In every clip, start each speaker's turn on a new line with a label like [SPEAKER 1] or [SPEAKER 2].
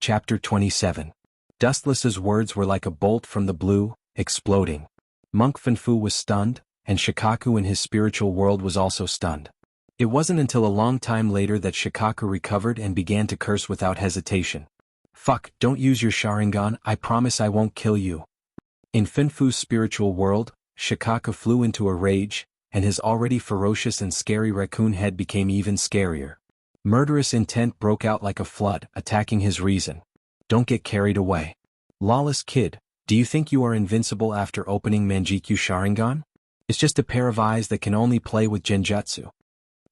[SPEAKER 1] Chapter 27. Dustless's words were like a bolt from the blue, exploding. Monk Fanfu was stunned, and Shikaku in his spiritual world was also stunned. It wasn't until a long time later that Shikaku recovered and began to curse without hesitation. "Fuck, don't use your Sharingan, I promise I won't kill you." In Fanfu's spiritual world, Shikaku flew into a rage, and his already ferocious and scary raccoon head became even scarier. Murderous intent broke out like a flood, attacking his reason. "Don't get carried away. Lawless kid, do you think you are invincible after opening Manjikyu Sharingan? It's just a pair of eyes that can only play with genjutsu."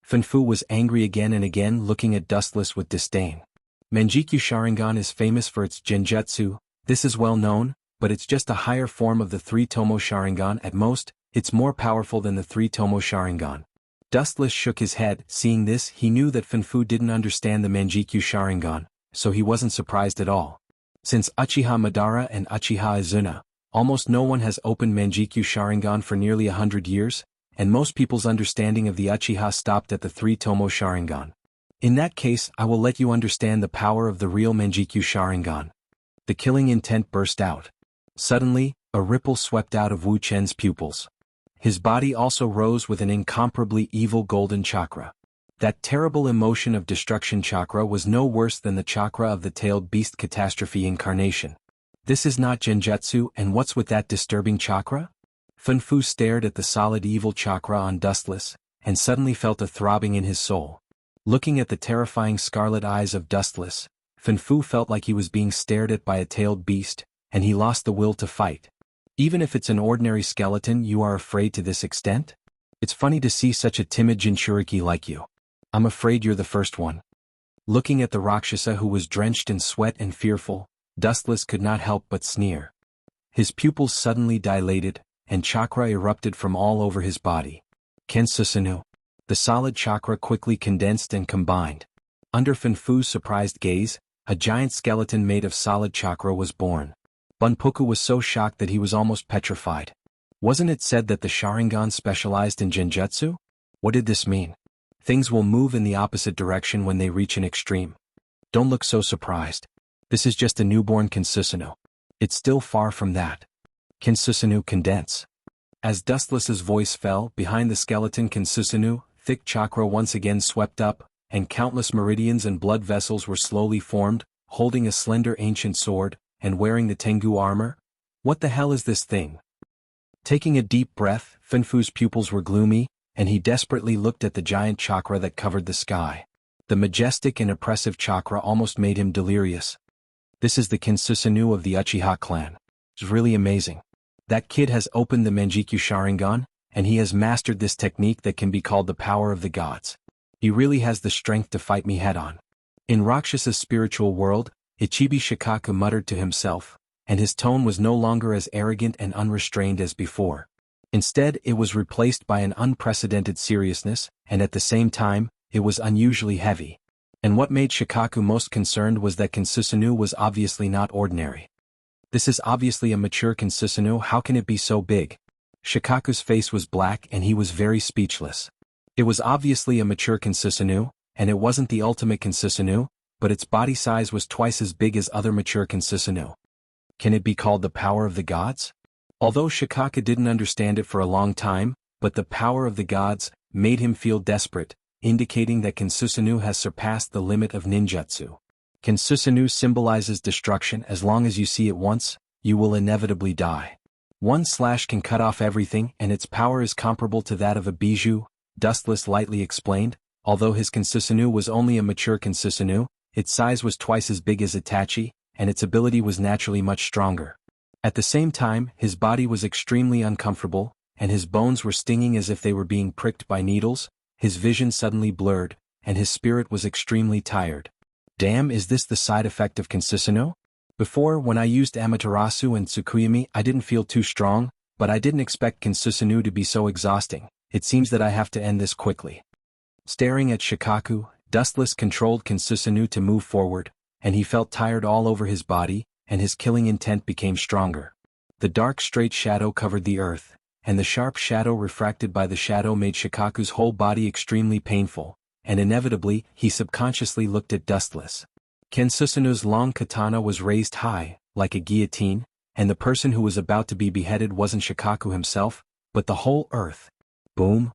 [SPEAKER 1] Fanfu was angry again and again, looking at Dustless with disdain. Manjikyu Sharingan is famous for its genjutsu, this is well known, but it's just a higher form of the three-tomo Sharingan. At most, it's more powerful than the three-tomo Sharingan. Dustless shook his head. Seeing this, he knew that Fanfu didn't understand the Manjikyu Sharingan, so he wasn't surprised at all. Since Uchiha Madara and Uchiha Izuna, almost no one has opened Manjikyu Sharingan for nearly 100 years, and most people's understanding of the Uchiha stopped at the three-tomo Sharingan. In that case, I will let you understand the power of the real Manjikyu Sharingan. The killing intent burst out. Suddenly, a ripple swept out of Wu Chen's pupils. His body also rose with an incomparably evil golden chakra. That terrible emotion of destruction chakra was no worse than the chakra of the tailed beast catastrophe incarnation. This is not genjutsu, and what's with that disturbing chakra? Fanfu stared at the solid evil chakra on Dustless, and suddenly felt a throbbing in his soul. Looking at the terrifying scarlet eyes of Dustless, Fanfu felt like he was being stared at by a tailed beast, and he lost the will to fight. Even if it's an ordinary skeleton, you are afraid to this extent? It's funny to see such a timid Jinchuriki like you. I'm afraid you're the first one. Looking at the Rakshasa who was drenched in sweat and fearful, Dustless could not help but sneer. His pupils suddenly dilated, and chakra erupted from all over his body. Kensusunu. The solid chakra quickly condensed and combined. Under Fanfu's surprised gaze, a giant skeleton made of solid chakra was born. Bunpoku was so shocked that he was almost petrified. Wasn't it said that the Sharingan specialized in genjutsu? What did this mean? Things will move in the opposite direction when they reach an extreme. Don't look so surprised. This is just a newborn Kensusunu. It's still far from that. Kensusunu condense. As Dustless's voice fell, behind the skeleton Kensusunu, thick chakra once again swept up, and countless meridians and blood vessels were slowly formed, holding a slender ancient sword, and wearing the Tengu armor? What the hell is this thing? Taking a deep breath, Fanfu's pupils were gloomy, and he desperately looked at the giant chakra that covered the sky. The majestic and oppressive chakra almost made him delirious. This is the Kensusunu of the Uchiha clan. It's really amazing. That kid has opened the Manjikyu Sharingan, and he has mastered this technique that can be called the power of the gods. He really has the strength to fight me head-on. In Rakshasa's spiritual world, Ichibi Shikaku muttered to himself, and his tone was no longer as arrogant and unrestrained as before. Instead, it was replaced by an unprecedented seriousness, and at the same time, it was unusually heavy. And what made Shikaku most concerned was that Kensusunu was obviously not ordinary. This is obviously a mature Kensusunu, how can it be so big? Shikaku's face was black and he was very speechless. It was obviously a mature Kensusunu, and it wasn't the ultimate Kensusunu, but its body size was twice as big as other mature Kensusunu. Can it be called the power of the gods? Although Shikaku didn't understand it for a long time, but the power of the gods made him feel desperate, indicating that Kensusunu has surpassed the limit of ninjutsu. Kensusunu symbolizes destruction. As long as you see it once, you will inevitably die. One slash can cut off everything, and its power is comparable to that of a bijou, Dustless lightly explained. Although his Kensusunu was only a mature Kensusunu, its size was twice as big as Itachi, and its ability was naturally much stronger. At the same time, his body was extremely uncomfortable, and his bones were stinging as if they were being pricked by needles. His vision suddenly blurred, and his spirit was extremely tired. Damn, is this the side effect of Kensusunu? Before, when I used Amaterasu and Tsukuyami, I didn't feel too strong, but I didn't expect Kensusunu to be so exhausting. It seems that I have to end this quickly. Staring at Shikaku, Dustless controlled Kensusunu to move forward, and he felt tired all over his body, and his killing intent became stronger. The dark straight shadow covered the earth, and the sharp shadow refracted by the shadow made Shikaku's whole body extremely painful, and inevitably, he subconsciously looked at Dustless. Ken Susanu's long katana was raised high, like a guillotine, and the person who was about to be beheaded wasn't Shikaku himself, but the whole earth. Boom!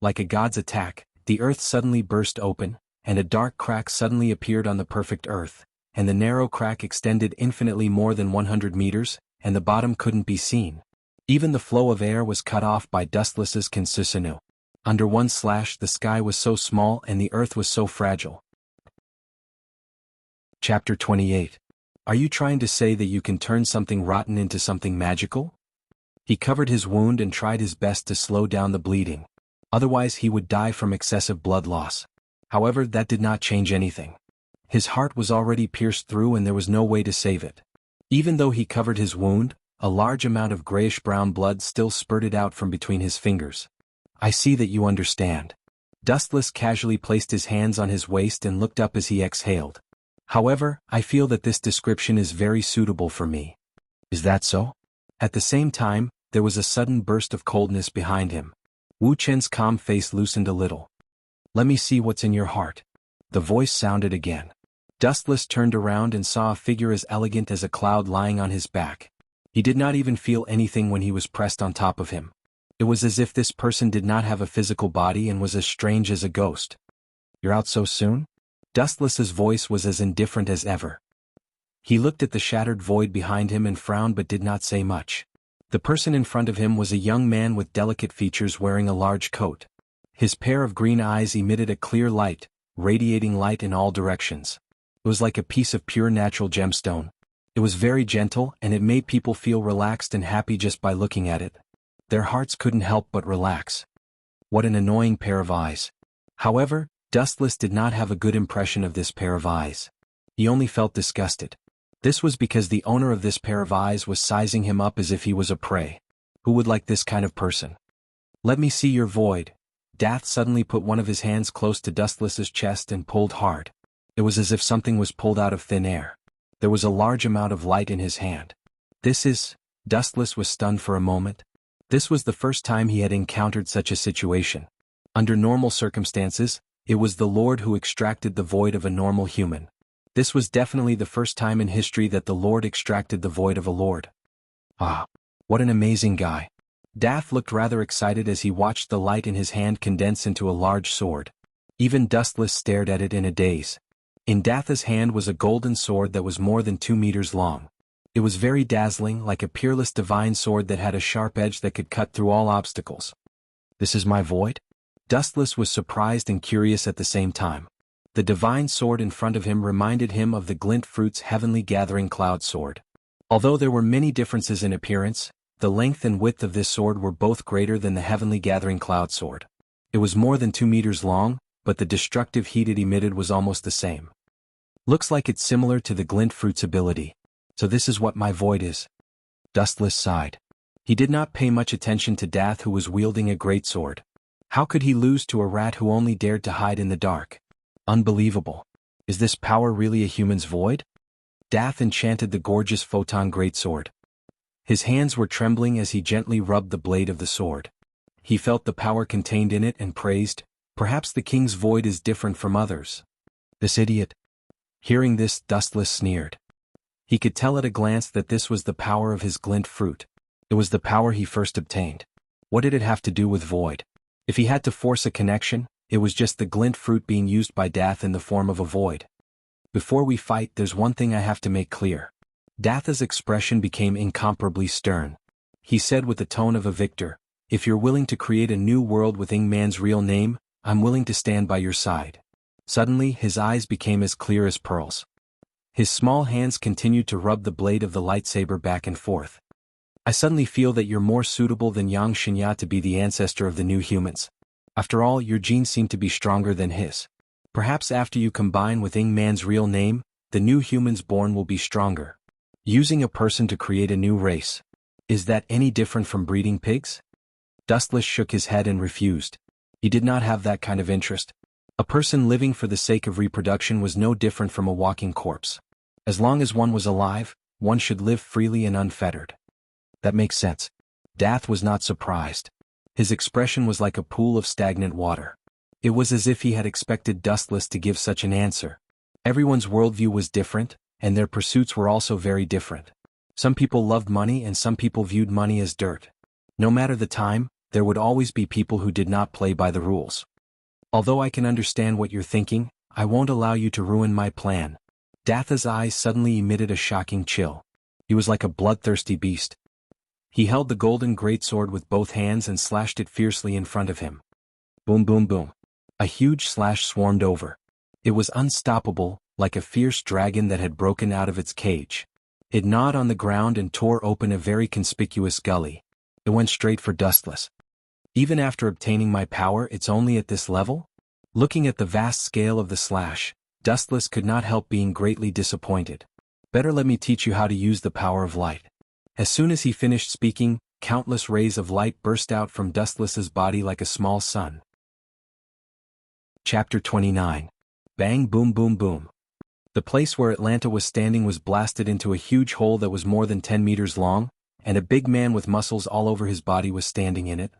[SPEAKER 1] Like a god's attack, the earth suddenly burst open, and a dark crack suddenly appeared on the perfect earth, and the narrow crack extended infinitely more than 100 meters, and the bottom couldn't be seen. Even the flow of air was cut off by Dustless's Ken Susanu. Under one slash the sky was so small and the earth was so fragile. Chapter 28. Are you trying to say that you can turn something rotten into something magical? He covered his wound and tried his best to slow down the bleeding. Otherwise he would die from excessive blood loss. However, that did not change anything. His heart was already pierced through and there was no way to save it. Even though he covered his wound, a large amount of grayish-brown blood still spurted out from between his fingers. I see that you understand. Dustless casually placed his hands on his waist and looked up as he exhaled. However, I feel that this description is very suitable for me. Is that so? At the same time, there was a sudden burst of coldness behind him. Wu Chen's calm face loosened a little. Let me see what's in your heart. The voice sounded again. Dustless turned around and saw a figure as elegant as a cloud lying on his back. He did not even feel anything when he was pressed on top of him. It was as if this person did not have a physical body and was as strange as a ghost. You're out so soon? Dustless's voice was as indifferent as ever. He looked at the shattered void behind him and frowned but did not say much. The person in front of him was a young man with delicate features wearing a large coat. His pair of green eyes emitted a clear light, radiating light in all directions. It was like a piece of pure natural gemstone. It was very gentle and it made people feel relaxed and happy just by looking at it. Their hearts couldn't help but relax. What an annoying pair of eyes. However, Dustless did not have a good impression of this pair of eyes. He only felt disgusted. This was because the owner of this pair of eyes was sizing him up as if he was a prey. Who would like this kind of person? Let me see your void. Dath suddenly put one of his hands close to Dustless's chest and pulled hard. It was as if something was pulled out of thin air. There was a large amount of light in his hand. Dustless was stunned for a moment. This was the first time he had encountered such a situation. Under normal circumstances, it was the Lord who extracted the void of a normal human. This was definitely the first time in history that the Lord extracted the void of a lord. Ah, what an amazing guy. Dath looked rather excited as he watched the light in his hand condense into a large sword. Even Dustless stared at it in a daze. In Dath's hand was a golden sword that was more than 2 meters long. It was very dazzling, like a peerless divine sword that had a sharp edge that could cut through all obstacles. This is my void? Dustless was surprised and curious at the same time. The divine sword in front of him reminded him of the Glint Fruit's heavenly gathering cloud sword. Although there were many differences in appearance, the length and width of this sword were both greater than the heavenly gathering cloud sword. It was more than 2 meters long, but the destructive heat it emitted was almost the same. Looks like it's similar to the Glint Fruit's ability. So this is what my void is. Dustless sighed. He did not pay much attention to Dath, who was wielding a great sword. How could he lose to a rat who only dared to hide in the dark? Unbelievable. Is this power really a human's void? Dath enchanted the gorgeous photon greatsword. His hands were trembling as he gently rubbed the blade of the sword. He felt the power contained in it and praised, perhaps the king's void is different from others. This idiot. Hearing this, Dustless sneered. He could tell at a glance that this was the power of his Glint Fruit. It was the power he first obtained. What did it have to do with void? If he had to force a connection, it was just the Glint Fruit being used by Dath in the form of a void. Before we fight, there's one thing I have to make clear. Dath's expression became incomparably stern. He said with the tone of a victor, if you're willing to create a new world with Ingman's real name, I'm willing to stand by your side. Suddenly, his eyes became as clear as pearls. His small hands continued to rub the blade of the lightsaber back and forth. I suddenly feel that you're more suitable than xianxia to be the ancestor of the new humans. After all, your genes seem to be stronger than his. Perhaps after you combine with Ingman's real name, the new humans born will be stronger. Using a person to create a new race. Is that any different from breeding pigs? Dustless shook his head and refused. He did not have that kind of interest. A person living for the sake of reproduction was no different from a walking corpse. As long as one was alive, one should live freely and unfettered. That makes sense. Dath was not surprised. His expression was like a pool of stagnant water. It was as if he had expected Dustless to give such an answer. Everyone's worldview was different, and their pursuits were also very different. Some people loved money and some people viewed money as dirt. No matter the time, there would always be people who did not play by the rules. Although I can understand what you're thinking, I won't allow you to ruin my plan. Datha's eyes suddenly emitted a shocking chill. He was like a bloodthirsty beast. He held the golden greatsword with both hands and slashed it fiercely in front of him. Boom boom boom. A huge slash swarmed over. It was unstoppable, like a fierce dragon that had broken out of its cage. It gnawed on the ground and tore open a very conspicuous gully. It went straight for Dustless. Even after obtaining my power, it's only at this level? Looking at the vast scale of the slash, Dustless could not help being greatly disappointed. Better let me teach you how to use the power of light. As soon as he finished speaking, countless rays of light burst out from Dustless's body like a small sun. Chapter 29. Bang boom boom boom. The place where Atlanta was standing was blasted into a huge hole that was more than 10 meters long, and a big man with muscles all over his body was standing in it.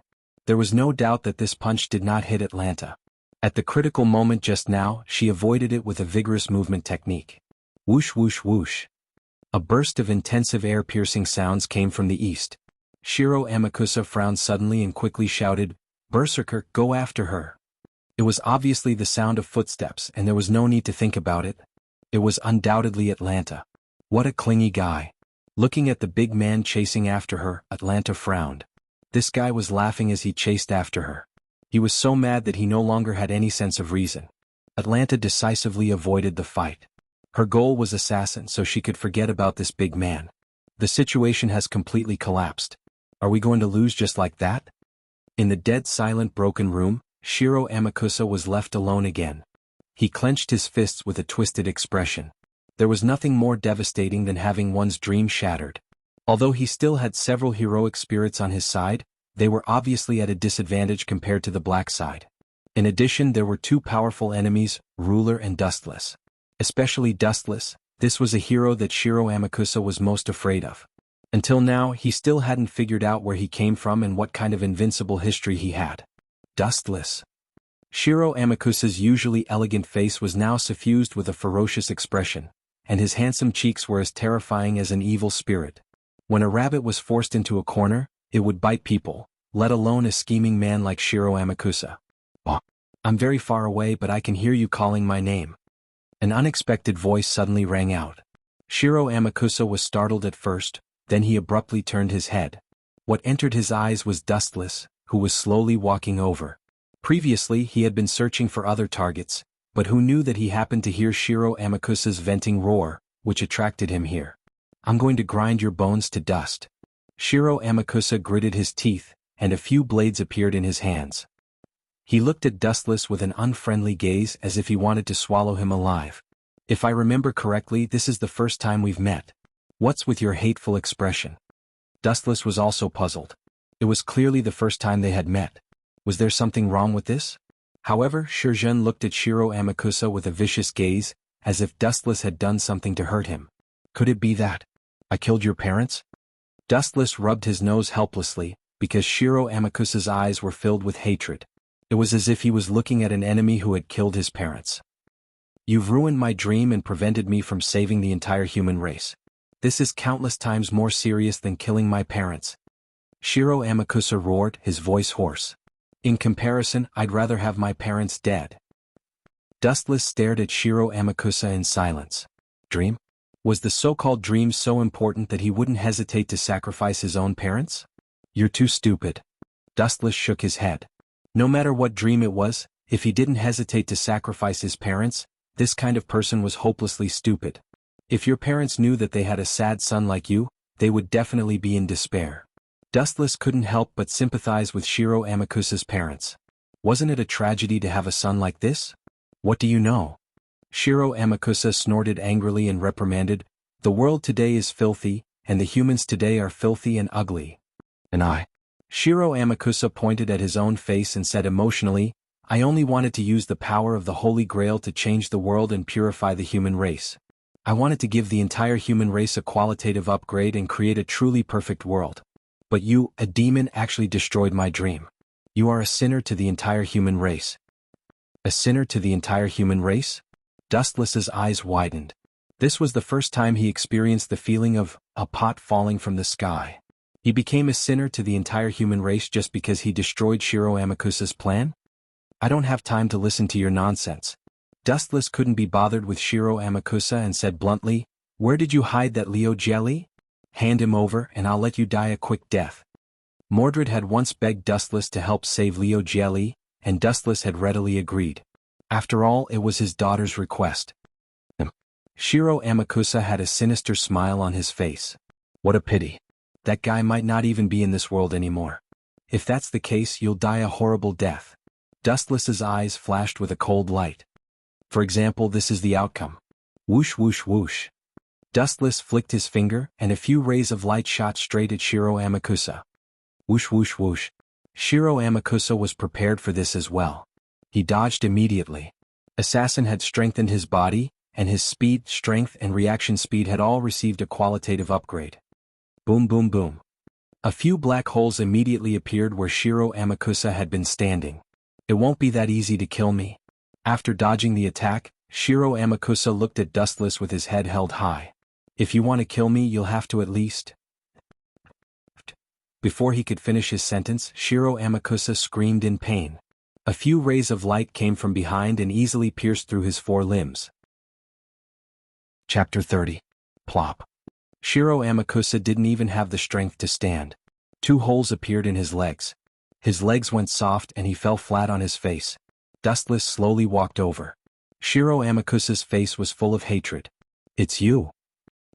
[SPEAKER 1] There was no doubt that this punch did not hit Atlanta. At the critical moment just now, she avoided it with a vigorous movement technique. Whoosh whoosh whoosh. A burst of intensive air-piercing sounds came from the east. Shiro Amakusa frowned suddenly and quickly shouted, "Berserker, go after her." It was obviously the sound of footsteps and there was no need to think about it. It was undoubtedly Atlanta. What a clingy guy. Looking at the big man chasing after her, Atlanta frowned. This guy was laughing as he chased after her. He was so mad that he no longer had any sense of reason. Atlanta decisively avoided the fight. Her goal was assassin, so she could forget about this big man. The situation has completely collapsed. Are we going to lose just like that? In the dead silent broken room, Shiro Amakusa was left alone again. He clenched his fists with a twisted expression. There was nothing more devastating than having one's dream shattered. Although he still had several heroic spirits on his side, they were obviously at a disadvantage compared to the black side. In addition, there were two powerful enemies, Ruler and Dustless. Especially Dustless, this was a hero that Shiro Amakusa was most afraid of. Until now, he still hadn't figured out where he came from and what kind of invincible history he had. Dustless. Shiro Amakusa's usually elegant face was now suffused with a ferocious expression, and his handsome cheeks were as terrifying as an evil spirit. When a rabbit was forced into a corner, it would bite people, let alone a scheming man like Shiro Amakusa. "Oh, I'm very far away, but I can hear you calling my name." An unexpected voice suddenly rang out. Shiro Amakusa was startled at first, then he abruptly turned his head. What entered his eyes was Dustless, who was slowly walking over. Previously he had been searching for other targets, but who knew that he happened to hear Shiro Amakusa's venting roar, which attracted him here. "I'm going to grind your bones to dust." Shiro Amakusa gritted his teeth, and a few blades appeared in his hands. He looked at Dustless with an unfriendly gaze as if he wanted to swallow him alive. "If I remember correctly, this is the first time we've met. What's with your hateful expression?" Dustless was also puzzled. It was clearly the first time they had met. Was there something wrong with this? However, Shurjun looked at Shiro Amakusa with a vicious gaze, as if Dustless had done something to hurt him. "Could it be that I killed your parents?" Dustless rubbed his nose helplessly, because Shiro Amakusa's eyes were filled with hatred. It was as if he was looking at an enemy who had killed his parents. "You've ruined my dream and prevented me from saving the entire human race. This is countless times more serious than killing my parents." Shiro Amakusa roared, his voice hoarse. "In comparison, I'd rather have my parents dead." Dustless stared at Shiro Amakusa in silence. Dream? Was the so-called dream so important that he wouldn't hesitate to sacrifice his own parents? "You're too stupid." Dustless shook his head. No matter what dream it was, if he didn't hesitate to sacrifice his parents, this kind of person was hopelessly stupid. If your parents knew that they had a sad son like you, they would definitely be in despair. Dustless couldn't help but sympathize with Shiro Amakusa's parents. Wasn't it a tragedy to have a son like this? "What do you know?" Shiro Amakusa snorted angrily and reprimanded, "The world today is filthy, and the humans today are filthy and ugly. And I?" Shiro Amakusa pointed at his own face and said emotionally, "I only wanted to use the power of the Holy Grail to change the world and purify the human race. I wanted to give the entire human race a qualitative upgrade and create a truly perfect world. But you, a demon, actually destroyed my dream. You are a sinner to the entire human race." "A sinner to the entire human race?" Dustless's eyes widened. This was the first time he experienced the feeling of a pot falling from the sky. He became a sinner to the entire human race just because he destroyed Shiro Amakusa's plan? I don't have time to listen to your nonsense. Dustless couldn't be bothered with Shiro Amakusa and said bluntly, "Where did you hide that Leo jelly? Hand him over and I'll let you die a quick death." Mordred had once begged Dustless to help save Leo jelly, and Dustless had readily agreed. After all, it was his daughter's request. Shiro Amakusa had a sinister smile on his face. What a pity. That guy might not even be in this world anymore. If that's the case, you'll die a horrible death. Dustless's eyes flashed with a cold light. For example, this is the outcome. Whoosh whoosh whoosh. Dustless flicked his finger, and a few rays of light shot straight at Shiro Amakusa. Whoosh whoosh whoosh. Shiro Amakusa was prepared for this as well. He dodged immediately. Assassin had strengthened his body, and his speed, strength, and reaction speed had all received a qualitative upgrade. Boom boom boom. A few black holes immediately appeared where Shiro Amakusa had been standing. It won't be that easy to kill me. After dodging the attack, Shiro Amakusa looked at Dustless with his head held high. If you want to kill me, you'll have to at least... Before he could finish his sentence, Shiro Amakusa screamed in pain. A few rays of light came from behind and easily pierced through his 4 limbs. Chapter 30. Plop. Shiro Amakusa didn't even have the strength to stand. 2 holes appeared in his legs. His legs went soft and he fell flat on his face. Dustless slowly walked over. Shiro Amakusa's face was full of hatred. It's you.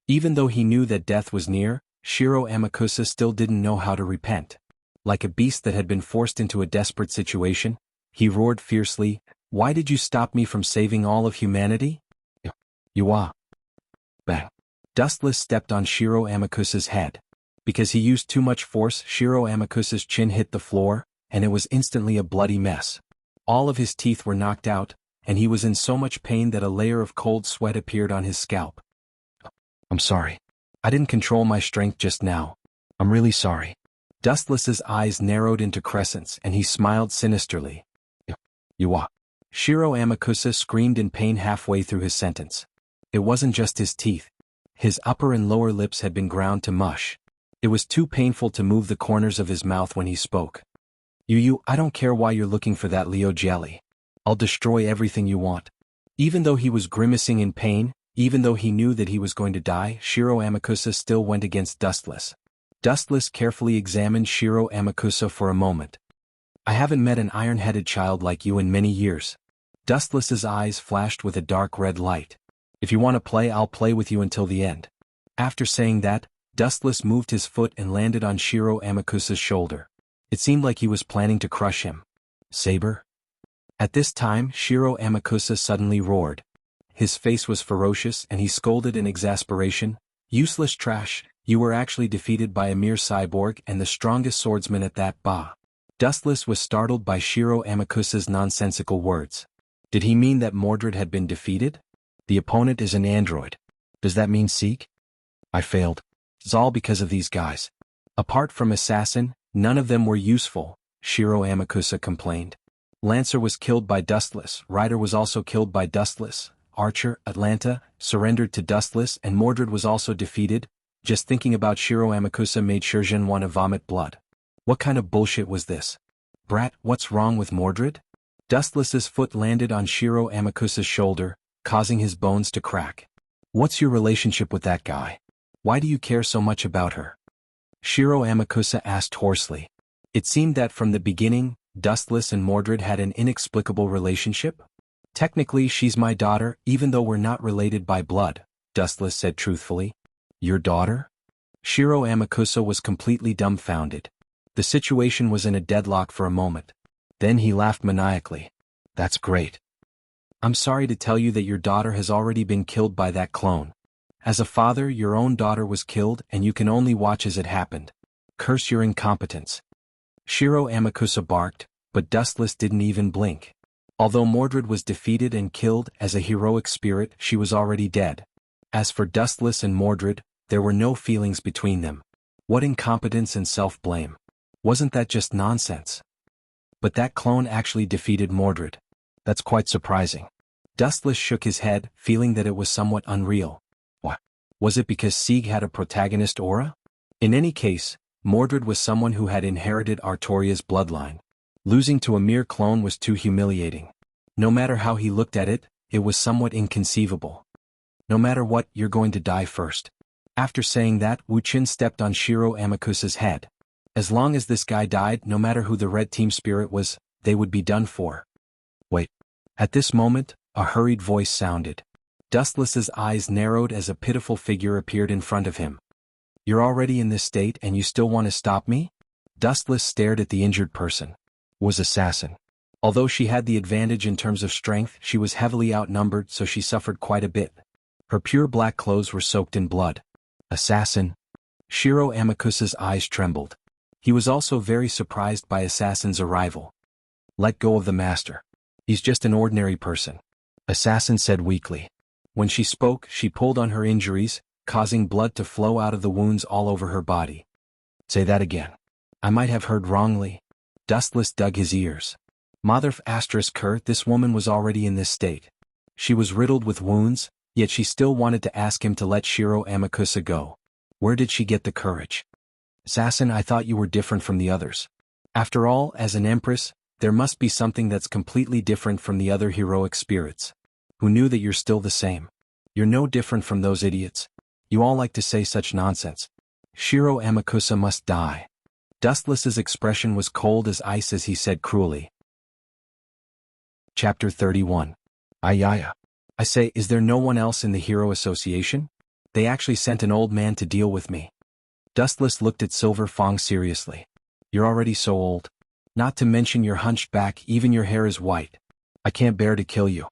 [SPEAKER 1] Even though he knew that death was near, Shiro Amakusa still didn't know how to repent. Like a beast that had been forced into a desperate situation, he roared fiercely, "Why did you stop me from saving all of humanity?" You are. Bang. Dustless stepped on Shiro Amakusa's head. Because he used too much force, Shiro Amakusa's chin hit the floor, and it was instantly a bloody mess. All of his teeth were knocked out, and he was in so much pain that a layer of cold sweat appeared on his scalp. I'm sorry. I didn't control my strength just now. I'm really sorry. Dustless's eyes narrowed into crescents and he smiled sinisterly. You are. Shiro Amakusa screamed in pain halfway through his sentence. It wasn't just his teeth. His upper and lower lips had been ground to mush. It was too painful to move the corners of his mouth when he spoke. I don't care why you're looking for that Leo jelly. I'll destroy everything you want. Even though he was grimacing in pain, even though he knew that he was going to die, Shiro Amakusa still went against Dustless. Dustless carefully examined Shiro Amakusa for a moment. I haven't met an iron-headed child like you in many years. Dustless's eyes flashed with a dark red light. If you want to play, I'll play with you until the end. After saying that, Dustless moved his foot and landed on Shiro Amakusa's shoulder. It seemed like he was planning to crush him. Saber? At this time, Shiro Amakusa suddenly roared. His face was ferocious and he scolded in exasperation. Useless trash, you were actually defeated by a mere cyborg and the strongest swordsman at that. Bah. Dustless was startled by Shiro Amakusa's nonsensical words. Did he mean that Mordred had been defeated? The opponent is an android. Does that mean Seek? I failed. It's all because of these guys. Apart from Assassin, none of them were useful, Shiro Amakusa complained. Lancer was killed by Dustless, Rider was also killed by Dustless, Archer, Atlanta, surrendered to Dustless, and Mordred was also defeated. Just thinking about Shiro Amakusa made sure xuanhuan vomit blood. What kind of bullshit was this? Brat, what's wrong with Mordred? Dustless's foot landed on Shiro Amakusa's shoulder, causing his bones to crack. What's your relationship with that guy? Why do you care so much about her? Shiro Amakusa asked hoarsely. It seemed that from the beginning, Dustless and Mordred had an inexplicable relationship. Technically, she's my daughter, even though we're not related by blood, Dustless said truthfully. Your daughter? Shiro Amakusa was completely dumbfounded. The situation was in a deadlock for a moment. Then he laughed maniacally. That's great. I'm sorry to tell you that your daughter has already been killed by that clone. As a father, your own daughter was killed and you can only watch as it happened. Curse your incompetence. Shiro Amakusa barked, but Dustless didn't even blink. Although Mordred was defeated and killed as a heroic spirit, she was already dead. As for Dustless and Mordred, there were no feelings between them. What incompetence and self-blame. Wasn't that just nonsense? But that clone actually defeated Mordred. That's quite surprising. Dustless shook his head, feeling that it was somewhat unreal. What? Was it because Sieg had a protagonist aura? In any case, Mordred was someone who had inherited Artoria's bloodline. Losing to a mere clone was too humiliating. No matter how he looked at it, it was somewhat inconceivable. No matter what, you're going to die first. After saying that, Wu Qin stepped on Shiro Amakusa's head. As long as this guy died, no matter who the red team spirit was, they would be done for. Wait. At this moment, a hurried voice sounded. Dustless's eyes narrowed as a pitiful figure appeared in front of him. You're already in this state and you still want to stop me? Dustless stared at the injured person. Was assassin. Although she had the advantage in terms of strength, she was heavily outnumbered, so she suffered quite a bit. Her pure black clothes were soaked in blood. Assassin? Shiro Amakusa's eyes trembled. He was also very surprised by Assassin's arrival. Let go of the master. He's just an ordinary person. Assassin said weakly. When she spoke, she pulled on her injuries, causing blood to flow out of the wounds all over her body. Say that again. I might have heard wrongly. Dustless dug his ears. Motherf *Ker, this woman was already in this state. She was riddled with wounds, yet she still wanted to ask him to let Shiro Amakusa go. Where did she get the courage? Assassin, I thought you were different from the others. After all, as an empress, there must be something that's completely different from the other heroic spirits. Who knew that you're still the same? You're no different from those idiots. You all like to say such nonsense. Shiro Amakusa must die. Dustless's expression was cold as ice as he said cruelly. Chapter 31. Ayaya. I say, is there no one else in the Hero Association? They actually sent an old man to deal with me. Dustless looked at Silver Fang seriously. You're already so old. Not to mention you're hunched back, even your hair is white. I can't bear to kill you.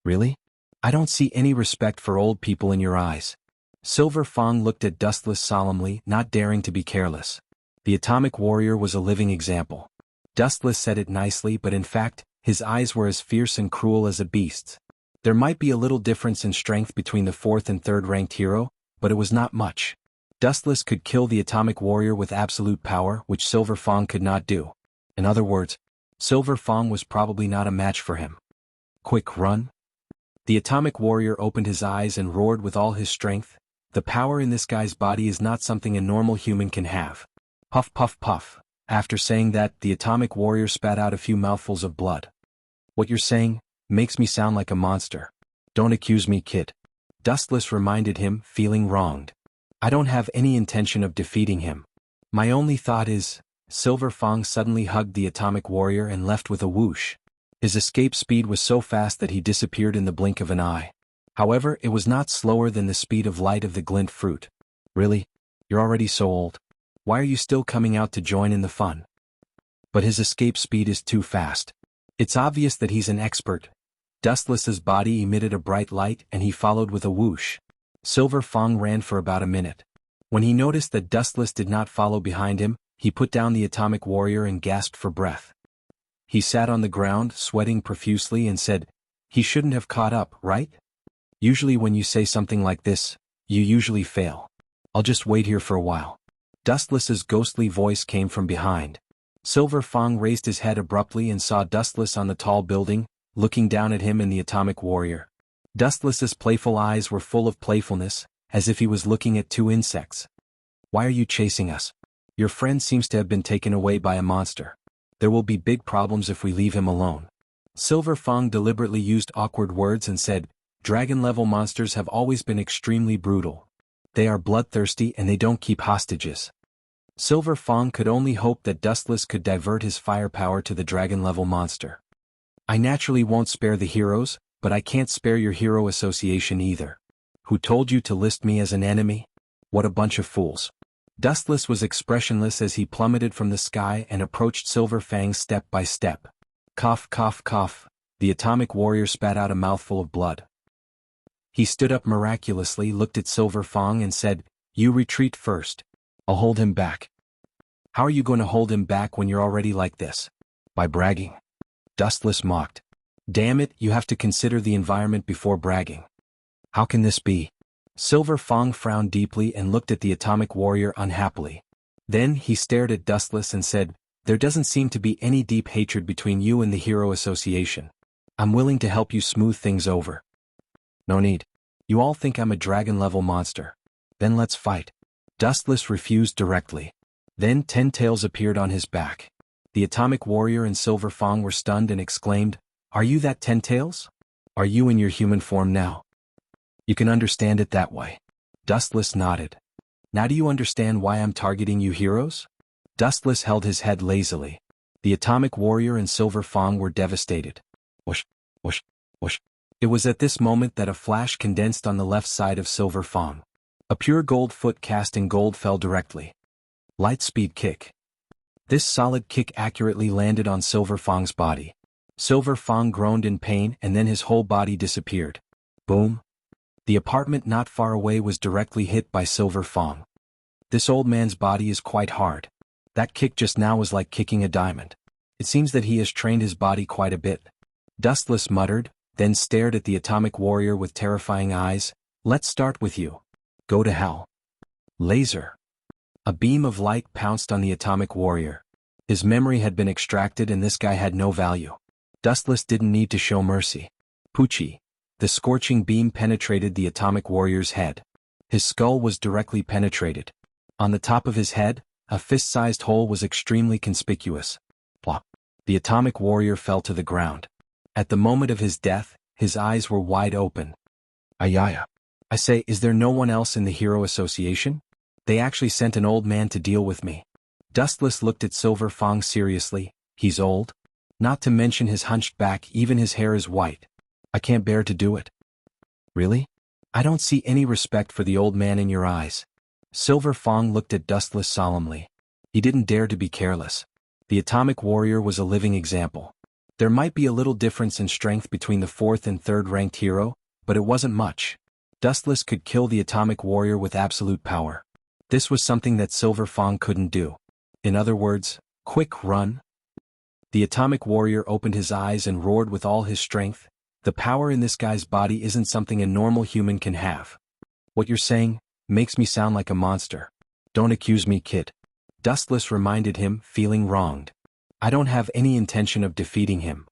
[SPEAKER 1] Really? I don't see any respect for old people in your eyes. Silver Fang looked at Dustless solemnly, not daring to be careless. The atomic warrior was a living example. Dustless said it nicely, but in fact, his eyes were as fierce and cruel as a beast's. There might be a little difference in strength between the 4th and 3rd ranked hero, but it was not much. Dustless could kill the atomic warrior with absolute power, which Silver Fang could not do. In other words, Silver Fang was probably not a match for him. Quick run? The atomic warrior opened his eyes and roared with all his strength. The power in this guy's body is not something a normal human can have. Puff puff puff. After saying that, the atomic warrior spat out a few mouthfuls of blood. What you're saying makes me sound like a monster. Don't accuse me, kid. Dustless reminded him, feeling wronged. I don't have any intention of defeating him. My only thought is... Silver Fang suddenly hugged the atomic warrior and left with a whoosh. His escape speed was so fast that he disappeared in the blink of an eye. However, it was not slower than the speed of light of the glint fruit. Really? You're already so old. Why are you still coming out to join in the fun? But his escape speed is too fast. It's obvious that he's an expert. Dustless's body emitted a bright light and he followed with a whoosh. Silver Fang ran for about a minute. When he noticed that Dustless did not follow behind him, he put down the atomic warrior and gasped for breath. He sat on the ground, sweating profusely, and said, he shouldn't have caught up, right? Usually when you say something like this, you usually fail. I'll just wait here for a while. Dustless's ghostly voice came from behind. Silver Fang raised his head abruptly and saw Dustless on the tall building, looking down at him and the atomic warrior. Dustless's playful eyes were full of playfulness, as if he was looking at two insects. Why are you chasing us? Your friend seems to have been taken away by a monster. There will be big problems if we leave him alone. Silver Fang deliberately used awkward words and said, dragon-level monsters have always been extremely brutal. They are bloodthirsty and they don't keep hostages. Silver Fang could only hope that Dustless could divert his firepower to the dragon-level monster. I naturally won't spare the heroes, but I can't spare your hero association either. Who told you to list me as an enemy? What a bunch of fools. Dustless was expressionless as he plummeted from the sky and approached Silver Fang step by step. Cough, cough, cough. The atomic warrior spat out a mouthful of blood. He stood up miraculously, looked at Silver Fang and said, you retreat first. I'll hold him back. How are you going to hold him back when you're already like this? By bragging. Dustless mocked. Damn it, you have to consider the environment before bragging. How can this be? Silver Fang frowned deeply and looked at the atomic warrior unhappily. Then he stared at Dustless and said, there doesn't seem to be any deep hatred between you and the Hero Association. I'm willing to help you smooth things over. No need. You all think I'm a dragon-level monster. Then let's fight. Dustless refused directly. Then 10 tails appeared on his back. The atomic warrior and Silver Fang were stunned and exclaimed, "Are you that 10 tails? Are you in your human form now?" You can understand it that way. Dustless nodded. Now do you understand why I'm targeting you heroes? Dustless held his head lazily. The atomic warrior and Silver Fang were devastated. Whoosh, whoosh, whoosh. It was at this moment that a flash condensed on the left side of Silver Fang. A pure gold foot cast in gold fell directly. Lightspeed kick. This solid kick accurately landed on Silver Fang's body. Silver Fang groaned in pain and then his whole body disappeared. Boom. The apartment not far away was directly hit by Silver Fang. This old man's body is quite hard. That kick just now was like kicking a diamond. It seems that he has trained his body quite a bit. Dustless muttered, then stared at the atomic warrior with terrifying eyes. Let's start with you. Go to hell. Laser. A beam of light pounced on the atomic warrior. His memory had been extracted and this guy had no value. Dustless didn't need to show mercy. Poochie. The scorching beam penetrated the atomic warrior's head. His skull was directly penetrated. On the top of his head, a fist-sized hole was extremely conspicuous. Plop. The atomic warrior fell to the ground. At the moment of his death, his eyes were wide open. Ayaya. I say, is there no one else in the Hero Association? They actually sent an old man to deal with me. Dustless looked at Silver Fang seriously. He's old? Not to mention his hunched back, even his hair is white. I can't bear to do it. Really? I don't see any respect for the old man in your eyes. Silver Fang looked at Dustless solemnly. He didn't dare to be careless. The atomic warrior was a living example. There might be a little difference in strength between the 4th and 3rd ranked hero, but it wasn't much. Dustless could kill the atomic warrior with absolute power. This was something that Silver Fang couldn't do. In other words, quick run. The atomic warrior opened his eyes and roared with all his strength. The power in this guy's body isn't something a normal human can have. What you're saying makes me sound like a monster. Don't accuse me, kid. Dustless reminded him, feeling wronged. I don't have any intention of defeating him.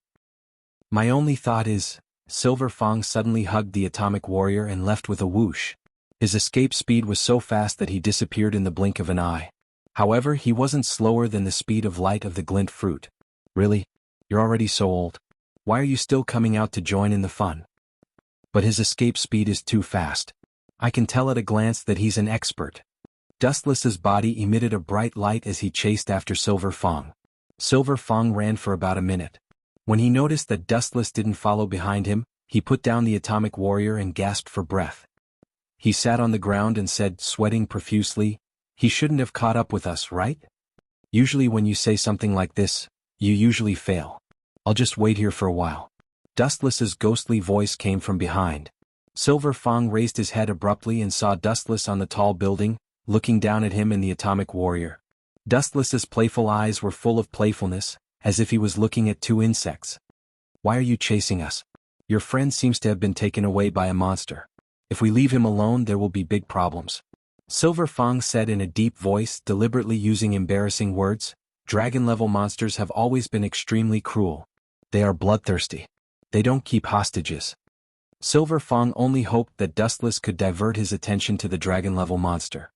[SPEAKER 1] My only thought is... Silver Fang suddenly hugged the atomic warrior and left with a whoosh. His escape speed was so fast that he disappeared in the blink of an eye. However, he wasn't slower than the speed of light of the glint fruit. Really? You're already so old. Why are you still coming out to join in the fun? But his escape speed is too fast. I can tell at a glance that he's an expert. Dustless's body emitted a bright light as he chased after Silver Fang. Silver Fang ran for about a minute. When he noticed that Dustless didn't follow behind him, he put down the atomic warrior and gasped for breath. He sat on the ground and said, sweating profusely, "He shouldn't have caught up with us, right? Usually when you say something like this, you usually fail. I'll just wait here for a while." Dustless's ghostly voice came from behind. Silver Fang raised his head abruptly and saw Dustless on the tall building, looking down at him and the atomic warrior. Dustless's playful eyes were full of playfulness, as if he was looking at two insects. "Why are you chasing us? Your friend seems to have been taken away by a monster. If we leave him alone, there will be big problems." Silver Fang said in a deep voice, deliberately using embarrassing words. Dragon-level monsters have always been extremely cruel. They are bloodthirsty. They don't keep hostages. Silver Fang only hoped that Dustless could divert his attention to the dragon-level monster.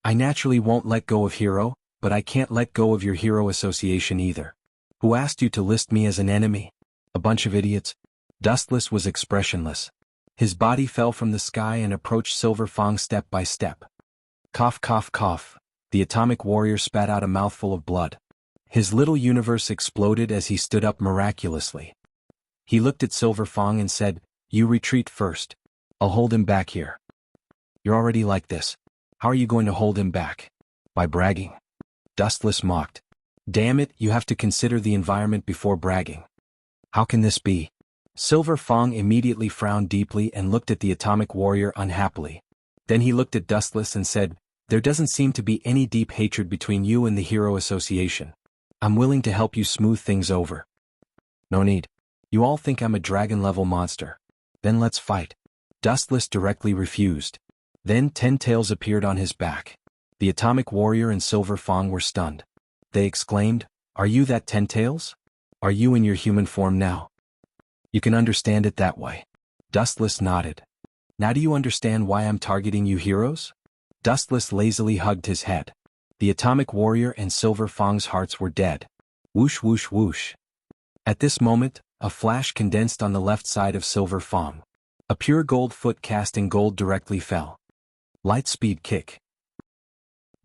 [SPEAKER 1] "I naturally won't let go of Hero, but I can't let go of your Hero Association either. Who asked you to list me as an enemy? A bunch of idiots." Dustless was expressionless. His body fell from the sky and approached Silver Fang step by step. Cough, cough, cough. The atomic warrior spat out a mouthful of blood. His little universe exploded as he stood up miraculously. He looked at Silver Fang and said, "You retreat first. I'll hold him back here." "You're already like this. How are you going to hold him back? By bragging?" Dustless mocked. "Damn it, you have to consider the environment before bragging." "How can this be?" Silver Fang immediately frowned deeply and looked at the atomic warrior unhappily. Then he looked at Dustless and said, "There doesn't seem to be any deep hatred between you and the Hero Association. I'm willing to help you smooth things over." "No need. You all think I'm a dragon-level monster. Then let's fight." Dustless directly refused. Then 10 tails appeared on his back. The atomic warrior and Silver Fang were stunned. They exclaimed, "Are you that 10 tails? Are you in your human form now?" You can understand it that way. Dustless nodded. Now do you understand why I'm targeting you heroes? Dustless lazily hugged his head. The atomic warrior and Silver Fang's hearts were dead. Whoosh whoosh whoosh. At this moment, a flash condensed on the left side of Silver Fang. A pure gold foot casting gold directly fell. Light speed kick.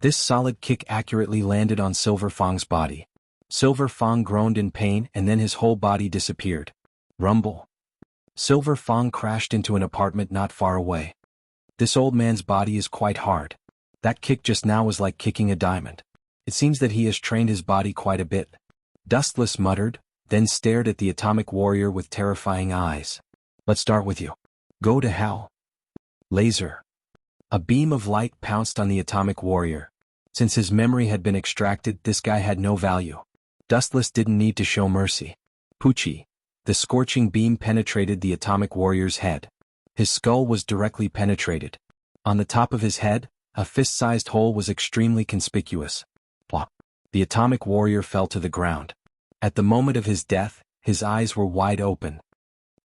[SPEAKER 1] This solid kick accurately landed on Silver Fang's body. Silver Fang groaned in pain and then his whole body disappeared. Rumble. Silver Fang crashed into an apartment not far away. This old man's body is quite hard. That kick just now was like kicking a diamond. It seems that he has trained his body quite a bit. Dustless muttered, then stared at the atomic warrior with terrifying eyes. Let's start with you. Go to hell. Laser. A beam of light pounced on the atomic warrior. Since his memory had been extracted, this guy had no value. Dustless didn't need to show mercy. Poochie. The scorching beam penetrated the atomic warrior's head. His skull was directly penetrated. On the top of his head, a fist-sized hole was extremely conspicuous. Plop. The atomic warrior fell to the ground. At the moment of his death, his eyes were wide open.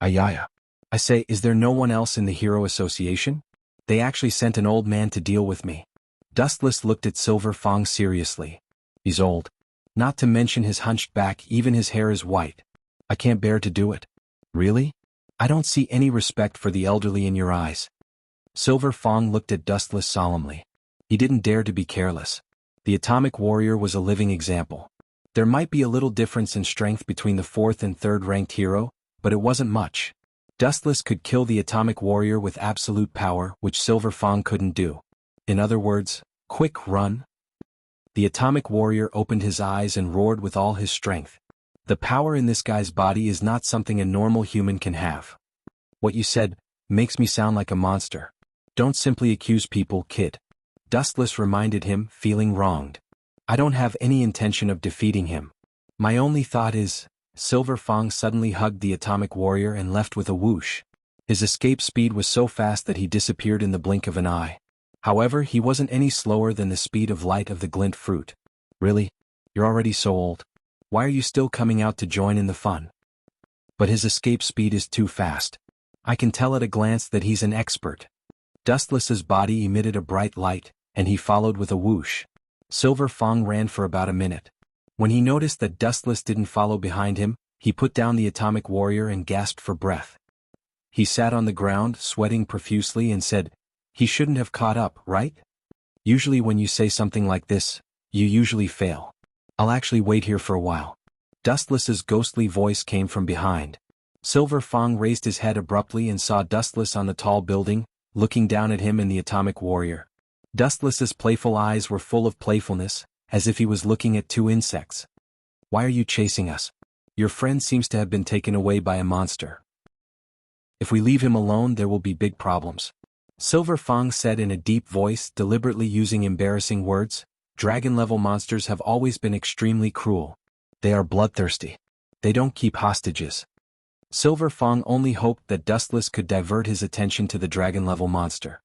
[SPEAKER 1] Ayaya. I say, is there no one else in the Hero Association? They actually sent an old man to deal with me. Dustless looked at Silver Fang seriously. He's old. Not to mention his hunched back, even his hair is white. I can't bear to do it. Really? I don't see any respect for the elderly in your eyes. Silver Fang looked at Dustless solemnly. He didn't dare to be careless. The atomic warrior was a living example. There might be a little difference in strength between the 4th and 3rd ranked hero, but it wasn't much. Dustless could kill the atomic warrior with absolute power, which Silver Fang couldn't do. In other words, quick run. The atomic warrior opened his eyes and roared with all his strength. The power in this guy's body is not something a normal human can have. What you said makes me sound like a monster. Don't simply accuse people, kid. Dustless reminded him, feeling wronged. I don't have any intention of defeating him. My only thought is... Silver Fang suddenly hugged the atomic warrior and left with a whoosh. His escape speed was so fast that he disappeared in the blink of an eye. However, he wasn't any slower than the speed of light of the glint fruit. Really? You're already so old. Why are you still coming out to join in the fun? But his escape speed is too fast. I can tell at a glance that he's an expert. Dustless's body emitted a bright light, and he followed with a whoosh. Silver Fang ran for about a minute. When he noticed that Dustless didn't follow behind him, he put down the atomic warrior and gasped for breath. He sat on the ground, sweating profusely, and said, "He shouldn't have caught up, right? Usually when you say something like this, you usually fail. I'll actually wait here for a while." Dustless's ghostly voice came from behind. Silver Fang raised his head abruptly and saw Dustless on the tall building, looking down at him and the atomic warrior. Dustless's playful eyes were full of playfulness, as if he was looking at two insects. "Why are you chasing us? Your friend seems to have been taken away by a monster. If we leave him alone, there will be big problems." Silver Fang said in a deep voice, deliberately using embarrassing words. Dragon-level monsters have always been extremely cruel. They are bloodthirsty. They don't keep hostages. Silver Fang only hoped that Dustless could divert his attention to the dragon-level monster.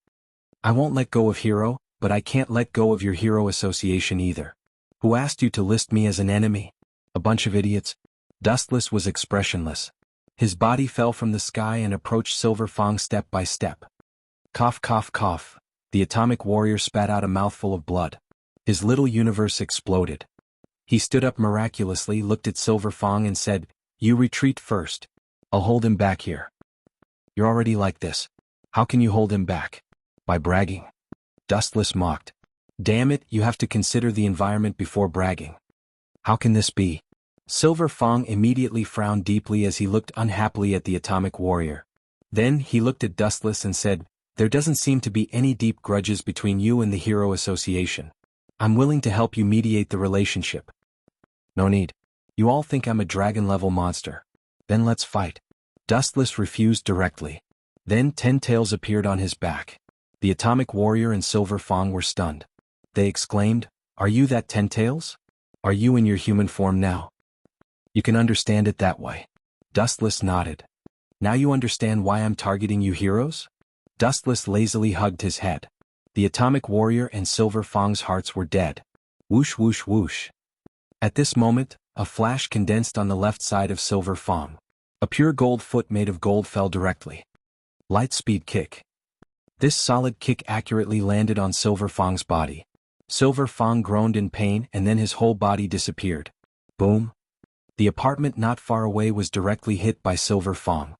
[SPEAKER 1] "I won't let go of Hero, but I can't let go of your Hero Association either. Who asked you to list me as an enemy? A bunch of idiots." Dustless was expressionless. His body fell from the sky and approached Silver Fang step by step. Cough cough cough. The atomic warrior spat out a mouthful of blood. His little universe exploded. He stood up miraculously, looked at Silver Fang and said, "You retreat first. I'll hold him back here." "You're already like this. How can you hold him back?" "By bragging." Dustless mocked. "Damn it, you have to consider the environment before bragging." "How can this be?" Silver Fang immediately frowned deeply as he looked unhappily at the atomic warrior. Then he looked at Dustless and said, "There doesn't seem to be any deep grudges between you and the Hero Association. I'm willing to help you mediate the relationship." "No need. You all think I'm a dragon-level monster. Then let's fight." Dustless refused directly. Then 10 tails appeared on his back. The atomic warrior and Silver Fang were stunned. They exclaimed, "Are you that 10 tails? Are you in your human form now?" "You can understand it that way." Dustless nodded. "Now you understand why I'm targeting you heroes?" Dustless lazily hugged his head. The atomic warrior and Silver Fang's hearts were dead. Whoosh whoosh whoosh. At this moment, a flash condensed on the left side of Silver Fang. A pure gold foot made of gold fell directly. Light speed kick. This solid kick accurately landed on Silver Fang's body. Silver Fang groaned in pain and then his whole body disappeared. Boom. The apartment not far away was directly hit by Silver Fang.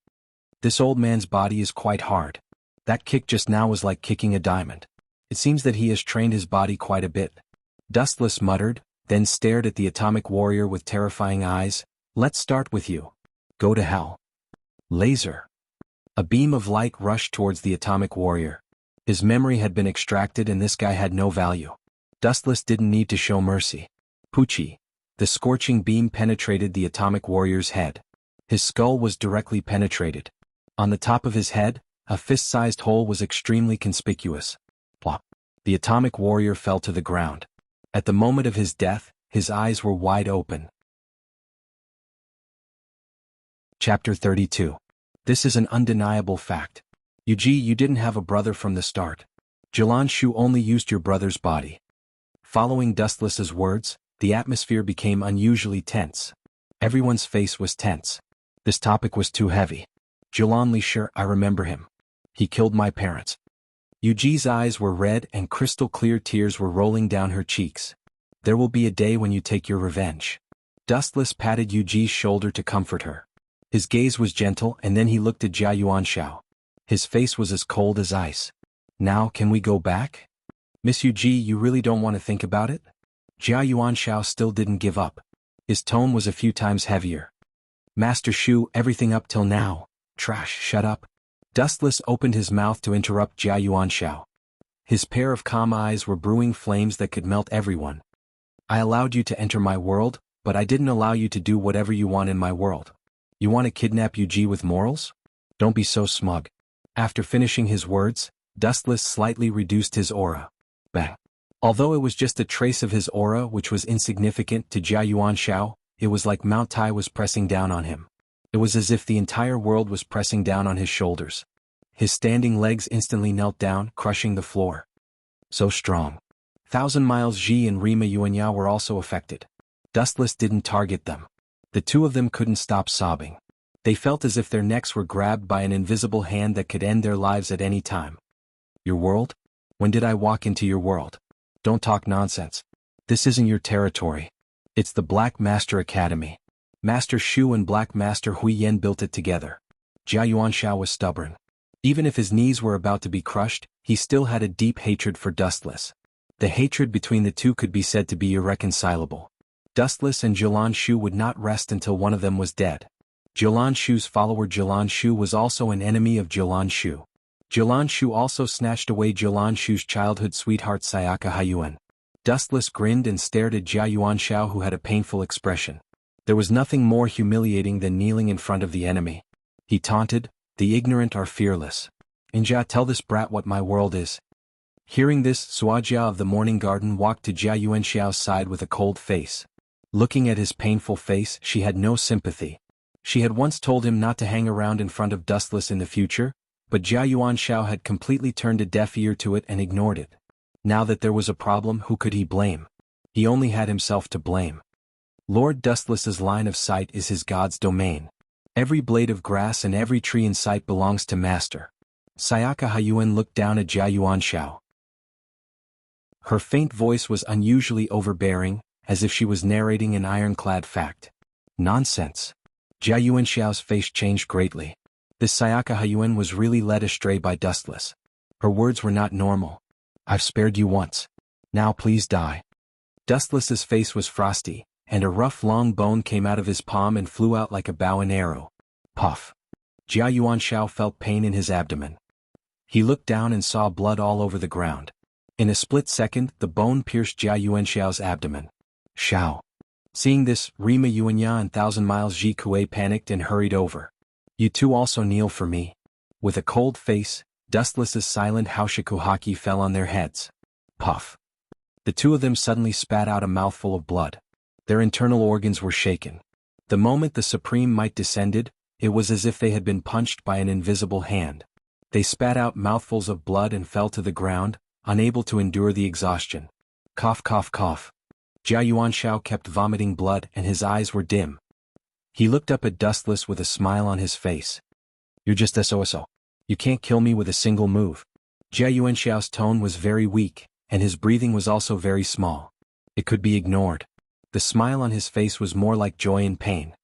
[SPEAKER 1] This old man's body is quite hard. That kick just now was like kicking a diamond. It seems that he has trained his body quite a bit. Dustless muttered, then stared at the atomic warrior with terrifying eyes. Let's start with you. Go to hell. Laser. A beam of light rushed towards the atomic warrior. His memory had been extracted and this guy had no value. Dustless didn't need to show mercy. Poochie. The scorching beam penetrated the atomic warrior's head. His skull was directly penetrated. On the top of his head, a fist-sized hole was extremely conspicuous. Plop. The atomic warrior fell to the ground. At the moment of his death, his eyes were wide open. Chapter 32. This is an undeniable fact. Yuji, you didn't have a brother from the start. Jianghu only used your brother's body. Following Dustless's words, the atmosphere became unusually tense. Everyone's face was tense. This topic was too heavy. Jianghu, sure, I remember him. He killed my parents. Yuji's eyes were red and crystal clear tears were rolling down her cheeks. There will be a day when you take your revenge. Dustless patted Yuji's shoulder to comfort her. His gaze was gentle and then he looked at Jia Yuanxiao. His face was as cold as ice. Now can we go back? Miss Yuji, you really don't want to think about it? Jia Yuanxiao still didn't give up. His tone was a few times heavier. Master Shu, everything up till now. Trash, shut up. Dustless opened his mouth to interrupt Jia Yuanxiao. His pair of calm eyes were brewing flames that could melt everyone. I allowed you to enter my world, but I didn't allow you to do whatever you want in my world. You want to kidnap Yuji with morals? Don't be so smug. After finishing his words, Dustless slightly reduced his aura. Bang. Although it was just a trace of his aura which was insignificant to Jia Yuanxiao, it was like Mount Tai was pressing down on him. It was as if the entire world was pressing down on his shoulders. His standing legs instantly knelt down, crushing the floor. So strong. 1,000 Miles Ji and Rima Yuanya were also affected. Dustless didn't target them. The two of them couldn't stop sobbing. They felt as if their necks were grabbed by an invisible hand that could end their lives at any time. Your world? When did I walk into your world? Don't talk nonsense. This isn't your territory. It's the Black Master Academy. Master Shu and Black Master Hui Yen built it together. Jia Yuanxiao was stubborn. Even if his knees were about to be crushed, he still had a deep hatred for Dustless. The hatred between the two could be said to be irreconcilable. Dustless and Jianghu would not rest until one of them was dead. Jianghu's follower Jianghu was also an enemy of Jianghu. Jianghu also snatched away Jianghu's childhood sweetheart Sayaka Haiyuan. Dustless grinned and stared at Jia Yuanxiao, who had a painful expression. There was nothing more humiliating than kneeling in front of the enemy. He taunted, "The ignorant are fearless. Inja, tell this brat what my world is." Hearing this, Suajia of the Morning Garden walked to Jia Yuanxiao's side with a cold face. Looking at his painful face, she had no sympathy. She had once told him not to hang around in front of Dustless in the future, but Jia Yuanxiao had completely turned a deaf ear to it and ignored it. Now that there was a problem, who could he blame? He only had himself to blame. Lord Dustless's line of sight is his god's domain. Every blade of grass and every tree in sight belongs to Master. Sayaka Haiyuan looked down at Jia Yuanxiao. Her faint voice was unusually overbearing, as if she was narrating an ironclad fact. Nonsense. Jia Yuanxiao's face changed greatly. This Sayaka Haiyuan was really led astray by Dustless. Her words were not normal. I've spared you once. Now please die. Dustless's face was frosty, and a rough long bone came out of his palm and flew out like a bow and arrow. Puff. Jia Yuanxiao felt pain in his abdomen. He looked down and saw blood all over the ground. In a split second, the bone pierced Jia Yuanxiao's abdomen. Xiao. Seeing this, Rima Yuanya and 1,000 Miles Ji Kuei panicked and hurried over. You two also kneel for me. With a cold face, Dustless's silent Haoshiku haki fell on their heads. Puff. The two of them suddenly spat out a mouthful of blood. Their internal organs were shaken. The moment the Supreme Might descended, it was as if they had been punched by an invisible hand. They spat out mouthfuls of blood and fell to the ground, unable to endure the exhaustion. Cough cough cough. Jia Yuanxiao kept vomiting blood and his eyes were dim. He looked up at Dustless with a smile on his face. You're just SOSO. You can't kill me with a single move. Jia Yuanxiao's tone was very weak, and his breathing was also very small. It could be ignored. The smile on his face was more like joy and pain.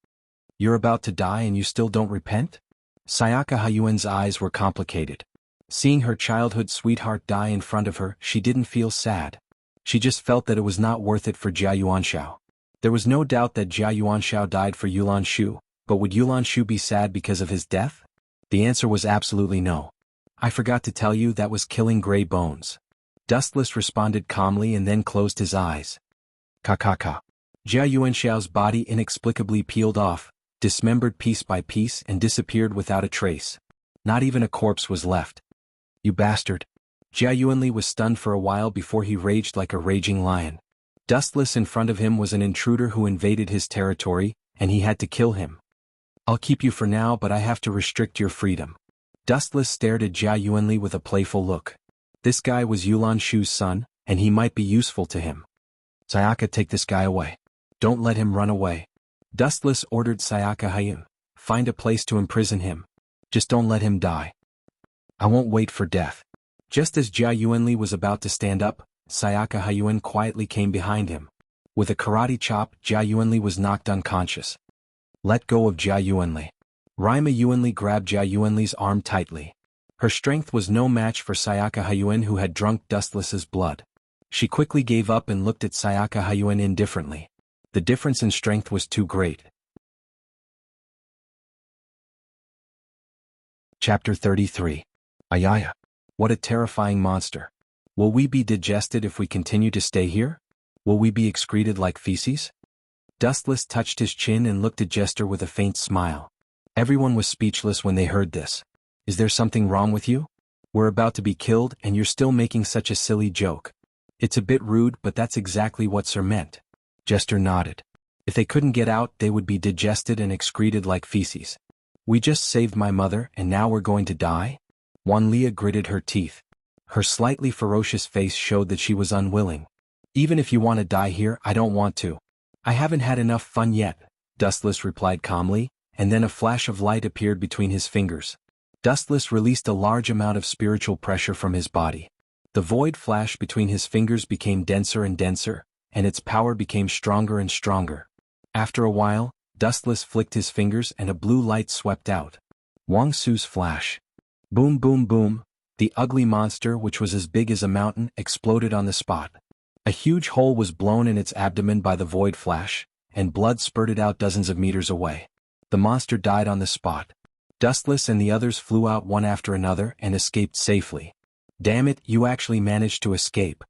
[SPEAKER 1] You're about to die and you still don't repent? Xianxia eyes were complicated. Seeing her childhood sweetheart die in front of her, she didn't feel sad. She just felt that it was not worth it for Jia Yuanxiao. There was no doubt that Jia Yuanxiao died for Yulan Shu, but would Yulan Shu be sad because of his death? The answer was absolutely no. I forgot to tell you that was killing gray bones. Dustless responded calmly and then closed his eyes. Ka. Jia Yuanxiao's body inexplicably peeled off, dismembered piece by piece and disappeared without a trace. Not even a corpse was left. You bastard. Jia Yuanli was stunned for a while before he raged like a raging lion. Dustless in front of him was an intruder who invaded his territory, and he had to kill him. I'll keep you for now, but I have to restrict your freedom. Dustless stared at Jia Yuanli with a playful look. This guy was Yulan Shu's son, and he might be useful to him. Sayaka, take this guy away. Don't let him run away. Dustless ordered Sayaka. Find a place to imprison him. Just don't let him die. I won't wait for death. Just as Jia Yuanli was about to stand up, Sayaka quietly came behind him. With a karate chop, Jia Yuanli was knocked unconscious. Let go of Jia Yuanli. Rima Yuanli grabbed Jia Yuanli's arm tightly. Her strength was no match for Sayaka who had drunk Dustless's blood. She quickly gave up and looked at Sayaka indifferently. The difference in strength was too great. Chapter 33. Ayaya. What a terrifying monster. Will we be digested if we continue to stay here? Will we be excreted like feces? Dustless touched his chin and looked at Jester with a faint smile. Everyone was speechless when they heard this. Is there something wrong with you? We're about to be killed and you're still making such a silly joke. It's a bit rude, but that's exactly what Sir meant. Jester nodded. If they couldn't get out, they would be digested and excreted like feces. We just saved my mother and now we're going to die? Wanlia gritted her teeth. Her slightly ferocious face showed that she was unwilling. Even if you want to die here, I don't want to. I haven't had enough fun yet, Dustless replied calmly, and then a flash of light appeared between his fingers. Dustless released a large amount of spiritual pressure from his body. The void flash between his fingers became denser and denser, and its power became stronger and stronger. After a while, Dustless flicked his fingers and a blue light swept out. Wang Su's flash. Boom boom boom, the ugly monster, which was as big as a mountain, exploded on the spot. A huge hole was blown in its abdomen by the void flash, and blood spurted out dozens of meters away. The monster died on the spot. Dustless and the others flew out one after another and escaped safely. Damn it, you actually managed to escape.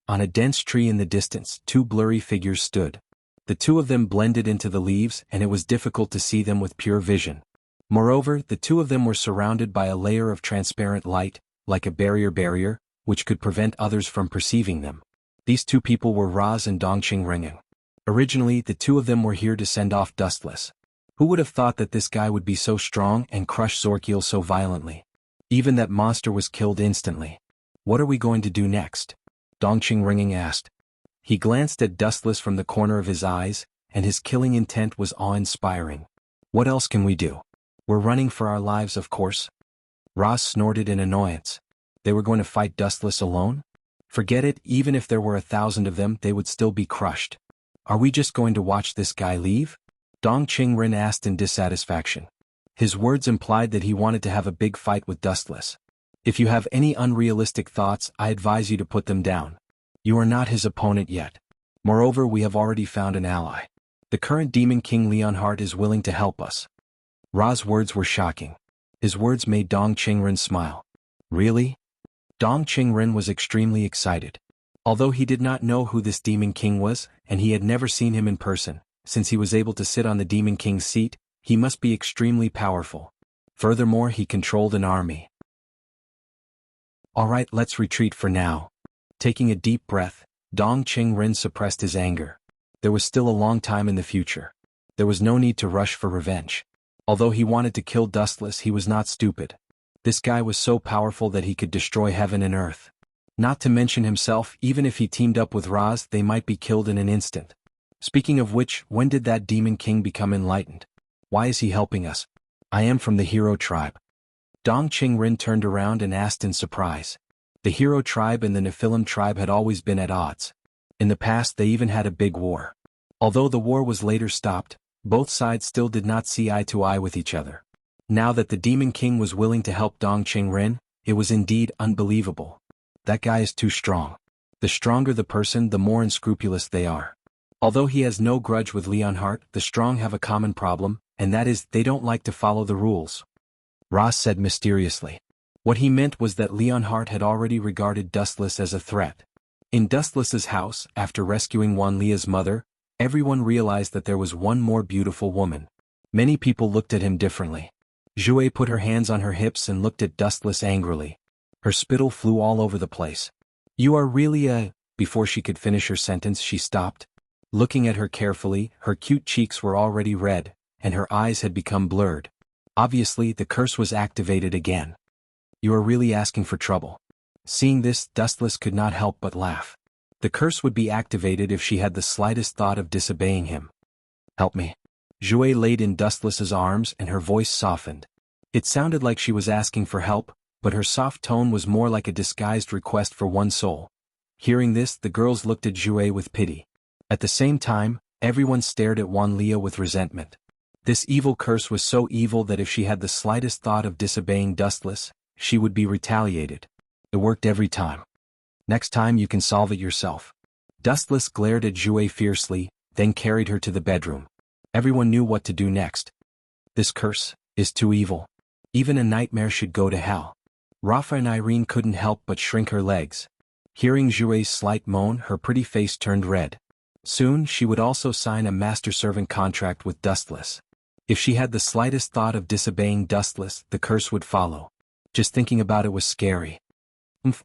[SPEAKER 1] On a dense tree in the distance, two blurry figures stood. The two of them blended into the leaves and it was difficult to see them with pure vision. Moreover, the two of them were surrounded by a layer of transparent light, like a barrier, which could prevent others from perceiving them. These two people were Raz and Dongqing Ringing. Originally, the two of them were here to send off Dustless. Who would have thought that this guy would be so strong and crush Zorkiel so violently? Even that monster was killed instantly. What are we going to do next? Dongqing Ringing asked. He glanced at Dustless from the corner of his eyes, and his killing intent was awe-inspiring. What else can we do? We're running for our lives, of course. Raz snorted in annoyance. They were going to fight Dustless alone? Forget it, even if there were 1,000 of them, they would still be crushed. Are we just going to watch this guy leave? Dongqing Rin asked in dissatisfaction. His words implied that he wanted to have a big fight with Dustless. If you have any unrealistic thoughts, I advise you to put them down. You are not his opponent yet. Moreover, we have already found an ally. The current Demon King Leonhardt is willing to help us. Ra's words were shocking. His words made Dongqing Rin smile. Really? Dongqing Rin was extremely excited. Although he did not know who this Demon King was, and he had never seen him in person, since he was able to sit on the Demon King's seat, he must be extremely powerful. Furthermore, he controlled an army. Alright, let's retreat for now. Taking a deep breath, Dongqing Rin suppressed his anger. There was still a long time in the future. There was no need to rush for revenge. Although he wanted to kill Dustless, he was not stupid. This guy was so powerful that he could destroy heaven and earth. Not to mention himself, even if he teamed up with Raz, they might be killed in an instant. Speaking of which, when did that Demon King become enlightened? Why is he helping us? I am from the hero tribe. Dong Qingren turned around and asked in surprise. The hero tribe and the Nephilim tribe had always been at odds. In the past they even had a big war. Although the war was later stopped, both sides still did not see eye to eye with each other. Now that the Demon King was willing to help Dong Qingren, it was indeed unbelievable. That guy is too strong. The stronger the person, the more unscrupulous they are. Although he has no grudge with Leonhardt, the strong have a common problem, and that is, they don't like to follow the rules. Ross said mysteriously. What he meant was that Leonhardt had already regarded Dustless as a threat. In Dustless's house, after rescuing Wanlia's mother, everyone realized that there was one more beautiful woman. Many people looked at him differently. Zhui put her hands on her hips and looked at Dustless angrily. Her spittle flew all over the place. You are really a... Before she could finish her sentence, she stopped. Looking at her carefully, her cute cheeks were already red, and her eyes had become blurred. Obviously, the curse was activated again. You are really asking for trouble. Seeing this, Dustless could not help but laugh. The curse would be activated if she had the slightest thought of disobeying him. Help me. Zhui laid in Dustless's arms and her voice softened. It sounded like she was asking for help, but her soft tone was more like a disguised request for one soul. Hearing this, the girls looked at Zhui with pity. At the same time, everyone stared at Wanlia with resentment. This evil curse was so evil that if she had the slightest thought of disobeying Dustless, she would be retaliated. It worked every time. Next time you can solve it yourself. Dustless glared at Zhui fiercely, then carried her to the bedroom. Everyone knew what to do next. This curse is too evil. Even a nightmare should go to hell. Rafa and Irene couldn't help but shrink her legs. Hearing Zhui's slight moan, her pretty face turned red. Soon she would also sign a master-servant contract with Dustless. If she had the slightest thought of disobeying Dustless, the curse would follow. Just thinking about it was scary.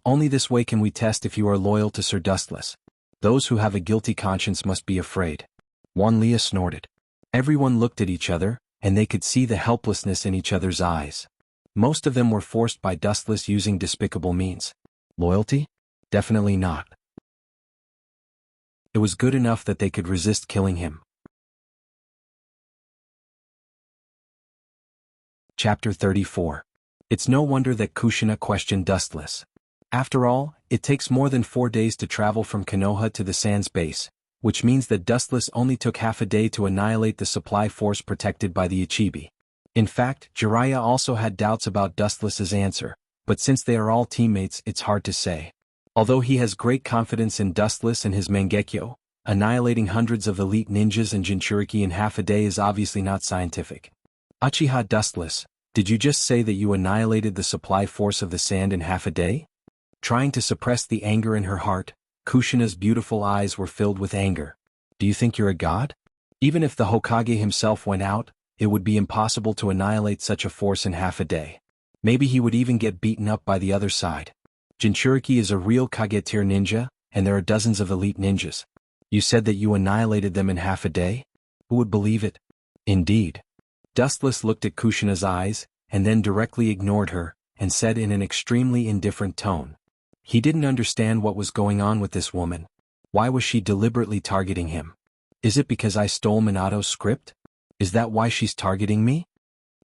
[SPEAKER 1] Only this way can we test if you are loyal to Sir Dustless. Those who have a guilty conscience must be afraid. Wanlia snorted. Everyone looked at each other, and they could see the helplessness in each other's eyes. Most of them were forced by Dustless using despicable means. Loyalty? Definitely not. It was good enough that they could resist killing him. Chapter 34. It's no wonder that Kushina questioned Dustless. After all, it takes more than 4 days to travel from Konoha to the Sands base, which means that Dustless only took half a day to annihilate the supply force protected by the Ichibi. In fact, Jiraiya also had doubts about Dustless's answer, but since they are all teammates, it's hard to say. Although he has great confidence in Dustless and his Mangekyo, annihilating hundreds of elite ninjas and Jinchuriki in half a day is obviously not scientific. Uchiha Dustless, did you just say that you annihilated the supply force of the sand in half a day? Trying to suppress the anger in her heart, Kushina's beautiful eyes were filled with anger. Do you think you're a god? Even if the Hokage himself went out, it would be impossible to annihilate such a force in half a day. Maybe he would even get beaten up by the other side. Jinchuriki is a real Kage-tier ninja, and there are dozens of elite ninjas. You said that you annihilated them in half a day? Who would believe it? Indeed. Dustless looked at Kushina's eyes, and then directly ignored her, and said in an extremely indifferent tone. He didn't understand what was going on with this woman. Why was she deliberately targeting him? Is it because I stole Minato's script? Is that why she's targeting me?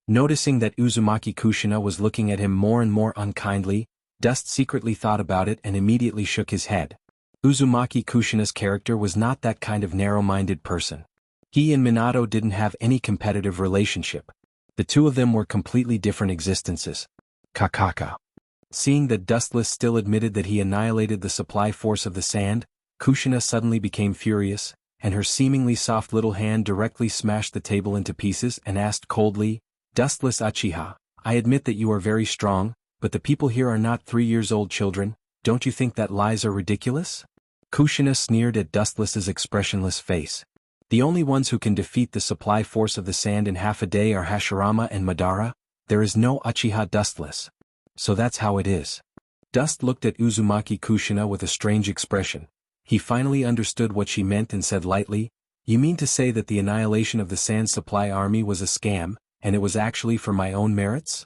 [SPEAKER 1] Noticing that Uzumaki Kushina was looking at him more and more unkindly, Dust secretly thought about it and immediately shook his head. Uzumaki Kushina's character was not that kind of narrow-minded person. He and Minato didn't have any competitive relationship. The two of them were completely different existences. Kakaka. Seeing that Dustless still admitted that he annihilated the supply force of the sand, Kushina suddenly became furious, and her seemingly soft little hand directly smashed the table into pieces and asked coldly, Dustless Uchiha, I admit that you are very strong, but the people here are not 3-year-old children, don't you think that lies are ridiculous? Kushina sneered at Dustless's expressionless face. The only ones who can defeat the supply force of the sand in half a day are Hashirama and Madara. There is no Uchiha Dustless. So that's how it is. Dust looked at Uzumaki Kushina with a strange expression. He finally understood what she meant and said lightly, You mean to say that the annihilation of the sand supply army was a scam, and it was actually for my own merits?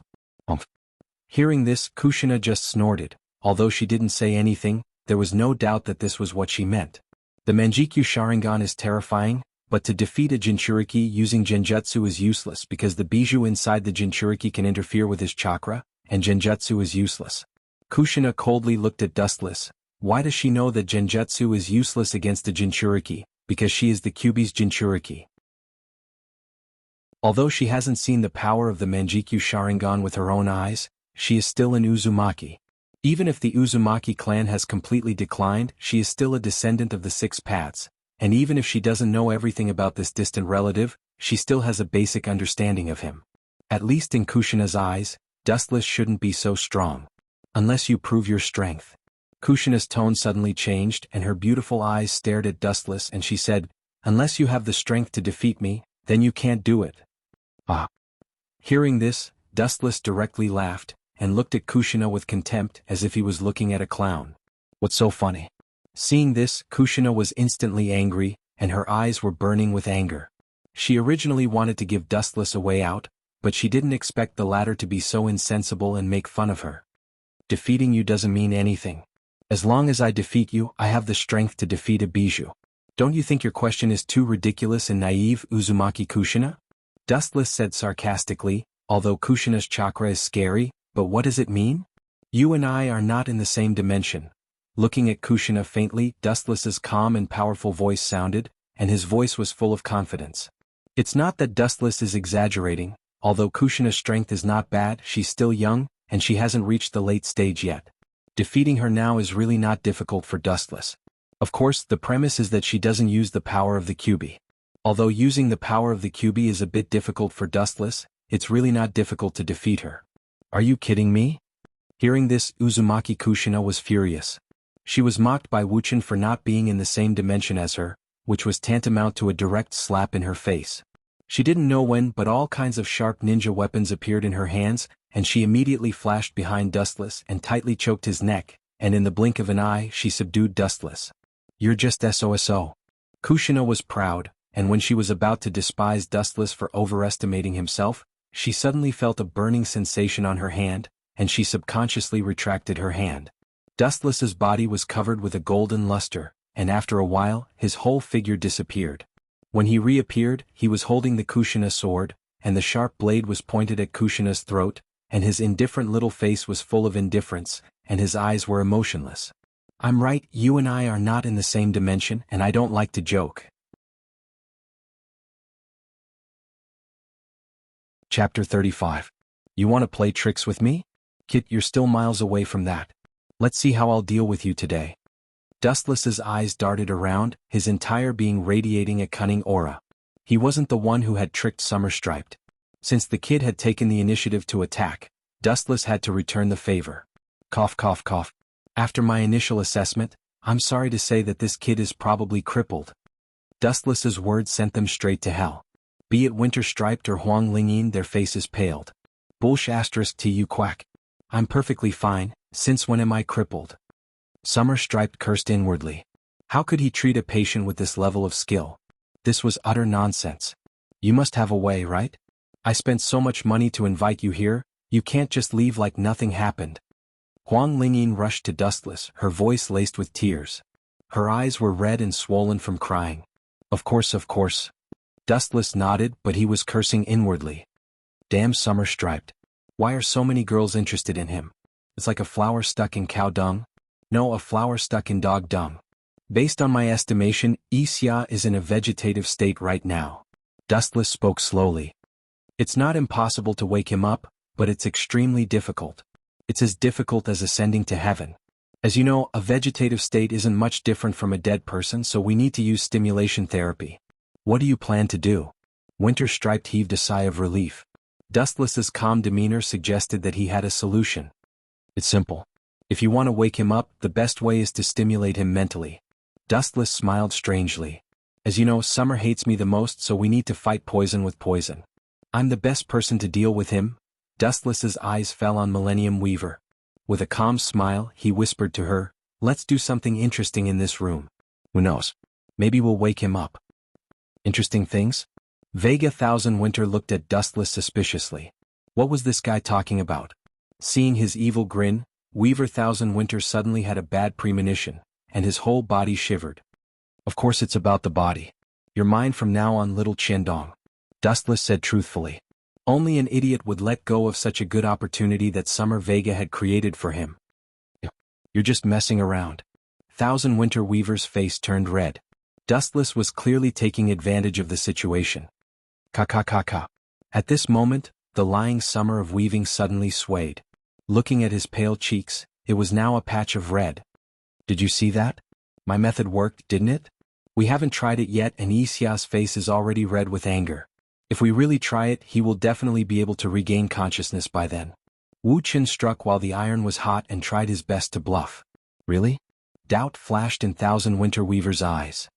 [SPEAKER 1] Hearing this, Kushina just snorted. Although she didn't say anything, there was no doubt that this was what she meant. The Manjikyu Sharingan is terrifying, but to defeat a Jinchuriki using Genjutsu is useless because the bijou inside the Jinchuriki can interfere with his chakra, and Genjutsu is useless. Kushina coldly looked at Dustless. Why does she know that Genjutsu is useless against the Jinchuriki? Because she is the Kyuubi's Jinchuriki. Although she hasn't seen the power of the Manjikyu Sharingan with her own eyes, she is still an Uzumaki. Even if the Uzumaki clan has completely declined, she is still a descendant of the Six Paths, and even if she doesn't know everything about this distant relative, she still has a basic understanding of him. At least in Kushina's eyes, Dustless shouldn't be so strong. Unless you prove your strength. Kushina's tone suddenly changed and her beautiful eyes stared at Dustless and she said, unless you have the strength to defeat me, then you can't do it. Ah. Hearing this, Dustless directly laughed, and looked at Kushina with contempt as if he was looking at a clown. What's so funny? Seeing this, Kushina was instantly angry, and her eyes were burning with anger. She originally wanted to give Dustless a way out, but she didn't expect the latter to be so insensible and make fun of her. Defeating you doesn't mean anything. As long as I defeat you, I have the strength to defeat a bijou. Don't you think your question is too ridiculous and naive, Uzumaki Kushina? Dustless said sarcastically, although Kushina's chakra is scary, but what does it mean? You and I are not in the same dimension. Looking at Kushina faintly, Dustless's calm and powerful voice sounded, and his voice was full of confidence. It's not that Dustless is exaggerating, although Kushina's strength is not bad, she's still young, and she hasn't reached the late stage yet. Defeating her now is really not difficult for Dustless. Of course, the premise is that she doesn't use the power of the Kyuubi. Although using the power of the Kyuubi is a bit difficult for Dustless, it's really not difficult to defeat her. Are you kidding me? Hearing this, Uzumaki Kushina was furious. She was mocked by Wuchen for not being in the same dimension as her, which was tantamount to a direct slap in her face. She didn't know when, but all kinds of sharp ninja weapons appeared in her hands, and she immediately flashed behind Dustless and tightly choked his neck, and in the blink of an eye she subdued Dustless. You're just SOSO. Kushina was proud, and when she was about to despise Dustless for overestimating himself, she suddenly felt a burning sensation on her hand, and she subconsciously retracted her hand. Dustless's body was covered with a golden luster, and after a while, his whole figure disappeared. When he reappeared, he was holding the Kushina sword, and the sharp blade was pointed at Kushina's throat, and his indifferent little face was full of indifference, and his eyes were emotionless. I'm right, you and I are not in the same dimension, and I don't like to joke. Chapter 35. You want to play tricks with me? Kit, you're still miles away from that. Let's see how I'll deal with you today. Dustless's eyes darted around, his entire being radiating a cunning aura. He wasn't the one who had tricked Summer Striped. Since the kid had taken the initiative to attack, Dustless had to return the favor. Cough cough cough. After my initial assessment, I'm sorry to say that this kid is probably crippled. Dustless's words sent them straight to hell. Be it Winter Striped or Huang Lingyin, their faces paled. Bullsh asterisk to you quack. I'm perfectly fine, since when am I crippled? Summer Striped cursed inwardly. How could he treat a patient with this level of skill? This was utter nonsense. You must have a way, right? I spent so much money to invite you here, you can't just leave like nothing happened. Huang Lingyin rushed to Dustless, her voice laced with tears. Her eyes were red and swollen from crying. Of course, of course. Dustless nodded, but he was cursing inwardly. Damn Summer Striped. Why are so many girls interested in him? It's like a flower stuck in cow dung. No, a flower stuck in dog dung. Based on my estimation, xianxia is in a vegetative state right now. Dustless spoke slowly. It's not impossible to wake him up, but it's extremely difficult. It's as difficult as ascending to heaven. As you know, a vegetative state isn't much different from a dead person, so we need to use stimulation therapy. What do you plan to do? Winter Striped heaved a sigh of relief. Dustless's calm demeanor suggested that he had a solution. It's simple. If you want to wake him up, the best way is to stimulate him mentally. Dustless smiled strangely. As you know, Summer hates me the most, so we need to fight poison with poison. I'm the best person to deal with him. Dustless's eyes fell on Millennium Weaver. With a calm smile, he whispered to her, let's do something interesting in this room. Who knows? Maybe we'll wake him up. Interesting things? Vega Thousand Winter looked at Dustless suspiciously. What was this guy talking about? Seeing his evil grin, Weaver Thousand Winter suddenly had a bad premonition, and his whole body shivered. Of course it's about the body. You're mine from now on, little Qiandong. Dustless said truthfully. Only an idiot would let go of such a good opportunity that Summer Vega had created for him. You're just messing around. Thousand Winter Weaver's face turned red. Dustless was clearly taking advantage of the situation. Ka. At this moment, the lying Summer of Weaving suddenly swayed. Looking at his pale cheeks, it was now a patch of red. Did you see that? My method worked, didn't it? We haven't tried it yet and Xia's face is already red with anger. If we really try it, he will definitely be able to regain consciousness by then. Wu Qin struck while the iron was hot and tried his best to bluff. Really? Doubt flashed in Thousand Winter Weaver's eyes.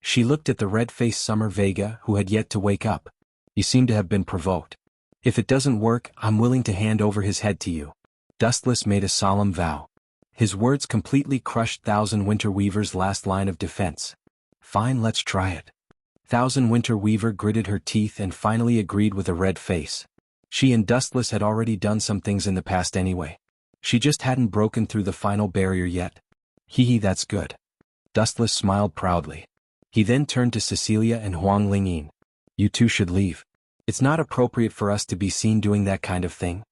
[SPEAKER 1] She looked at the red-faced Summer Vega, who had yet to wake up. You seem to have been provoked. If it doesn't work, I'm willing to hand over his head to you. Dustless made a solemn vow. His words completely crushed Thousand Winter Weaver's last line of defense. Fine, let's try it. Thousand Winter Weaver gritted her teeth and finally agreed with a red face. She and Dustless had already done some things in the past anyway. She just hadn't broken through the final barrier yet. Hee, that's good. Dustless smiled proudly. He then turned to Cecilia and Huang Lingyin. You two should leave. It's not appropriate for us to be seen doing that kind of thing.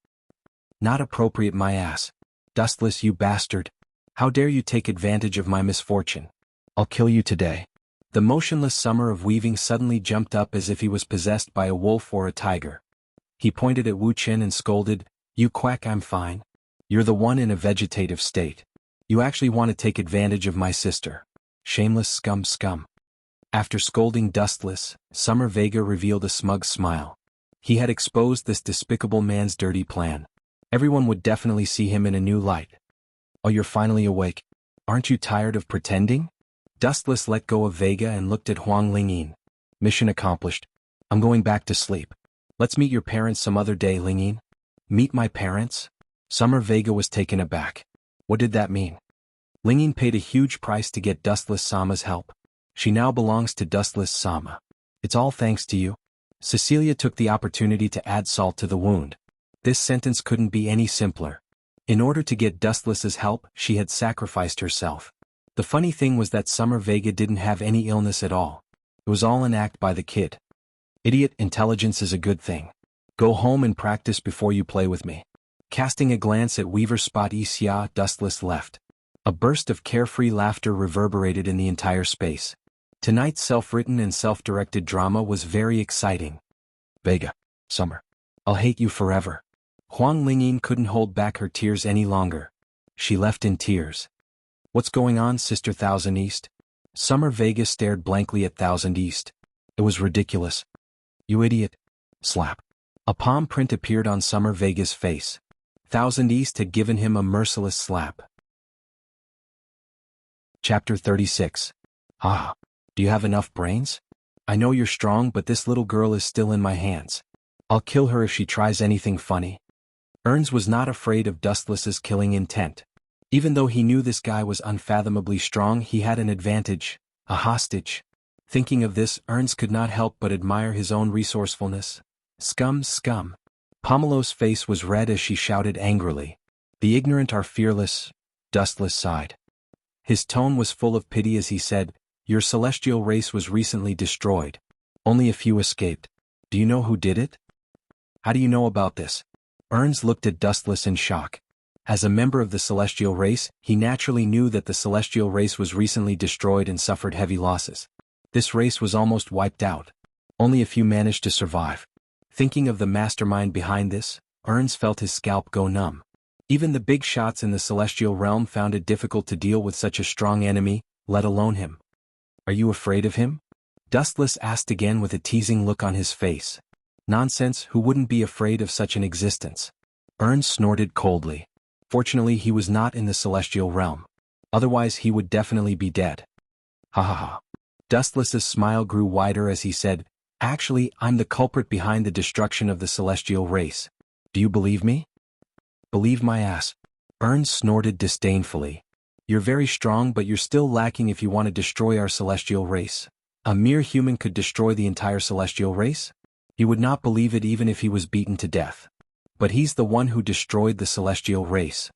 [SPEAKER 1] Not appropriate, my ass. Dustless, you bastard. How dare you take advantage of my misfortune? I'll kill you today. The motionless Summer of Weaving suddenly jumped up as if he was possessed by a wolf or a tiger. He pointed at Wu Qin and scolded, You quack, I'm fine. You're the one in a vegetative state. You actually want to take advantage of my sister. Shameless scum. After scolding Dustless, Summer Vega revealed a smug smile. He had exposed this despicable man's dirty plan. Everyone would definitely see him in a new light. Oh, you're finally awake. Aren't you tired of pretending? Dustless let go of Vega and looked at Huang Lingyin. Mission accomplished. I'm going back to sleep. Let's meet your parents some other day, Lingyin. Meet my parents? Summer Vega was taken aback. What did that mean? Lingyin paid a huge price to get Dustless Sama's help. She now belongs to Dustless Sama. It's all thanks to you. Cecilia took the opportunity to add salt to the wound. This sentence couldn't be any simpler. In order to get Dustless's help, she had sacrificed herself. The funny thing was that Summer Vega didn't have any illness at all. It was all an act by the kid. Idiot, intelligence is a good thing. Go home and practice before you play with me. Casting a glance at Weaver Spot Xia, Dustless left. A burst of carefree laughter reverberated in the entire space. Tonight's self-written and self-directed drama was very exciting. Vega, Summer, I'll hate you forever. Huang Lingyin couldn't hold back her tears any longer. She left in tears. What's going on, Sister Thousand East? Summer Vega stared blankly at Thousand East. It was ridiculous. You idiot. Slap. A palm print appeared on Summer Vega's face. Thousand East had given him a merciless slap. Chapter 36. Ah. Do you have enough brains? I know you're strong, but this little girl is still in my hands. I'll kill her if she tries anything funny. Ernst was not afraid of Dustless's killing intent. Even though he knew this guy was unfathomably strong, he had an advantage, a hostage. Thinking of this, Ernst could not help but admire his own resourcefulness. Scum. Pomelo's face was red as she shouted angrily. The ignorant are fearless, Dustless sighed. His tone was full of pity as he said, Your celestial race was recently destroyed. Only a few escaped. Do you know who did it? How do you know about this? Ernst looked at Dustless in shock. As a member of the celestial race, he naturally knew that the celestial race was recently destroyed and suffered heavy losses. This race was almost wiped out. Only a few managed to survive. Thinking of the mastermind behind this, Ernst felt his scalp go numb. Even the big shots in the celestial realm found it difficult to deal with such a strong enemy, let alone him. Are you afraid of him? Dustless asked again with a teasing look on his face. Nonsense, who wouldn't be afraid of such an existence? Ernst snorted coldly. Fortunately, he was not in the celestial realm. Otherwise, he would definitely be dead. Ha. Dustless's smile grew wider as he said, Actually, I'm the culprit behind the destruction of the celestial race. Do you believe me? Believe my ass. Ernst snorted disdainfully. You're very strong, but you're still lacking if you want to destroy our celestial race. A mere human could destroy the entire celestial race? He would not believe it even if he was beaten to death. But he's the one who destroyed the celestial race.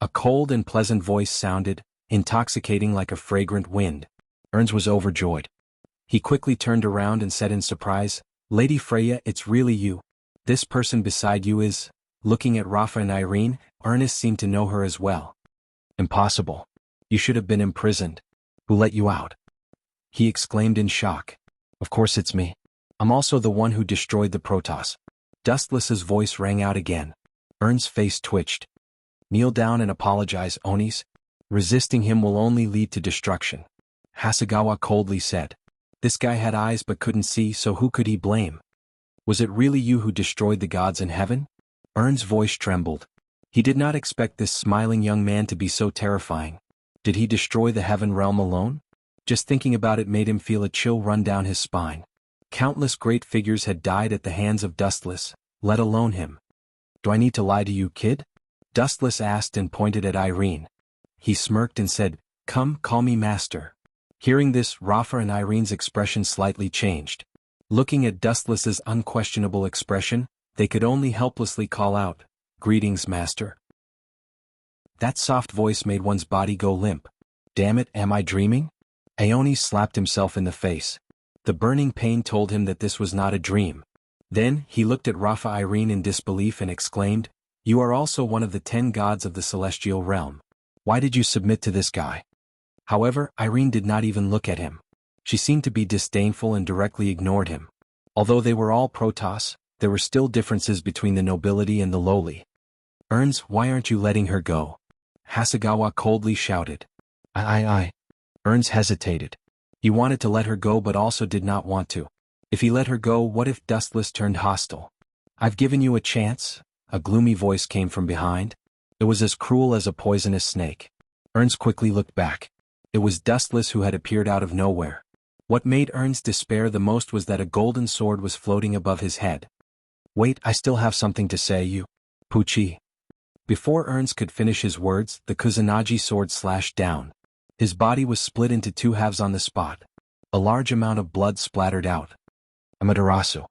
[SPEAKER 1] A cold and pleasant voice sounded, intoxicating like a fragrant wind. Ernst was overjoyed. He quickly turned around and said in surprise, "Lady Freya, it's really you. This person beside you is..." Looking at Rafa and Irene, Ernest seemed to know her as well. "Impossible. You should have been imprisoned. Who let you out?" he exclaimed in shock. "Of course it's me. I'm also the one who destroyed the Protoss." Dustless's voice rang out again. Ernst's face twitched. "Kneel down and apologize, Onis. Resisting him will only lead to destruction," Hasegawa coldly said. This guy had eyes but couldn't see, so who could he blame? "Was it really you who destroyed the gods in heaven?" Ernst's voice trembled. He did not expect this smiling young man to be so terrifying. Did he destroy the heaven realm alone? Just thinking about it made him feel a chill run down his spine. Countless great figures had died at the hands of Dustless, let alone him. "Do I need to lie to you, kid?" Dustless asked and pointed at Irene. He smirked and said, "Come, call me master." Hearing this, Rafa and Irene's expression slightly changed. Looking at Dustless's unquestionable expression, they could only helplessly call out, "Greetings, master." That soft voice made one's body go limp. Damn it, am I dreaming? Aonis slapped himself in the face. The burning pain told him that this was not a dream. Then, he looked at Rafa Irene in disbelief and exclaimed, "You are also one of the 10 gods of the celestial realm. Why did you submit to this guy?" However, Irene did not even look at him. She seemed to be disdainful and directly ignored him. Although they were all Protoss, there were still differences between the nobility and the lowly. "Ernst, why aren't you letting her go?" Hasegawa coldly shouted. I. Ernst hesitated. He wanted to let her go but also did not want to. If he let her go, what if Dustless turned hostile? "I've given you a chance," a gloomy voice came from behind. It was as cruel as a poisonous snake. Ernst quickly looked back. It was Dustless who had appeared out of nowhere. What made Ernst despair the most was that a golden sword was floating above his head. "Wait, I still have something to say, you Pucci." Before Ernst could finish his words, the Kusanagi sword slashed down. His body was split into 2 halves on the spot. A large amount of blood splattered out. Amaterasu.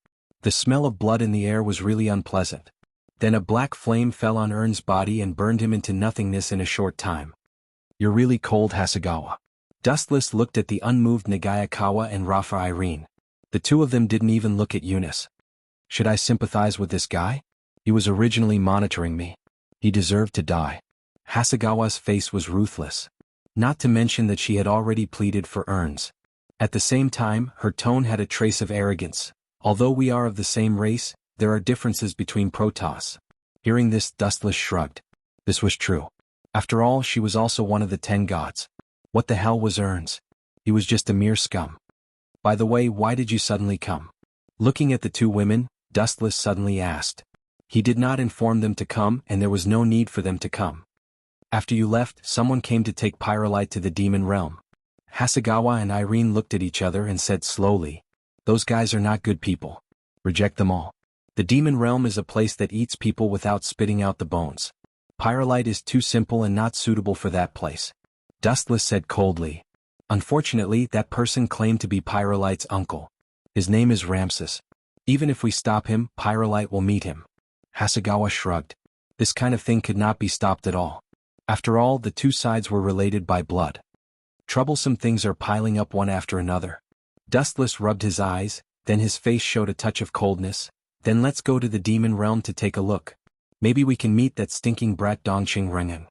[SPEAKER 1] The smell of blood in the air was really unpleasant. Then a black flame fell on Ernst's body and burned him into nothingness in a short time. "You're really cold, Hasegawa." Dustless looked at the unmoved Nagayakawa and Rafa Irene. The two of them didn't even look at Eunice. "Should I sympathize with this guy? He was originally monitoring me. He deserved to die." Hasegawa's face was ruthless. Not to mention that she had already pleaded for Ernst. At the same time, her tone had a trace of arrogance. "Although we are of the same race, there are differences between Protoss." Hearing this, Dustless shrugged. This was true. After all, she was also one of the 10 gods. What the hell was Ernst? He was just a mere scum. "By the way, why did you suddenly come?" Looking at the 2 women, Dustless suddenly asked. He did not inform them to come and there was no need for them to come. "After you left, someone came to take Pyrolite to the demon realm." Hasegawa and Irene looked at each other and said slowly, "Those guys are not good people. Reject them all. The demon realm is a place that eats people without spitting out the bones. Pyrolite is too simple and not suitable for that place." Dustless said coldly. "Unfortunately, that person claimed to be Pyrolite's uncle. His name is Ramses. Even if we stop him, Pyrolite will meet him." Hasegawa shrugged. This kind of thing could not be stopped at all. After all, the 2 sides were related by blood. Troublesome things are piling up one after another. Dustless rubbed his eyes, then his face showed a touch of coldness. "Then let's go to the demon realm to take a look. Maybe we can meet that stinking brat Dongqing Rengen."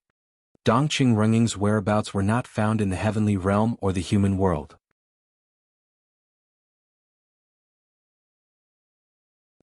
[SPEAKER 1] Dongqing Rengen's whereabouts were not found in the heavenly realm or the human world.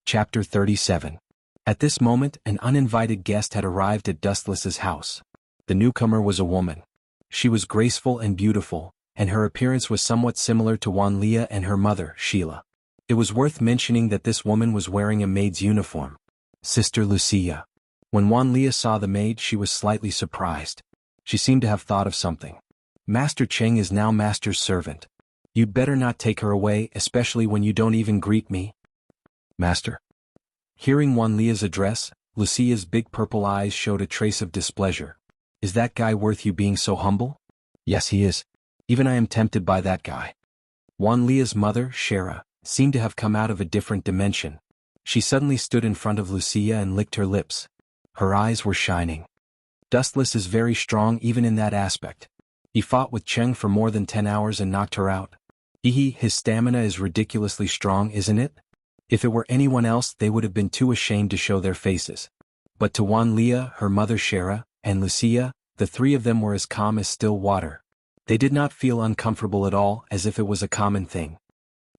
[SPEAKER 1] Chapter 37. At this moment, an uninvited guest had arrived at Dustless's house. The newcomer was a woman. She was graceful and beautiful, and her appearance was somewhat similar to Wanlia and her mother, Sheila. It was worth mentioning that this woman was wearing a maid's uniform. Sister Lucia. When Wanlia saw the maid, she was slightly surprised. She seemed to have thought of something. "Master Cheng is now Master's servant. You'd better not take her away, especially when you don't even greet me." "Master." Hearing Wanlia's address, Lucia's big purple eyes showed a trace of displeasure. "Is that guy worth you being so humble?" "Yes, he is. Even I am tempted by that guy." Wanlia's mother, Shara, seemed to have come out of a different dimension. She suddenly stood in front of Lucia and licked her lips. Her eyes were shining. "Dustless is very strong even in that aspect. He fought with Cheng for more than 10 hours and knocked her out. His stamina is ridiculously strong, isn't it? If it were anyone else, they would have been too ashamed to show their faces. But to Wanlia, her mother Shara, and Lucia, the three of them were as calm as still water. They did not feel uncomfortable at all, as if it was a common thing.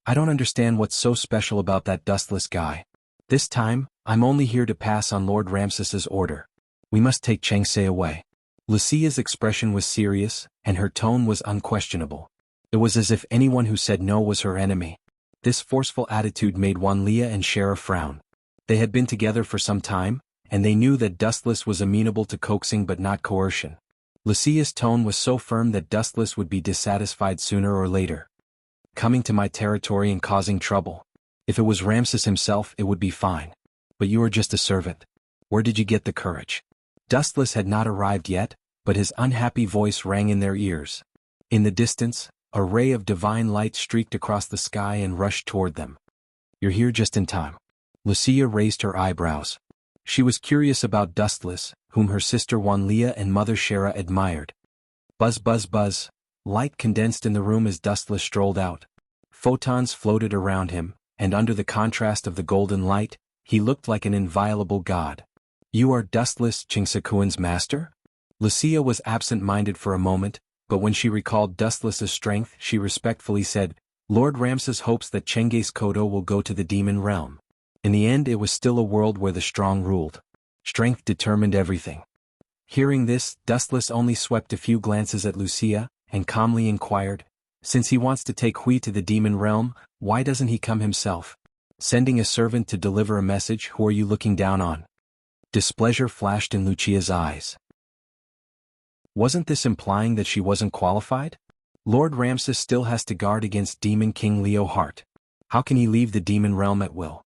[SPEAKER 1] I don't understand what's so special about that dustless guy. This time, I'm only here to pass on Lord Ramses's order. We must take xianxia away. Lucia's expression was serious, and her tone was unquestionable. It was as if anyone who said no was her enemy. This forceful attitude made Wanlia and Shara frown. They had been together for some time, and they knew that Dustless was amenable to coaxing but not coercion. Lucia's tone was so firm that Dustless would be dissatisfied sooner or later. Coming to my territory and causing trouble. If it was Ramses himself, it would be fine. But you are just a servant. Where did you get the courage? Dustless had not arrived yet, but his unhappy voice rang in their ears. In the distance, a ray of divine light streaked across the sky and rushed toward them. You're here just in time. Lucia raised her eyebrows. She was curious about Dustless, whom her sister Wanlia and mother Shara admired. Buzz buzz buzz. Light condensed in the room as Dustless strolled out. Photons floated around him, and under the contrast of the golden light, he looked like an inviolable god. You are Dustless Xianxia's master? Lucia was absent-minded for a moment, but when she recalled Dustless's strength, she respectfully said, Lord Ramses hopes that Chenghis Kodo will go to the demon realm. In the end, it was still a world where the strong ruled. Strength determined everything. Hearing this, Dustless only swept a few glances at Lucia, and calmly inquired, since he wants to take Hui to the demon realm, why doesn't he come himself? Sending a servant to deliver a message, who are you looking down on? Displeasure flashed in Lucia's eyes. Wasn't this implying that she wasn't qualified? Lord Ramses still has to guard against Demon King Leo Hart. How can he leave the demon realm at will?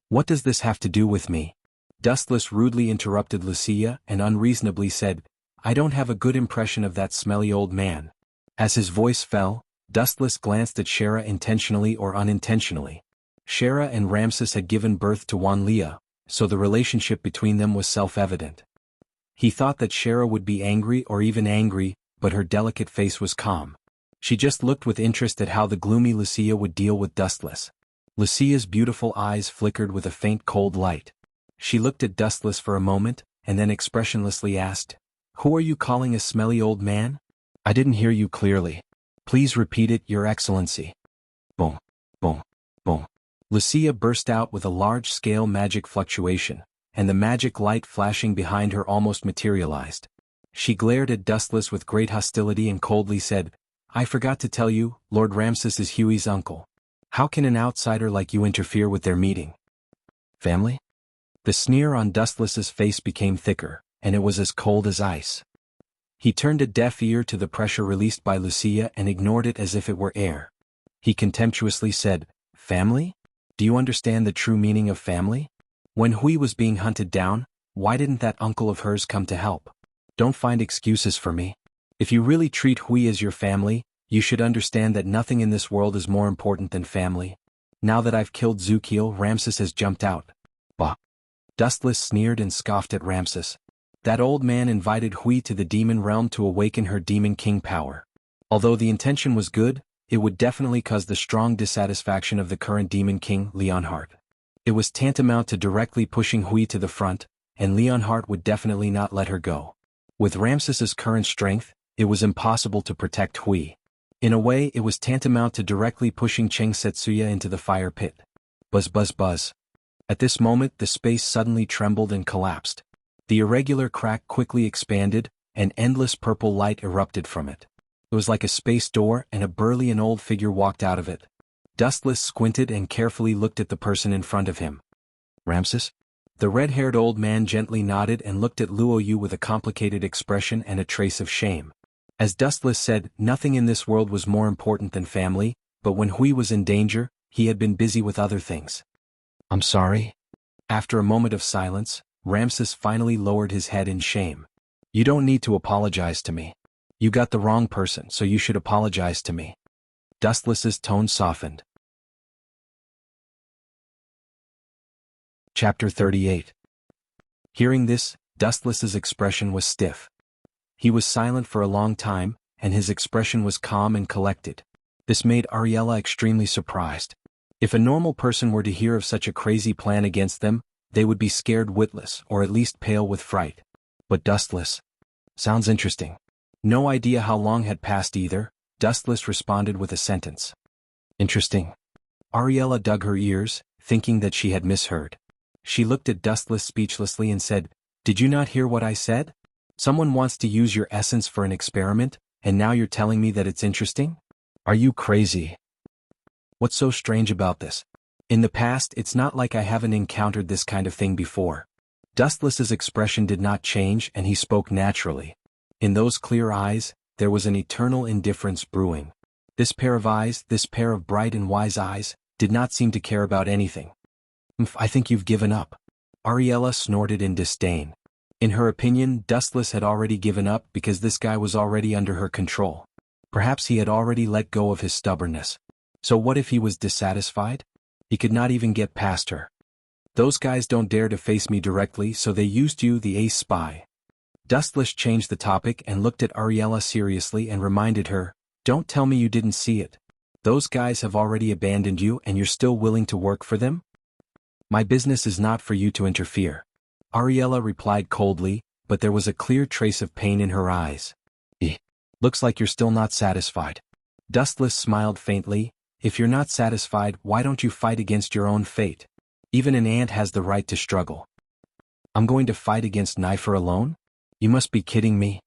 [SPEAKER 1] What does this have to do with me? Dustless rudely interrupted Lucia and unreasonably said, I don't have a good impression of that smelly old man. As his voice fell, Dustless glanced at Shara intentionally or unintentionally. Shara and Ramses had given birth to Wanlia, so the relationship between them was self-evident. He thought that Shara would be angry or even angry, but her delicate face was calm. She just looked with interest at how the gloomy Lucia would deal with Dustless. Lucia's beautiful eyes flickered with a faint cold light. She looked at Dustless for a moment, and then expressionlessly asked, Who are you calling a smelly old man? I didn't hear you clearly. Please repeat it, Your Excellency. Boom, boom, boom. Lucia burst out with a large-scale magic fluctuation, and the magic light flashing behind her almost materialized. She glared at Dustless with great hostility and coldly said, I forgot to tell you, Lord Ramses is Huey's uncle. How can an outsider like you interfere with their meeting? Family? The sneer on Dustless's face became thicker, and it was as cold as ice. He turned a deaf ear to the pressure released by Lucia and ignored it as if it were air. He contemptuously said, Family? Do you understand the true meaning of family? When Hui was being hunted down, why didn't that uncle of hers come to help? Don't find excuses for me. If you really treat Hui as your family, you should understand that nothing in this world is more important than family. Now that I've killed Zukiel, Ramses has jumped out. Bah. Dustless sneered and scoffed at Ramses. That old man invited Hui to the demon realm to awaken her demon king power. Although the intention was good, it would definitely cause the strong dissatisfaction of the current demon king, Leonhard. It was tantamount to directly pushing Hui to the front, and Leonhard would definitely not let her go. With Ramses's current strength, it was impossible to protect Hui. In a way, it was tantamount to directly pushing Cheng Setsuya into the fire pit. Buzz buzz buzz. At this moment, the space suddenly trembled and collapsed. The irregular crack quickly expanded, and endless purple light erupted from it. It was like a space door, and a burly and old figure walked out of it. Dustless squinted and carefully looked at the person in front of him. Ramses? The red-haired old man gently nodded and looked at Luo Yu with a complicated expression and a trace of shame. As Dustless said, nothing in this world was more important than family, but when Hui was in danger, he had been busy with other things. I'm sorry. After a moment of silence, Ramses finally lowered his head in shame. You don't need to apologize to me. You got the wrong person, so you should apologize to me. Dustless's tone softened. Chapter 38. Hearing this, Dustless's expression was stiff. He was silent for a long time, and his expression was calm and collected. This made Ariella extremely surprised. If a normal person were to hear of such a crazy plan against them, they would be scared witless or at least pale with fright. But Dustless? Sounds interesting. No idea how long had passed either, Dustless responded with a sentence. Interesting. Ariella dug her ears, thinking that she had misheard. She looked at Dustless speechlessly and said, "Did you not hear what I said? Someone wants to use your essence for an experiment, and now you're telling me that it's interesting? Are you crazy? What's so strange about this? In the past, it's not like I haven't encountered this kind of thing before." Dustless's expression did not change and he spoke naturally. In those clear eyes, there was an eternal indifference brewing. This pair of eyes, this pair of bright and wise eyes, did not seem to care about anything. "I think you've given up." Ariella snorted in disdain. In her opinion, Dustless had already given up because this guy was already under her control. Perhaps he had already let go of his stubbornness. So what if he was dissatisfied? He could not even get past her. "Those guys don't dare to face me directly, so they used you, the ace spy." Dustless changed the topic and looked at Ariella seriously and reminded her, "Don't tell me you didn't see it. Those guys have already abandoned you and you're still willing to work for them? My business is not for you to interfere." Ariella replied coldly, but there was a clear trace of pain in her eyes. Looks like you're still not satisfied." Dustless smiled faintly. "If you're not satisfied, why don't you fight against your own fate? Even an ant has the right to struggle." "I'm going to fight against Nifer alone? You must be kidding me."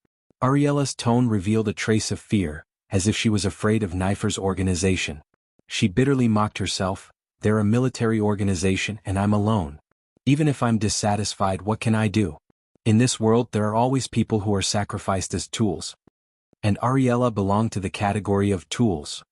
[SPEAKER 1] Ariella's tone revealed a trace of fear, as if she was afraid of Nifer's organization. She bitterly mocked herself. "They're a military organization and I'm alone. Even if I'm dissatisfied, what can I do? In this world there are always people who are sacrificed as tools. And Ariella belonged to the category of tools."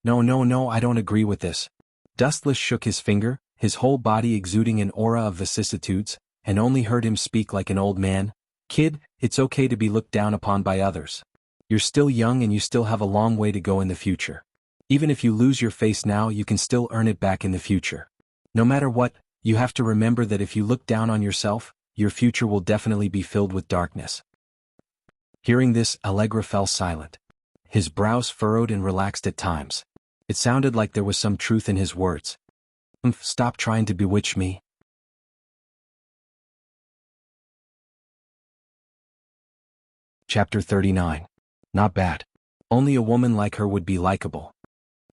[SPEAKER 1] No, I don't agree with this." Dustless shook his finger, his whole body exuding an aura of vicissitudes, and only heard him speak like an old man. "Kid, it's okay to be looked down upon by others. You're still young and you still have a long way to go in the future. Even if you lose your face now, you can still earn it back in the future. No matter what, you have to remember that if you look down on yourself, your future will definitely be filled with darkness." Hearing this, Allegra fell silent. His brows furrowed and relaxed at times. It sounded like there was some truth in his words. Stop trying to bewitch me." Chapter 39. Not bad. Only a woman like her would be likable.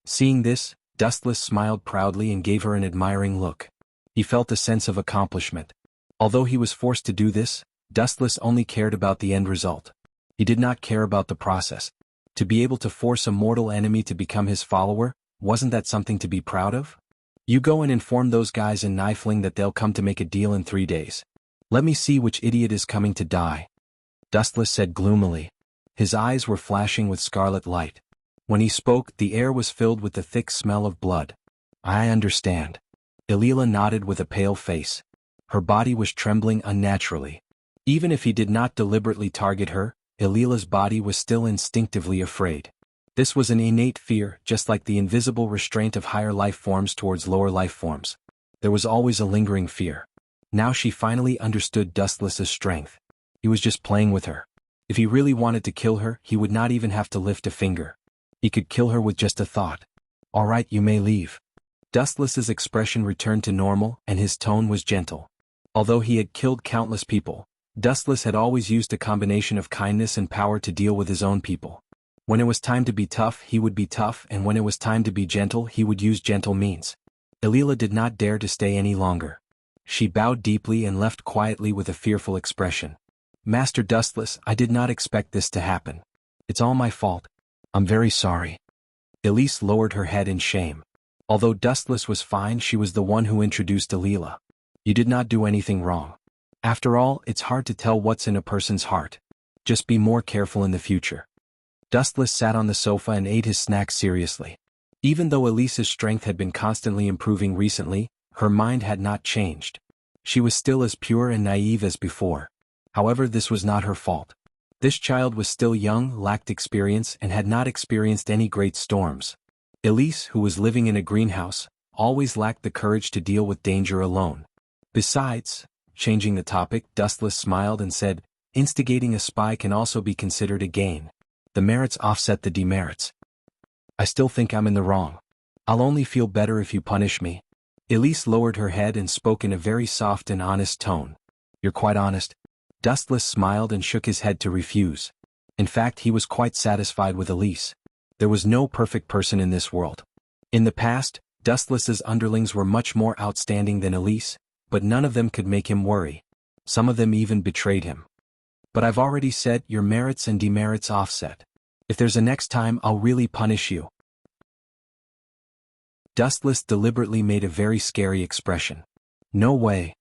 [SPEAKER 1] Seeing this, Dustless smiled proudly and gave her an admiring look. He felt a sense of accomplishment. Although he was forced to do this, Dustless only cared about the end result. He did not care about the process. To be able to force a mortal enemy to become his follower, wasn't that something to be proud of? "You go and inform those guys in Nifling that they'll come to make a deal in 3 days. Let me see which idiot is coming to die," Dustless said gloomily. His eyes were flashing with scarlet light. When he spoke, the air was filled with the thick smell of blood. "I understand." Elila nodded with a pale face. Her body was trembling unnaturally. Even if he did not deliberately target her, Elila's body was still instinctively afraid. This was an innate fear, just like the invisible restraint of higher life forms towards lower life forms. There was always a lingering fear. Now she finally understood Dustless's strength. He was just playing with her. If he really wanted to kill her, he would not even have to lift a finger. He could kill her with just a thought. "All right, you may leave." Dustless's expression returned to normal, and his tone was gentle. Although he had killed countless people, Dustless had always used a combination of kindness and power to deal with his own people. When it was time to be tough, he would be tough, and when it was time to be gentle, he would use gentle means. Elila did not dare to stay any longer. She bowed deeply and left quietly with a fearful expression. "Master Dustless, I did not expect this to happen. It's all my fault. I'm very sorry." Elise lowered her head in shame. Although Dustless was fine, she was the one who introduced Elila. "You did not do anything wrong. After all, it's hard to tell what's in a person's heart. Just be more careful in the future." Dustless sat on the sofa and ate his snacks seriously. Even though Elise's strength had been constantly improving recently, her mind had not changed. She was still as pure and naive as before. However, this was not her fault. This child was still young, lacked experience, and had not experienced any great storms. Elise, who was living in a greenhouse, always lacked the courage to deal with danger alone. Besides, changing the topic, Dustless smiled and said, "Instigating a spy can also be considered a gain. The merits offset the demerits. I still think I'm in the wrong. I'll only feel better if you punish me. Elise lowered her head and spoke in a very soft and honest tone. You're quite honest? Dustless smiled and shook his head to refuse. In fact, he was quite satisfied with Elise. There was no perfect person in this world. In the past, Dustless's underlings were much more outstanding than Elise, but none of them could make him worry. Some of them even betrayed him. But I've already said your merits and demerits offset. If there's a next time, I'll really punish you. Dustless deliberately made a very scary expression. No way.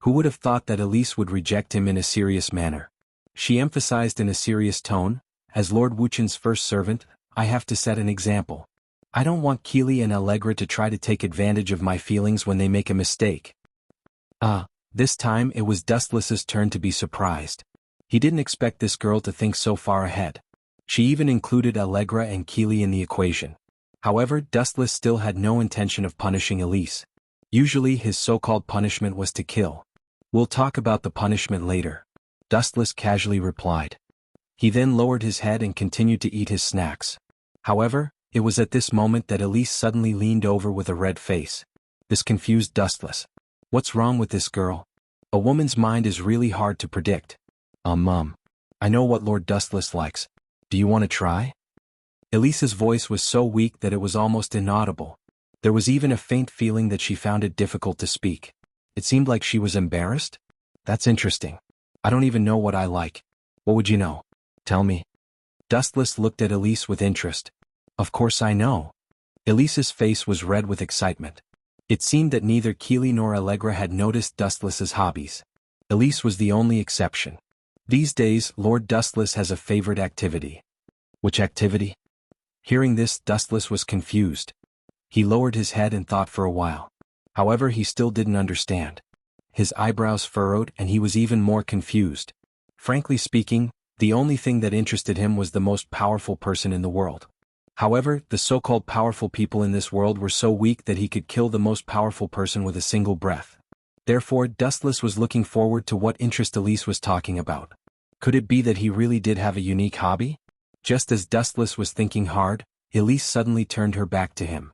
[SPEAKER 1] Who would have thought that Elise would reject him in a serious manner? She emphasized in a serious tone, as Lord Wuqian's first servant, I have to set an example. I don't want Keely and Allegra to try to take advantage of my feelings when they make a mistake. This time it was Dustless's turn to be surprised. He didn't expect this girl to think so far ahead. She even included Allegra and Keely in the equation. However, Dustless still had no intention of punishing Elise. Usually his so-called punishment was to kill. We'll talk about the punishment later. Dustless casually replied. He then lowered his head and continued to eat his snacks. However, it was at this moment that Elise suddenly leaned over with a red face. This confused Dustless. What's wrong with this girl? A woman's mind is really hard to predict. Mum. I know what Lord Dustless likes. Do you want to try? Elise's voice was so weak that it was almost inaudible. There was even a faint feeling that she found it difficult to speak. It seemed like she was embarrassed. That's interesting. I don't even know what I like. What would you know? Tell me. Dustless looked at Elise with interest. Of course I know. Elise's face was red with excitement. It seemed that neither Keely nor Allegra had noticed Dustless's hobbies. Elise was the only exception. These days, Lord Dustless has a favorite activity. Which activity? Hearing this, Dustless was confused. He lowered his head and thought for a while. However, he still didn't understand. His eyebrows furrowed and he was even more confused. Frankly speaking, the only thing that interested him was the most powerful person in the world. However, the so-called powerful people in this world were so weak that he could kill the most powerful person with a single breath. Therefore, Dustless was looking forward to what interest Elise was talking about. Could it be that he really did have a unique hobby? Just as Dustless was thinking hard, Elise suddenly turned her back to him.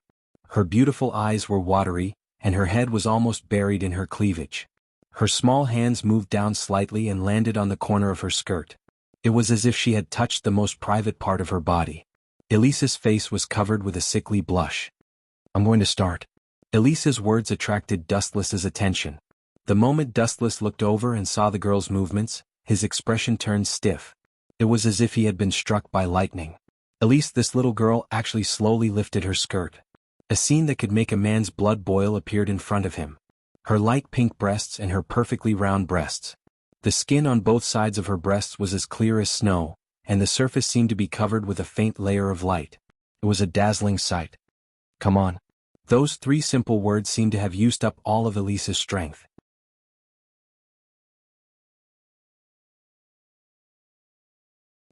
[SPEAKER 1] Her beautiful eyes were watery, and her head was almost buried in her cleavage. Her small hands moved down slightly and landed on the corner of her skirt. It was as if she had touched the most private part of her body. Elise's face was covered with a sickly blush. I'm going to start. Elise's words attracted Dustless's attention. The moment Dustless looked over and saw the girl's movements, his expression turned stiff. It was as if he had been struck by lightning. Elise, this little girl, actually slowly lifted her skirt. A scene that could make a man's blood boil appeared in front of him. Her light pink breasts and her perfectly round breasts. The skin on both sides of her breasts was as clear as snow, and the surface seemed to be covered with a faint layer of light. It was a dazzling sight. Come on. Those 3 simple words seemed to have used up all of Elise's strength.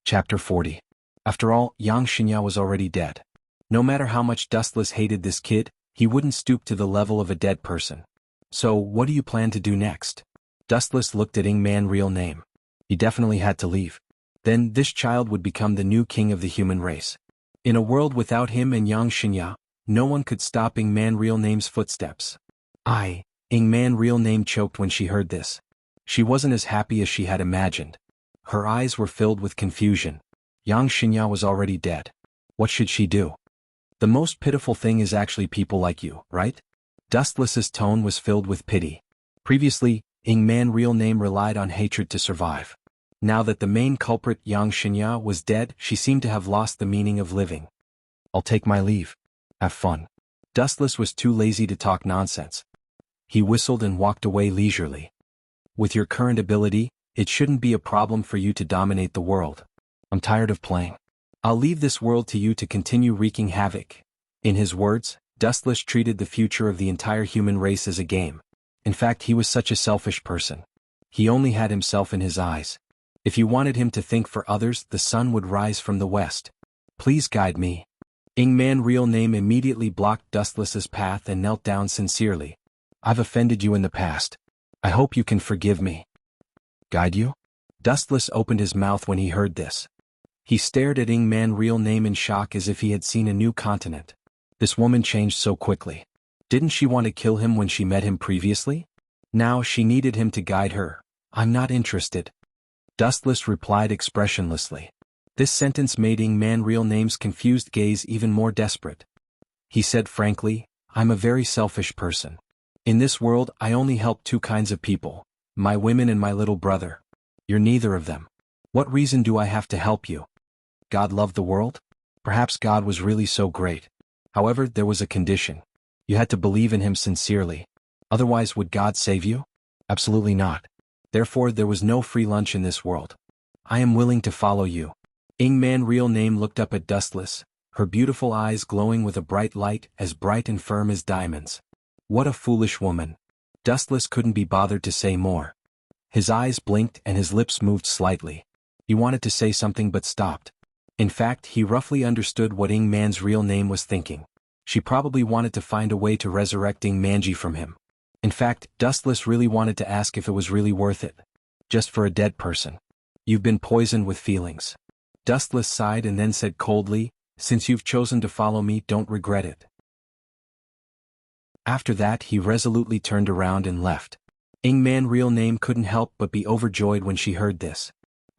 [SPEAKER 1] Chapter 40. After all, xianxia was already dead. No matter how much Dustless hated this kid, he wouldn't stoop to the level of a dead person. So, what do you plan to do next? Dustless looked at Ingman real name. He definitely had to leave. Then, this child would become the new king of the human race. In a world without him and xianxia, no one could stop Ingman real name's footsteps. Ingman real name choked when she heard this. She wasn't as happy as she had imagined. Her eyes were filled with confusion. Xianxia was already dead. What should she do? The most pitiful thing is actually people like you, right? Dustless's tone was filled with pity. Previously, Ingman real name relied on hatred to survive. Now that the main culprit Xianxia was dead, she seemed to have lost the meaning of living. I'll take my leave. Have fun. Dustless was too lazy to talk nonsense. He whistled and walked away leisurely. With your current ability, it shouldn't be a problem for you to dominate the world. I'm tired of playing. I'll leave this world to you to continue wreaking havoc. In his words, Dustless treated the future of the entire human race as a game. In fact, he was such a selfish person. He only had himself in his eyes. If you wanted him to think for others, the sun would rise from the west. Please guide me. Ingman real name immediately blocked Dustless's path and knelt down sincerely. I've offended you in the past. I hope you can forgive me. Guide you? Dustless opened his mouth when he heard this. He stared at Ing Man's real name in shock as if he had seen a new continent. This woman changed so quickly. Didn't she want to kill him when she met him previously? Now she needed him to guide her. I'm not interested. Dustless replied expressionlessly. This sentence made Ing Man's real name's confused gaze even more desperate. He said frankly, I'm a very selfish person. In this world I only help two kinds of people, my women and my little brother. You're neither of them. What reason do I have to help you? God loved the world? Perhaps God was really so great. However, there was a condition. You had to believe in him sincerely. Otherwise, would God save you? Absolutely not. Therefore, there was no free lunch in this world. I am willing to follow you. Ing Man's real name looked up at Dustless, her beautiful eyes glowing with a bright light as bright and firm as diamonds. What a foolish woman. Dustless couldn't be bothered to say more. His eyes blinked and his lips moved slightly. He wanted to say something but stopped. In fact, he roughly understood what Ing Man's real name was thinking. She probably wanted to find a way to resurrect Ing Manji from him. In fact, Dustless really wanted to ask if it was really worth it. Just for a dead person. You've been poisoned with feelings. Dustless sighed and then said coldly, since you've chosen to follow me, don't regret it. After that, he resolutely turned around and left. Ing Man's real name couldn't help but be overjoyed when she heard this.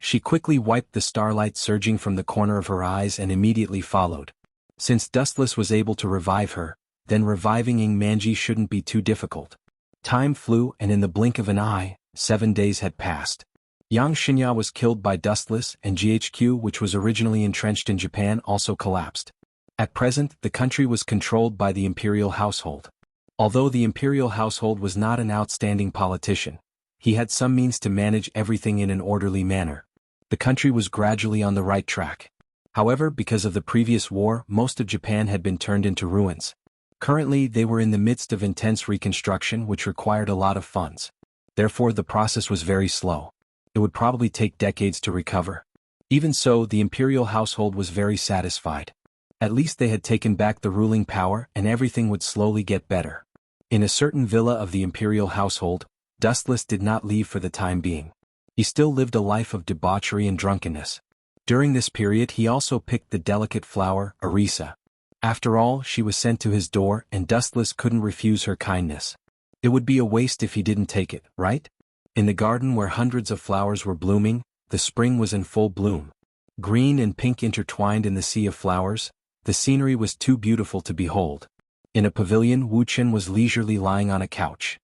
[SPEAKER 1] She quickly wiped the starlight surging from the corner of her eyes and immediately followed. Since Dustless was able to revive her, then reviving Ing Manji shouldn't be too difficult. Time flew and in the blink of an eye, 7 days had passed. Xianxia was killed by Dustless and GHQ, which was originally entrenched in Japan, also collapsed. At present, the country was controlled by the imperial household. Although the imperial household was not an outstanding politician, he had some means to manage everything in an orderly manner. The country was gradually on the right track. However, because of the previous war, most of Japan had been turned into ruins. Currently, they were in the midst of intense reconstruction which required a lot of funds. Therefore, the process was very slow. It would probably take decades to recover. Even so, the imperial household was very satisfied. At least they had taken back the ruling power and everything would slowly get better. In a certain villa of the imperial household, Dustless did not leave for the time being. He still lived a life of debauchery and drunkenness. During this period he also picked the delicate flower, Arisa. After all, she was sent to his door and Dustless couldn't refuse her kindness. It would be a waste if he didn't take it, right? In the garden where hundreds of flowers were blooming, the spring was in full bloom. Green and pink intertwined in the sea of flowers, the scenery was too beautiful to behold. In a pavilion, Wuxian was leisurely lying on a couch.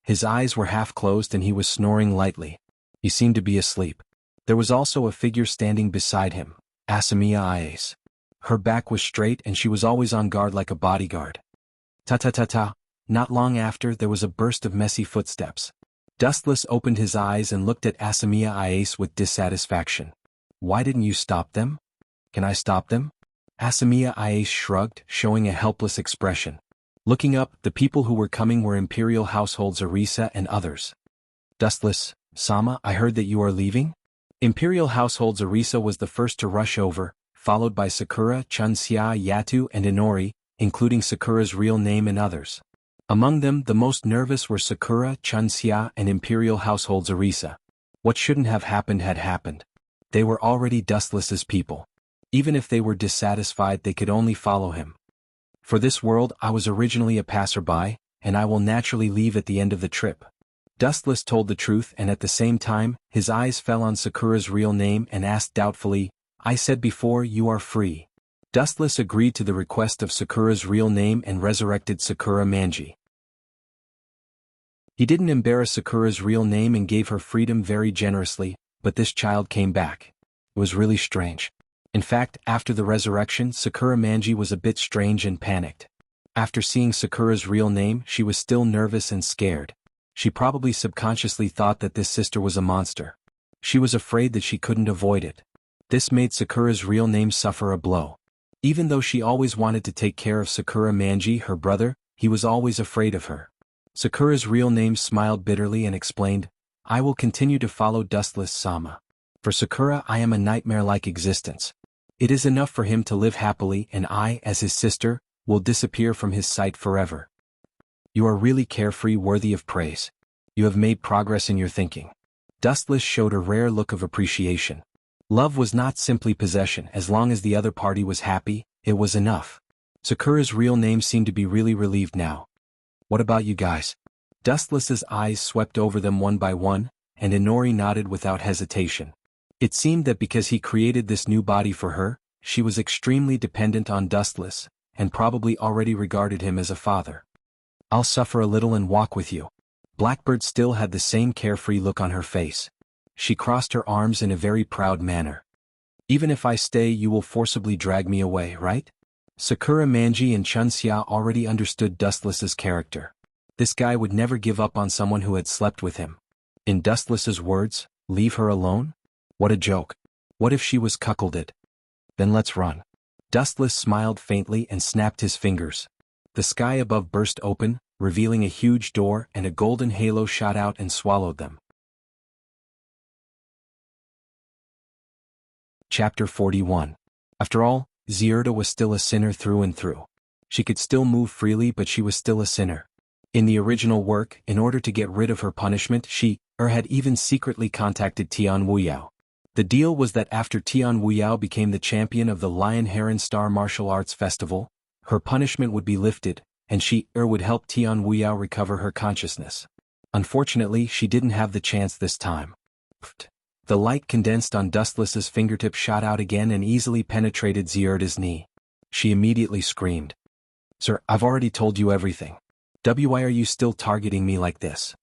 [SPEAKER 1] His eyes were half closed and he was snoring lightly. He seemed to be asleep. There was also a figure standing beside him, Asamiya. Her back was straight and she was always on guard like a bodyguard. Ta-ta-ta-ta. Not long after, there was a burst of messy footsteps. Dustless opened his eyes and looked at Asamiya with dissatisfaction. Why didn't you stop them? Can I stop them? Asamiya shrugged, showing a helpless expression. Looking up, the people who were coming were imperial households Arisa and others. Dustless, Sama, I heard that you are leaving? Imperial households Arisa was the first to rush over, followed by Sakura, Chunxia, Yatu and Inori, including Sakura's real name and others. Among them, the most nervous were Sakura, Chunxia and imperial households Arisa. What shouldn't have happened had happened. They were already Dustless's people. Even if they were dissatisfied, they could only follow him. For this world, I was originally a passerby, and I will naturally leave at the end of the trip. Dustless told the truth and at the same time, his eyes fell on Sakura's real name and asked doubtfully, I said before, you are free. Dustless agreed to the request of Sakura's real name and resurrected Sakura Manji. He didn't embarrass Sakura's real name and gave her freedom very generously, but this child came back. It was really strange. In fact, after the resurrection, Sakura Manji was a bit strange and panicked. After seeing Sakura's real name, she was still nervous and scared. She probably subconsciously thought that this sister was a monster. She was afraid that she couldn't avoid it. This made Sakura's real name suffer a blow. Even though she always wanted to take care of Sakura Manji, her brother, he was always afraid of her. Sakura's real name smiled bitterly and explained, I will continue to follow Dustless Sama. For Sakura, I am a nightmare-like existence. It is enough for him to live happily and I, as his sister, will disappear from his sight forever. You are really carefree, worthy of praise. You have made progress in your thinking. Dustless showed a rare look of appreciation. Love was not simply possession. As long as the other party was happy, it was enough. Sakura's real name seemed to be really relieved now. What about you guys? Dustless's eyes swept over them one by one, and Inori nodded without hesitation. It seemed that because he created this new body for her, she was extremely dependent on Dustless, and probably already regarded him as a father. I'll suffer a little and walk with you. Blackbird still had the same carefree look on her face. She crossed her arms in a very proud manner. Even if I stay, you will forcibly drag me away, right? Sakura Manji and xianxia already understood Dustless's character. This guy would never give up on someone who had slept with him. In Dustless's words, leave her alone? What a joke. What if she was cuckolded? Then let's run. Dustless smiled faintly and snapped his fingers. The sky above burst open, revealing a huge door, and a golden halo shot out and swallowed them. Chapter 41. After all, Zierda was still a sinner through and through. She could still move freely, but she was still a sinner. In the original work, in order to get rid of her punishment, she had even secretly contacted Tian Wuyao. The deal was that after Tian Wuyao became the champion of the Lion Heron Star Martial Arts Festival, her punishment would be lifted, and she would help Tian Wuyao recover her consciousness. Unfortunately, she didn't have the chance this time. The light condensed on Dustless's fingertip shot out again and easily penetrated Zierda's knee. She immediately screamed. Sir, I've already told you everything. Why are you still targeting me like this?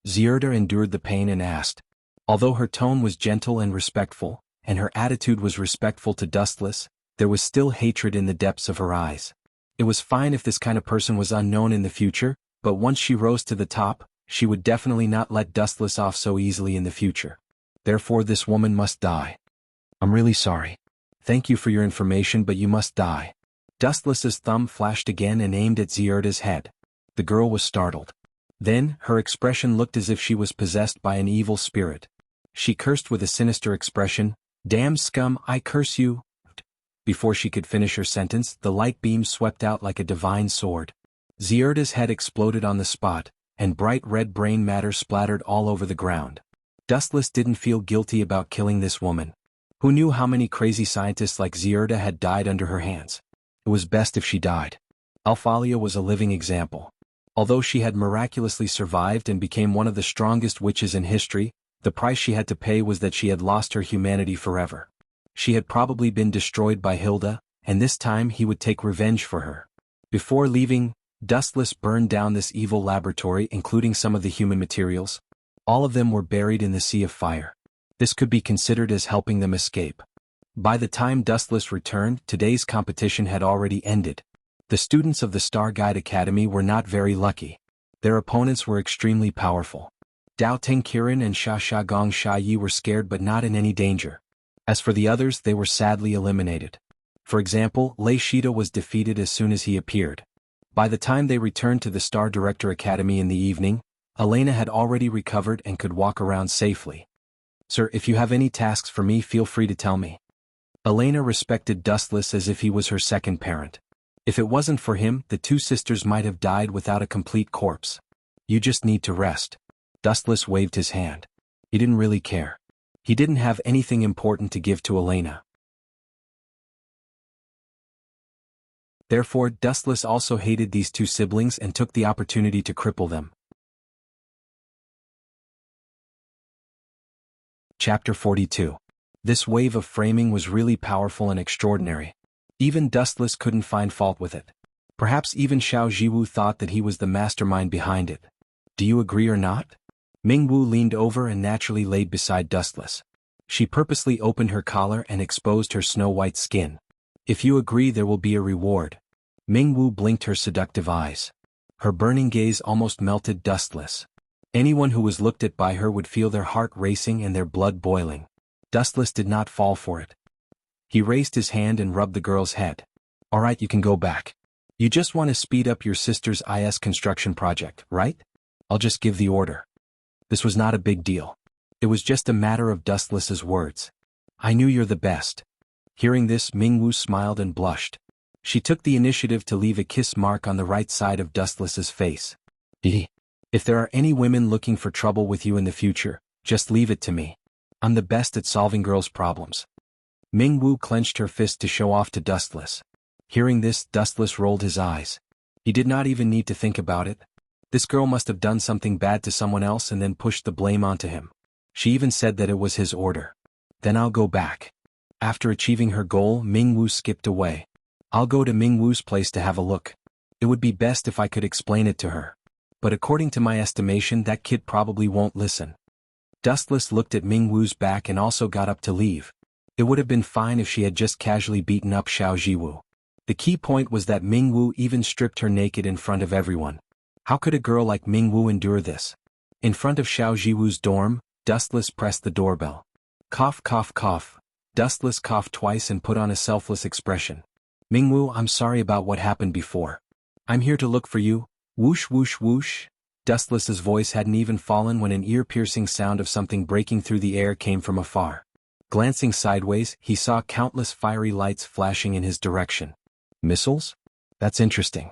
[SPEAKER 1] Zierda endured the pain and asked. Although her tone was gentle and respectful, and her attitude was respectful to Dustless, there was still hatred in the depths of her eyes. It was fine if this kind of person was unknown in the future, but once she rose to the top, she would definitely not let Dustless off so easily in the future. Therefore this woman must die. I'm really sorry. Thank you for your information, but you must die. Dustless's thumb flashed again and aimed at Zierda's head. The girl was startled. Then, her expression looked as if she was possessed by an evil spirit. She cursed with a sinister expression, "Damn scum, I curse you." Before she could finish her sentence, the light beam swept out like a divine sword. Zierda's head exploded on the spot, and bright red brain matter splattered all over the ground. Dustless didn't feel guilty about killing this woman. Who knew how many crazy scientists like Zierda had died under her hands? It was best if she died. Alphalia was a living example. Although she had miraculously survived and became one of the strongest witches in history, the price she had to pay was that she had lost her humanity forever. She had probably been destroyed by Hilda, and this time he would take revenge for her. Before leaving, Dustless burned down this evil laboratory, including some of the human materials. All of them were buried in the sea of fire. This could be considered as helping them escape. By the time Dustless returned, today's competition had already ended. The students of the Star Guide Academy were not very lucky. Their opponents were extremely powerful. Dao Tengkiran and Sha Gong Sha Yi were scared but not in any danger. As for the others, they were sadly eliminated. For example, Lei Shida was defeated as soon as he appeared. By the time they returned to the Star Director Academy in the evening, Elena had already recovered and could walk around safely. Sir, if you have any tasks for me, feel free to tell me. Elena respected Dustless as if he was her second parent. If it wasn't for him, the two sisters might have died without a complete corpse. You just need to rest. Dustless waved his hand. He didn't really care. He didn't have anything important to give to Elena. Therefore, Dustless also hated these two siblings and took the opportunity to cripple them. Chapter 42. This wave of framing was really powerful and extraordinary. Even Dustless couldn't find fault with it. Perhaps even Xiao Jiwu thought that he was the mastermind behind it. Do you agree or not? Mingwu leaned over and naturally laid beside Dustless. She purposely opened her collar and exposed her snow-white skin. If you agree, there will be a reward. Mingwu blinked her seductive eyes. Her burning gaze almost melted Dustless. Anyone who was looked at by her would feel their heart racing and their blood boiling. Dustless did not fall for it. He raised his hand and rubbed the girl's head. All right, you can go back. You just want to speed up your sister's IS construction project, right? I'll just give the order. This was not a big deal. It was just a matter of Dustless's words. I knew you're the best. Hearing this, Mingwu smiled and blushed. She took the initiative to leave a kiss mark on the right side of Dustless's face. If there are any women looking for trouble with you in the future, just leave it to me. I'm the best at solving girls' problems. Ming Wu clenched her fist to show off to Dustless. Hearing this, Dustless rolled his eyes. He did not even need to think about it. This girl must have done something bad to someone else and then pushed the blame onto him. She even said that it was his order. Then I'll go back. After achieving her goal, Ming Wu skipped away. I'll go to Ming Wu's place to have a look. It would be best if I could explain it to her. But according to my estimation, that kid probably won't listen. Dustless looked at Ming Wu's back and also got up to leave. It would have been fine if she had just casually beaten up Xiao Jiwu. The key point was that Ming Wu even stripped her naked in front of everyone. How could a girl like Ming Wu endure this? In front of Xiao Jiwu's dorm, Dustless pressed the doorbell. Cough, cough, cough. Dustless coughed twice and put on a selfless expression. Ming Wu, I'm sorry about what happened before. I'm here to look for you. Whoosh, whoosh, whoosh. Dustless's voice hadn't even fallen when an ear-piercing sound of something breaking through the air came from afar. Glancing sideways, he saw countless fiery lights flashing in his direction. Missiles? That's interesting.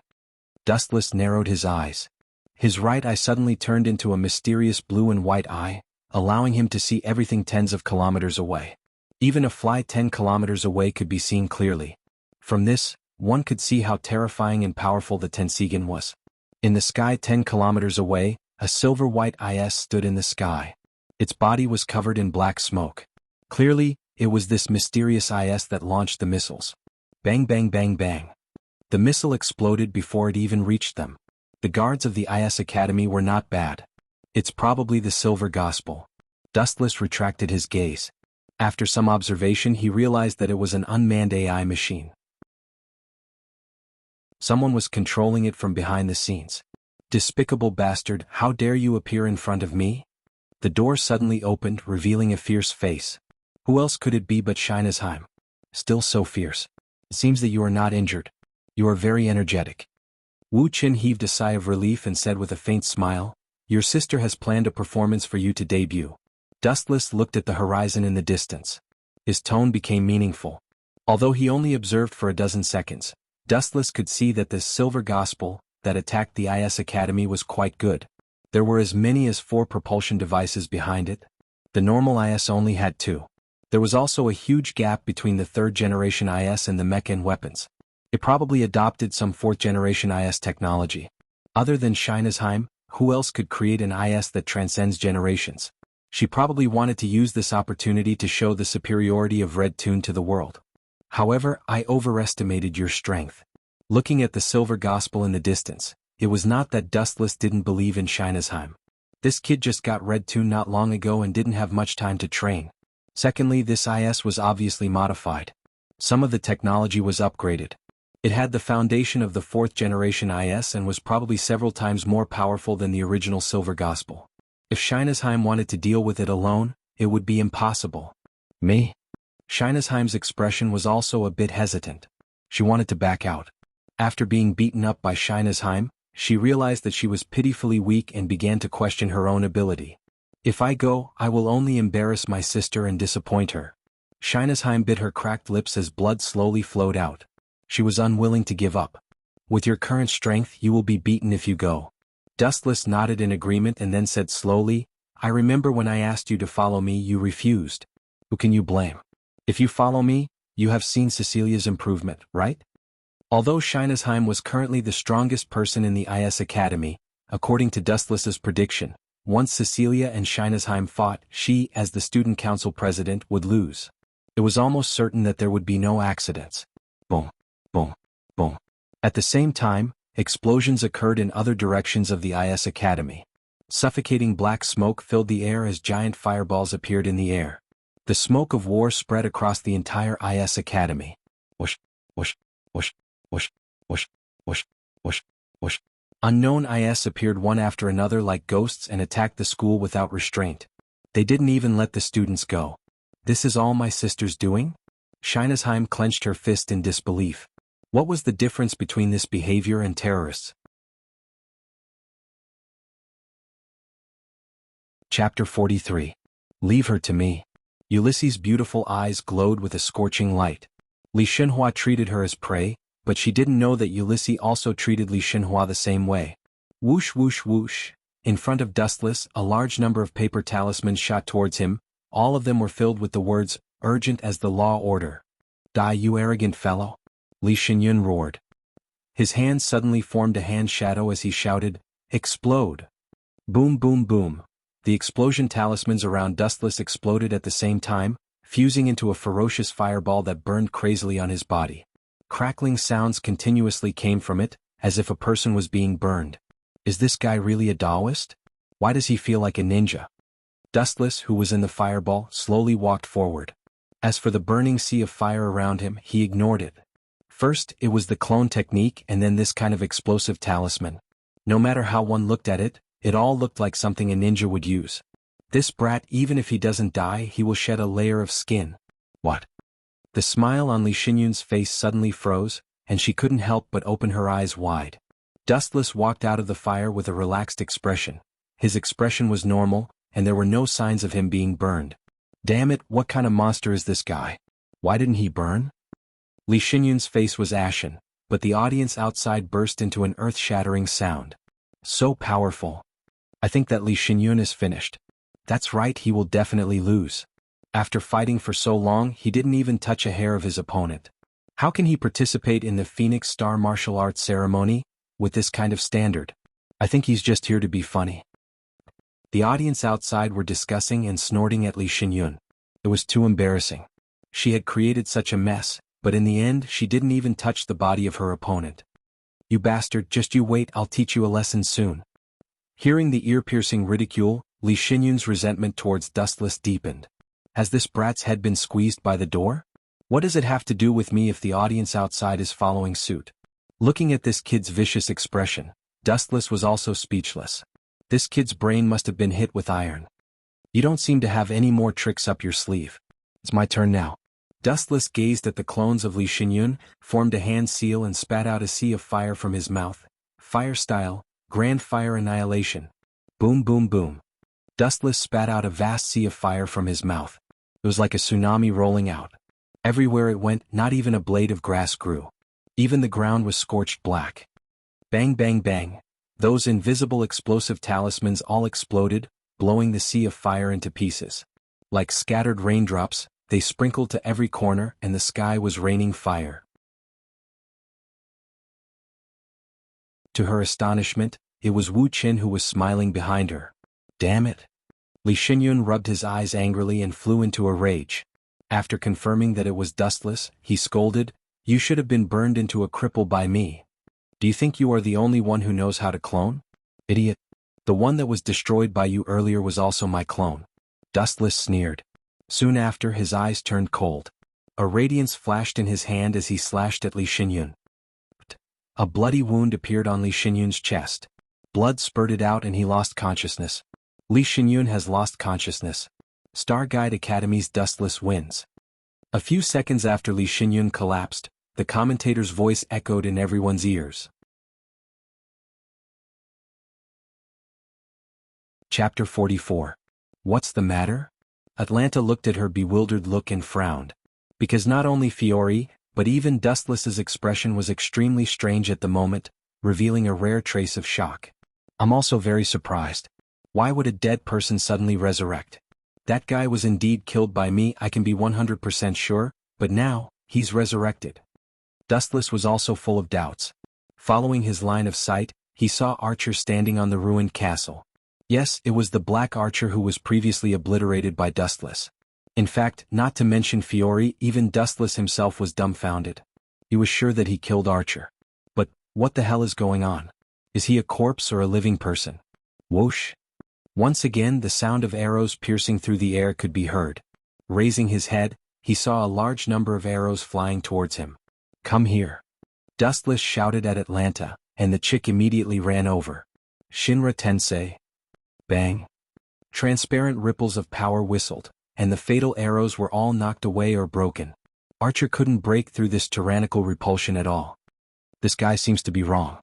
[SPEAKER 1] Dustless narrowed his eyes. His right eye suddenly turned into a mysterious blue and white eye, allowing him to see everything tens of kilometers away. Even a fly 10 kilometers away could be seen clearly. From this, one could see how terrifying and powerful the Tensigan was. In the sky 10 kilometers away, a silver-white IS stood in the sky. Its body was covered in black smoke. Clearly, it was this mysterious IS that launched the missiles. Bang, bang, bang, bang. The missile exploded before it even reached them. The guards of the IS Academy were not bad. It's probably the Silver Gospel. Dustless retracted his gaze. After some observation, he realized that it was an unmanned AI machine. Someone was controlling it from behind the scenes. Despicable bastard, how dare you appear in front of me? The door suddenly opened, revealing a fierce face. Who else could it be but Xianxia? Still so fierce. It seems that you are not injured. You are very energetic. Wu Qin heaved a sigh of relief and said with a faint smile, Your sister has planned a performance for you to debut. Dustless looked at the horizon in the distance. His tone became meaningful. Although he only observed for a dozen seconds, Dustless could see that this Silver Gospel that attacked the IS Academy was quite good. There were as many as 4 propulsion devices behind it. The normal IS only had 2. There was also a huge gap between the 3rd generation IS and the mecha and weapons. It probably adopted some 4th generation IS technology. Other than Xianxia, who else could create an IS that transcends generations? She probably wanted to use this opportunity to show the superiority of Red Toon to the world. However, I overestimated your strength. Looking at the Silver Gospel in the distance, it was not that Dustless didn't believe in Xianxia. This kid just got Red Toon not long ago and didn't have much time to train. Secondly, this IS was obviously modified. Some of the technology was upgraded. It had the foundation of the 4th generation IS and was probably several times more powerful than the original Silver Gospel. If Xianxia wanted to deal with it alone, it would be impossible. Me? Xianxia's expression was also a bit hesitant. She wanted to back out. After being beaten up by Xianxia, she realized that she was pitifully weak and began to question her own ability. If I go, I will only embarrass my sister and disappoint her. Xianxia bit her cracked lips as blood slowly flowed out. She was unwilling to give up. With your current strength, you will be beaten if you go. Dustless nodded in agreement and then said slowly, I remember when I asked you to follow me, you refused. Who can you blame? If you follow me, you have seen Cecilia's improvement, right? Although Xianxia was currently the strongest person in the IS Academy, according to Dustless's prediction, once Cecilia and Xianxia fought, she, as the student council president, would lose. It was almost certain that there would be no accidents. Boom, boom, boom. At the same time, explosions occurred in other directions of the IS Academy. Suffocating black smoke filled the air as giant fireballs appeared in the air. The smoke of war spread across the entire IS Academy. Whoosh, whoosh, whoosh, whoosh, whoosh, whoosh, whoosh, whoosh. Unknown IS appeared one after another like ghosts and attacked the school without restraint. They didn't even let the students go. This is all my sister's doing? Xianxia clenched her fist in disbelief. What was the difference between this behavior and terrorists? Chapter 43. Leave her to me. Ulysses' beautiful eyes glowed with a scorching light. Li Xuanhuan treated her as prey, but she didn't know that Ulysses also treated Li Xuanhuan the same way. Whoosh whoosh whoosh. In front of Dustless, a large number of paper talismans shot towards him. All of them were filled with the words, urgent as the law order. Die, you arrogant fellow! Li Xinyun roared. His hand suddenly formed a hand shadow as he shouted, "Explode!" Boom boom boom. The explosion talismans around Dustless exploded at the same time, fusing into a ferocious fireball that burned crazily on his body. Crackling sounds continuously came from it, as if a person was being burned. Is this guy really a Taoist? Why does he feel like a ninja? Dustless, who was in the fireball, slowly walked forward. As for the burning sea of fire around him, he ignored it. First, it was the clone technique and then this kind of explosive talisman. No matter how one looked at it, it all looked like something a ninja would use. This brat, even if he doesn't die, he will shed a layer of skin. What? The smile on Li Xinyun's face suddenly froze, and she couldn't help but open her eyes wide. Dustless walked out of the fire with a relaxed expression. His expression was normal, and there were no signs of him being burned. Damn it, what kind of monster is this guy? Why didn't he burn? Li Xinyun's face was ashen, but the audience outside burst into an earth-shattering sound. So powerful. I think that Li Xinyun is finished. That's right, he will definitely lose. After fighting for so long, he didn't even touch a hair of his opponent. How can he participate in the Phoenix Star martial arts ceremony with this kind of standard? I think he's just here to be funny. The audience outside were discussing and snorting at Li Xinyun. It was too embarrassing. She had created such a mess, but in the end she didn't even touch the body of her opponent. You bastard, just you wait, I'll teach you a lesson soon. Hearing the ear-piercing ridicule, Li Xinyun's resentment towards Dustless deepened. Has this brat's head been squeezed by the door? What does it have to do with me if the audience outside is following suit? Looking at this kid's vicious expression, Dustless was also speechless. This kid's brain must have been hit with iron. You don't seem to have any more tricks up your sleeve. It's my turn now. Dustless gazed at the clones of Li Xinyun, formed a hand seal and spat out a sea of fire from his mouth. Fire style, grand fire annihilation. Boom boom boom. Dustless spat out a vast sea of fire from his mouth. It was like a tsunami rolling out. Everywhere it went, not even a blade of grass grew. Even the ground was scorched black. Bang bang bang. Those invisible explosive talismans all exploded, blowing the sea of fire into pieces. Like scattered raindrops, they sprinkled to every corner and the sky was raining fire. To her astonishment, it was Wu Qin who was smiling behind her. Damn it. Li Xinyun rubbed his eyes angrily and flew into a rage. After confirming that it was Dustless, he scolded, "You should have been burned into a cripple by me. Do you think you are the only one who knows how to clone? Idiot. The one that was destroyed by you earlier was also my clone." Dustless sneered. Soon after, his eyes turned cold. A radiance flashed in his hand as he slashed at Li Xinyun. A bloody wound appeared on Li Xinyun's chest. Blood spurted out and he lost consciousness. Li Xinyun has lost consciousness. Starguide Academy's Dustless wins. A few seconds after Li Xinyun collapsed, the commentator's voice echoed in everyone's ears. Chapter 44. What's the matter? Atlanta looked at her bewildered look and frowned. Because not only Fiore, but even Dustless's expression was extremely strange at the moment, revealing a rare trace of shock. I'm also very surprised. Why would a dead person suddenly resurrect? That guy was indeed killed by me, I can be 100% sure, but now, he's resurrected. Dustless was also full of doubts. Following his line of sight, he saw Archer standing on the ruined castle. Yes, it was the Black Archer who was previously obliterated by Dustless. In fact, not to mention Fiore, even Dustless himself was dumbfounded. He was sure that he killed Archer. But, what the hell is going on? Is he a corpse or a living person? Whoosh! Once again the sound of arrows piercing through the air could be heard. Raising his head, he saw a large number of arrows flying towards him. Come here. Dustless shouted at Atlanta, and the chick immediately ran over. Shinra Tensei. Bang. Transparent ripples of power whistled, and the fatal arrows were all knocked away or broken. Archer couldn't break through this tyrannical repulsion at all. This guy seems to be wrong.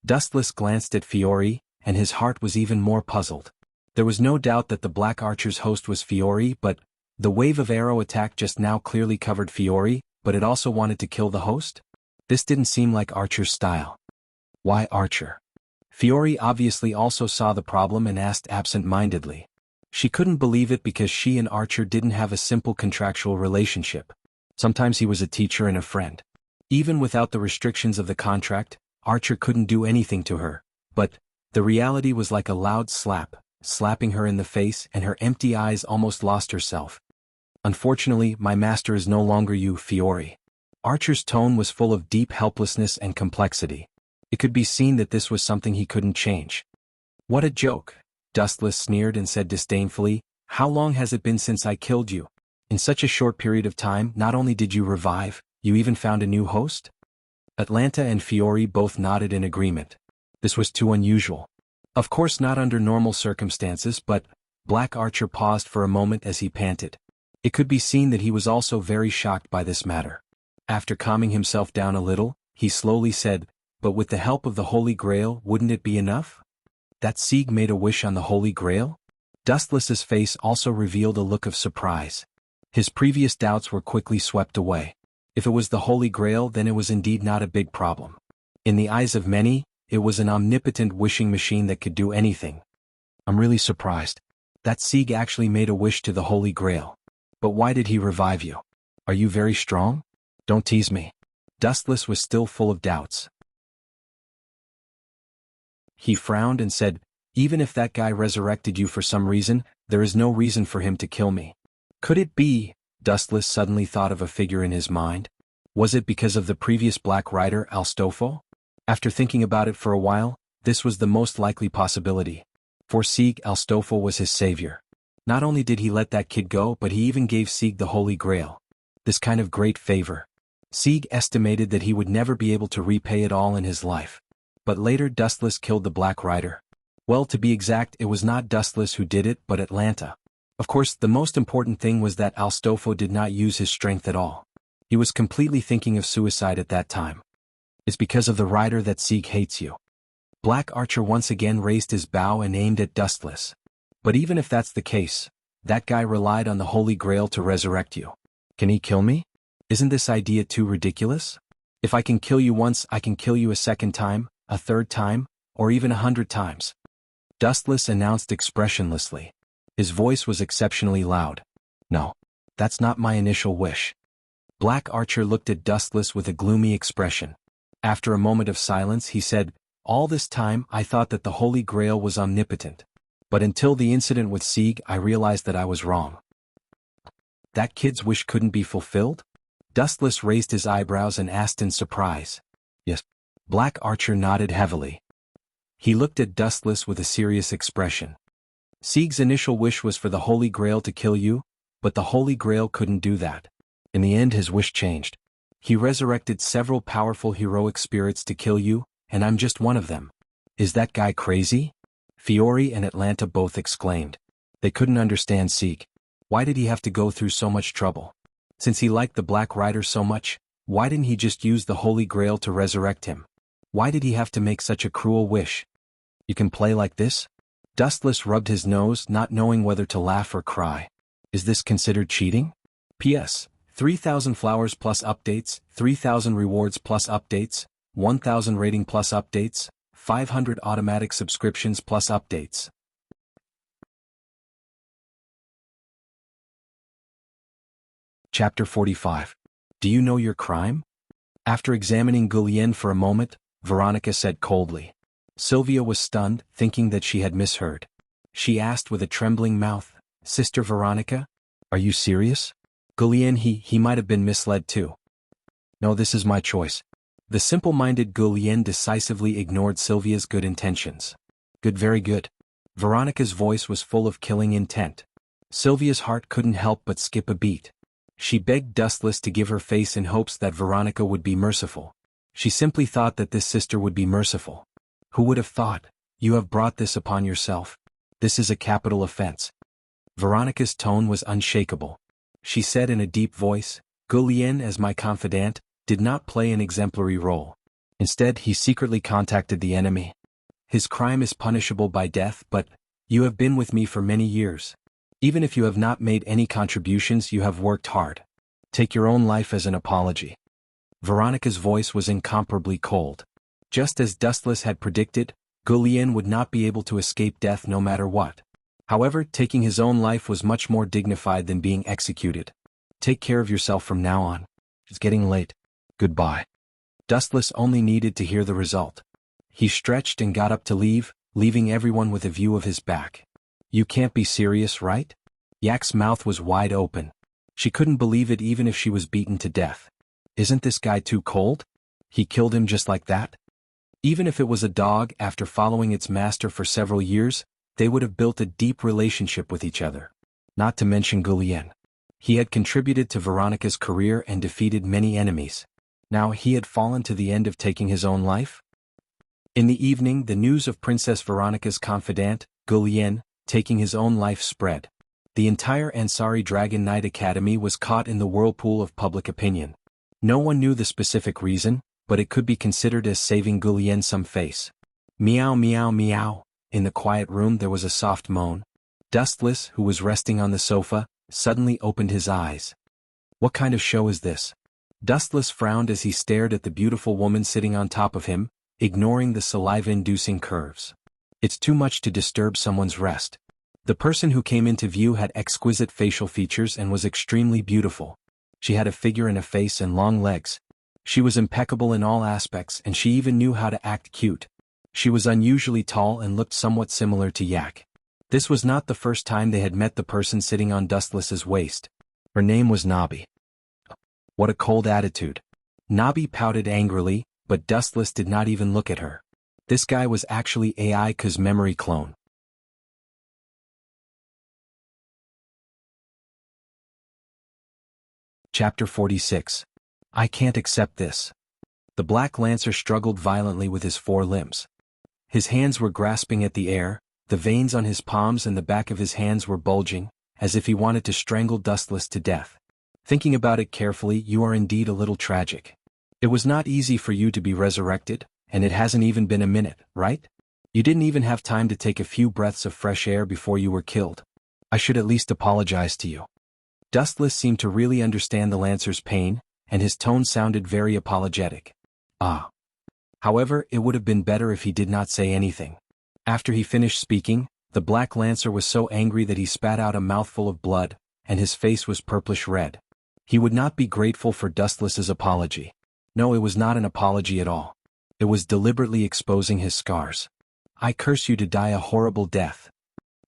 [SPEAKER 1] Dustless glanced at Fiore, and his heart was even more puzzled. There was no doubt that the Black Archer's host was Fiore, but the wave of arrow attack just now clearly covered Fiore, but it also wanted to kill the host? This didn't seem like Archer's style. Why Archer? Fiore obviously also saw the problem and asked absent-mindedly. She couldn't believe it because she and Archer didn't have a simple contractual relationship. Sometimes he was a teacher and a friend. Even without the restrictions of the contract, Archer couldn't do anything to her. But the reality was like a loud slap, slapping her in the face, and her empty eyes almost lost herself. Unfortunately, my master is no longer you, Fiore. Archer's tone was full of deep helplessness and complexity. It could be seen that this was something he couldn't change. What a joke, Dustless sneered and said disdainfully, how long has it been since I killed you? In such a short period of time, not only did you revive, you even found a new host? Atlanta and Fiore both nodded in agreement. This was too unusual. Of course not under normal circumstances, but Black Archer paused for a moment as he panted. It could be seen that he was also very shocked by this matter. After calming himself down a little, he slowly said, but with the help of the Holy Grail, wouldn't it be enough? That Sieg made a wish on the Holy Grail? Dustless's face also revealed a look of surprise. His previous doubts were quickly swept away. If it was the Holy Grail, then it was indeed not a big problem. In the eyes of many, it was an omnipotent wishing machine that could do anything. I'm really surprised. That Sieg actually made a wish to the Holy Grail. But why did he revive you? Are you very strong? Don't tease me. Dustless was still full of doubts. He frowned and said, even if that guy resurrected you for some reason, there is no reason for him to kill me. Could it be? Dustless suddenly thought of a figure in his mind. Was it because of the previous Black Rider, Alstofo? After thinking about it for a while, this was the most likely possibility. For Sieg, Alstofo was his savior. Not only did he let that kid go, but he even gave Sieg the Holy Grail. This kind of great favor. Sieg estimated that he would never be able to repay it all in his life. But later Dustless killed the Black Rider. Well, to be exact, it was not Dustless who did it, but Atlanta. Of course, the most important thing was that Alstofo did not use his strength at all. He was completely thinking of suicide at that time. It's because of the rider that Sieg hates you. Black Archer once again raised his bow and aimed at Dustless. But even if that's the case, that guy relied on the Holy Grail to resurrect you. Can he kill me? Isn't this idea too ridiculous? If I can kill you once, I can kill you a second time, a third time, or even 100 times. Dustless announced expressionlessly. His voice was exceptionally loud. No, that's not my initial wish. Black Archer looked at Dustless with a gloomy expression. After a moment of silence, he said, all this time I thought that the Holy Grail was omnipotent. But until the incident with Sieg, I realized that I was wrong. That kid's wish couldn't be fulfilled? Dustless raised his eyebrows and asked in surprise. Yes. Black Archer nodded heavily. He looked at Dustless with a serious expression. Sieg's initial wish was for the Holy Grail to kill you, but the Holy Grail couldn't do that. In the end, his wish changed. He resurrected several powerful heroic spirits to kill you, and I'm just one of them. Is that guy crazy? Fiore and Atlanta both exclaimed. They couldn't understand Sieg. Why did he have to go through so much trouble? Since he liked the Black Rider so much, why didn't he just use the Holy Grail to resurrect him? Why did he have to make such a cruel wish? You can play like this? Dustless rubbed his nose, not knowing whether to laugh or cry. Is this considered cheating? P.S. 3,000 flowers plus updates, 3,000 rewards plus updates, 1,000 rating plus updates, 500 automatic subscriptions plus updates. Chapter 45. Do you know your crime? After examining Guillen for a moment, Veronica said coldly. Sylvia was stunned, thinking that she had misheard. She asked with a trembling mouth, Sister Veronica? Are you serious? Guillen, he might have been misled too. No, this is my choice. The simple-minded Guillen decisively ignored Sylvia's good intentions. Good, very good. Veronica's voice was full of killing intent. Sylvia's heart couldn't help but skip a beat. She begged Dustless to give her face in hopes that Veronica would be merciful. She simply thought that this sister would be merciful. Who would have thought? You have brought this upon yourself. This is a capital offense. Veronica's tone was unshakable. She said in a deep voice, Guillen, as my confidant, did not play an exemplary role. Instead, he secretly contacted the enemy. His crime is punishable by death, but you have been with me for many years. Even if you have not made any contributions, you have worked hard. Take your own life as an apology. Veronica's voice was incomparably cold. Just as Dustless had predicted, Guillen would not be able to escape death no matter what. However, taking his own life was much more dignified than being executed. Take care of yourself from now on. It's getting late. Goodbye. Dustless only needed to hear the result. He stretched and got up to leave, leaving everyone with a view of his back. You can't be serious, right? Yak's mouth was wide open. She couldn't believe it even if she was beaten to death. Isn't this guy too cold? He killed him just like that? Even if it was a dog, after following its master for several years, they would have built a deep relationship with each other. Not to mention Gulian. He had contributed to Veronica's career and defeated many enemies. Now he had fallen to the end of taking his own life? In the evening, the news of Princess Veronica's confidant, Gulian, taking his own life spread. The entire Ansari Dragon Knight Academy was caught in the whirlpool of public opinion. No one knew the specific reason, but it could be considered as saving Gulian some face. Meow meow meow. In the quiet room there was a soft moan. Dustless, who was resting on the sofa, suddenly opened his eyes. What kind of show is this? Dustless frowned as he stared at the beautiful woman sitting on top of him, ignoring the saliva-inducing curves. It's too much to disturb someone's rest. The person who came into view had exquisite facial features and was extremely beautiful. She had a figure and a face and long legs. She was impeccable in all aspects and she even knew how to act cute. She was unusually tall and looked somewhat similar to Yak. This was not the first time they had met the person sitting on Dustless's waist. Her name was Nabi. What a cold attitude. Nabi pouted angrily, but Dustless did not even look at her. This guy was actually AI's memory clone. Chapter 46. I can't accept this. The Black Lancer struggled violently with his four limbs. His hands were grasping at the air, the veins on his palms and the back of his hands were bulging, as if he wanted to strangle Dustless to death. Thinking about it carefully, you are indeed a little tragic. It was not easy for you to be resurrected, and it hasn't even been a minute, right? You didn't even have time to take a few breaths of fresh air before you were killed. I should at least apologize to you. Dustless seemed to really understand the Lancer's pain, and his tone sounded very apologetic. However, it would have been better if he did not say anything. After he finished speaking, the Black Lancer was so angry that he spat out a mouthful of blood, and his face was purplish red. He would not be grateful for Dustless's apology. No, it was not an apology at all. It was deliberately exposing his scars. I curse you to die a horrible death.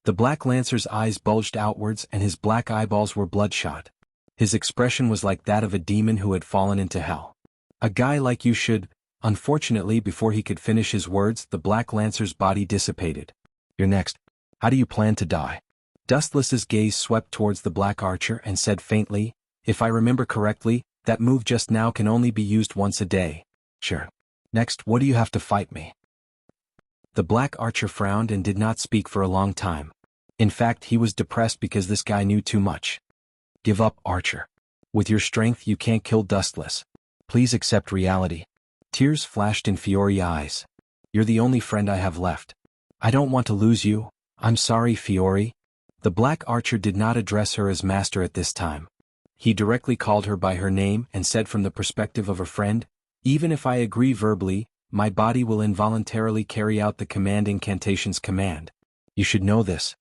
[SPEAKER 1] The Black Lancer's eyes bulged outwards and his black eyeballs were bloodshot. His expression was like that of a demon who had fallen into hell. A guy like you should. Unfortunately, before he could finish his words, the Black Lancer's body dissipated. You're next. How do you plan to die? Dustless's gaze swept towards the Black Archer and said faintly, if I remember correctly, that move just now can only be used once a day. Sure. Next, what do you have to fight me? The Black Archer frowned and did not speak for a long time. In fact, he was depressed because this guy knew too much. Give up, Archer. With your strength you can't kill Dustless. Please accept reality. Tears flashed in Fiori's eyes. You're the only friend I have left. I don't want to lose you. I'm sorry, Fiori. The Black Archer did not address her as master at this time. He directly called her by her name and said from the perspective of a friend, even if I agree verbally, my body will involuntarily carry out the command incantation's command. You should know this.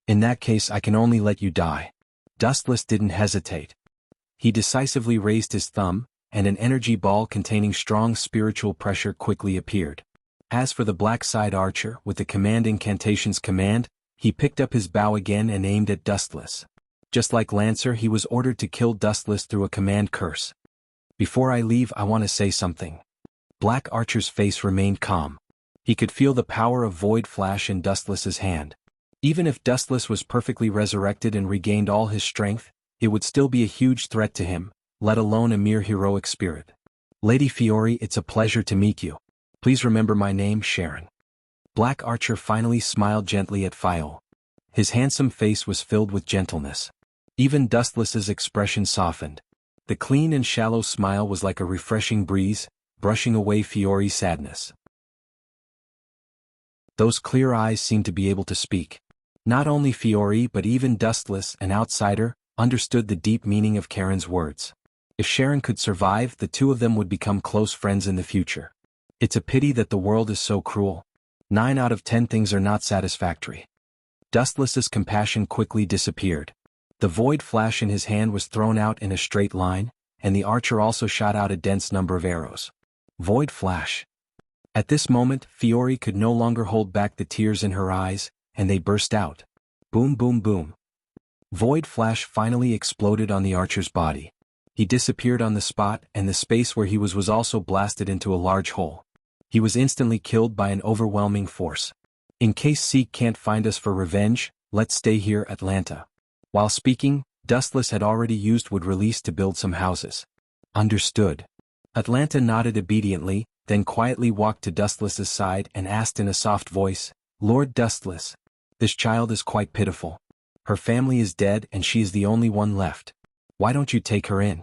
[SPEAKER 1] In that case I can only let you die. Dustless didn't hesitate. He decisively raised his thumb, and an energy ball containing strong spiritual pressure quickly appeared. As for the Black Side Archer, with the command incantation's command, he picked up his bow again and aimed at Dustless. Just like Lancer, he was ordered to kill Dustless through a command curse. Before I leave, I want to say something. Black Archer's face remained calm. He could feel the power of Void flash in Dustless's hand. Even if Dustless was perfectly resurrected and regained all his strength, it would still be a huge threat to him, let alone a mere heroic spirit. Lady Fiori, it's a pleasure to meet you. Please remember my name, Sharon. Black Archer finally smiled gently at Fiol. His handsome face was filled with gentleness. Even Dustless's expression softened. The clean and shallow smile was like a refreshing breeze, brushing away Fiori's sadness. Those clear eyes seemed to be able to speak. Not only Fiori but even Dustless, an outsider, understood the deep meaning of Karen's words. If Sharon could survive, the two of them would become close friends in the future. It's a pity that the world is so cruel. 9 out of 10 things are not satisfactory. Dustless's compassion quickly disappeared. The void flash in his hand was thrown out in a straight line, and the archer also shot out a dense number of arrows. Void flash. At this moment, Fiore could no longer hold back the tears in her eyes, and they burst out. Boom, boom, boom. Void flash finally exploded on the archer's body. He disappeared on the spot, and the space where he was also blasted into a large hole. He was instantly killed by an overwhelming force. In case Seek can't find us for revenge, let's stay here, Atlanta. While speaking, Dustless had already used wood release to build some houses. Understood. Atlanta nodded obediently, then quietly walked to Dustless's side and asked in a soft voice, Lord Dustless, this child is quite pitiful. Her family is dead and she is the only one left. Why don't you take her in?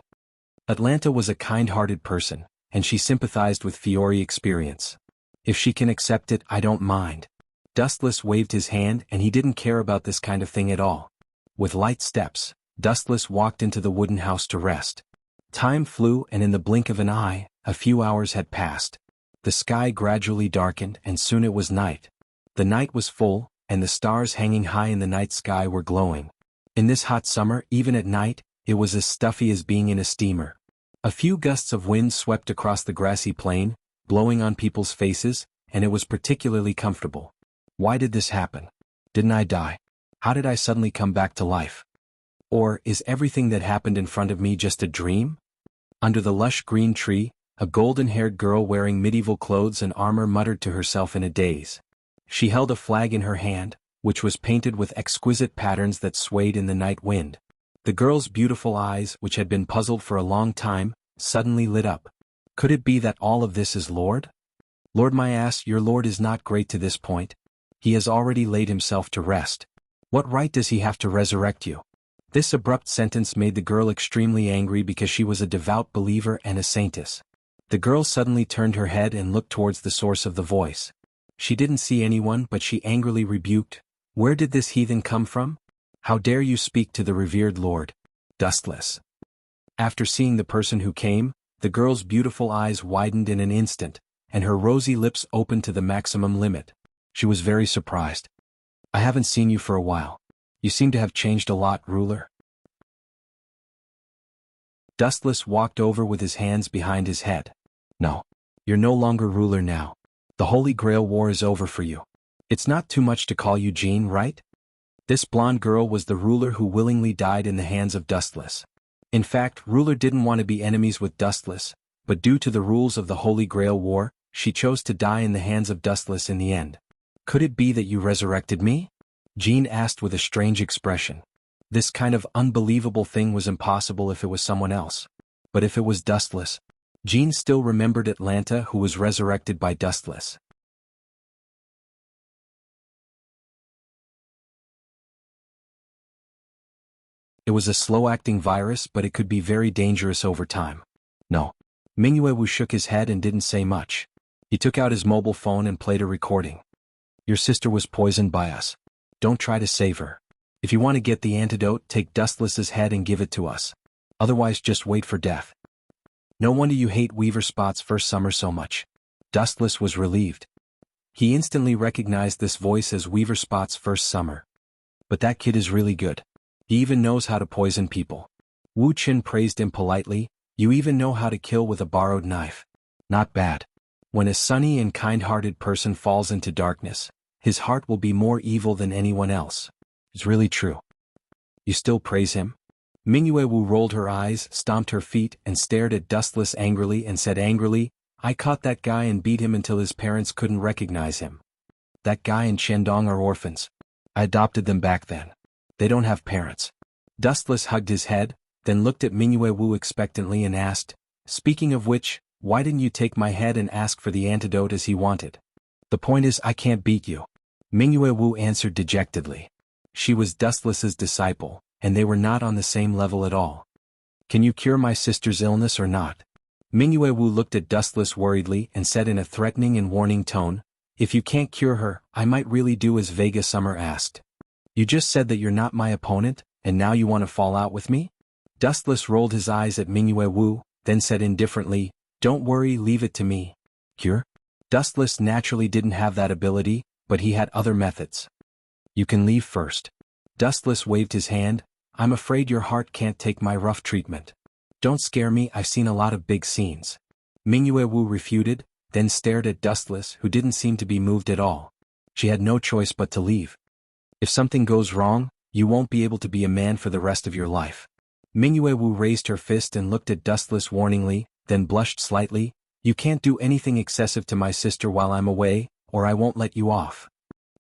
[SPEAKER 1] Atlanta was a kind-hearted person, and she sympathized with Fiore's experience. If she can accept it, I don't mind. Dustless waved his hand, and he didn't care about this kind of thing at all. With light steps, Dustless walked into the wooden house to rest. Time flew, and in the blink of an eye, a few hours had passed. The sky gradually darkened, and soon it was night. The night was full, and the stars hanging high in the night sky were glowing. In this hot summer, even at night, it was as stuffy as being in a steamer. A few gusts of wind swept across the grassy plain, blowing on people's faces, and it was particularly comfortable. Why did this happen? Didn't I die? How did I suddenly come back to life? Or is everything that happened in front of me just a dream? Under the lush green tree, a golden-haired girl wearing medieval clothes and armor muttered to herself in a daze. She held a flag in her hand, which was painted with exquisite patterns that swayed in the night wind. The girl's beautiful eyes, which had been puzzled for a long time, suddenly lit up. Could it be that all of this is Lord? Lord, my ass, your Lord is not great to this point. He has already laid himself to rest. What right does he have to resurrect you? This abrupt sentence made the girl extremely angry because she was a devout believer and a saintess. The girl suddenly turned her head and looked towards the source of the voice. She didn't see anyone, but she angrily rebuked, Where did this heathen come from? How dare you speak to the revered Lord? Dustless. After seeing the person who came, the girl's beautiful eyes widened in an instant, and her rosy lips opened to the maximum limit. She was very surprised. I haven't seen you for a while. You seem to have changed a lot, ruler. Dustless walked over with his hands behind his head. No. You're no longer ruler now. The Holy Grail War is over for you. It's not too much to call you Jean, right? This blonde girl was the ruler who willingly died in the hands of Dustless. In fact, ruler didn't want to be enemies with Dustless, but due to the rules of the Holy Grail War, she chose to die in the hands of Dustless in the end. Could it be that you resurrected me? Jean asked with a strange expression. This kind of unbelievable thing was impossible if it was someone else. But if it was Dustless, Jean still remembered Atlanta, who was resurrected by Dustless. It was a slow-acting virus, but it could be very dangerous over time. No. Mingyu shook his head and didn't say much. He took out his mobile phone and played a recording. Your sister was poisoned by us. Don't try to save her. If you want to get the antidote, take Dustless's head and give it to us. Otherwise, just wait for death. No wonder you hate Weaver Spot's first summer so much. Dustless was relieved. He instantly recognized this voice as Weaver Spot's first summer. But that kid is really good. He even knows how to poison people. Wu Qin praised him politely. You even know how to kill with a borrowed knife. Not bad. When a sunny and kind-hearted person falls into darkness, his heart will be more evil than anyone else. It's really true. You still praise him? Mingyu rolled her eyes, stomped her feet, and stared at Dustless angrily and said angrily, I caught that guy and beat him until his parents couldn't recognize him. That guy and Shandong are orphans. I adopted them back then. They don't have parents. Dustless hugged his head, then looked at Mingyu expectantly and asked, Speaking of which, why didn't you take my head and ask for the antidote as he wanted? The point is I can't beat you. Mingyu answered dejectedly. She was Dustless's disciple, and they were not on the same level at all. Can you cure my sister's illness or not? Mingyu looked at Dustless worriedly and said in a threatening and warning tone, If you can't cure her, I might really do as Vega Summer asked. You just said that you're not my opponent, and now you want to fall out with me? Dustless rolled his eyes at Mingyu, then said indifferently, Don't worry, leave it to me. Cure? Dustless naturally didn't have that ability, but he had other methods. You can leave first. Dustless waved his hand. I'm afraid your heart can't take my rough treatment. Don't scare me, I've seen a lot of big scenes. Mingyue Wu refuted, then stared at Dustless, who didn't seem to be moved at all. She had no choice but to leave. If something goes wrong, you won't be able to be a man for the rest of your life. Mingyue Wu raised her fist and looked at Dustless warningly, then blushed slightly. You can't do anything excessive to my sister while I'm away, or I won't let you off.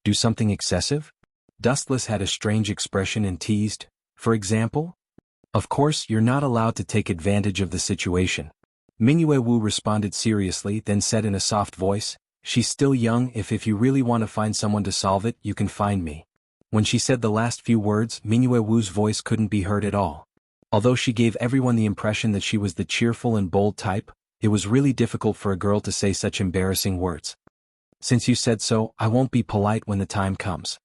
[SPEAKER 1] Do something excessive? Dustless had a strange expression and teased, for example? Of course, you're not allowed to take advantage of the situation. Mingyue Wu responded seriously, then said in a soft voice, she's still young, if you really want to find someone to solve it, you can find me. When she said the last few words, Mingyue Wu's voice couldn't be heard at all. Although she gave everyone the impression that she was the cheerful and bold type, it was really difficult for a girl to say such embarrassing words. Since you said so, I won't be polite when the time comes.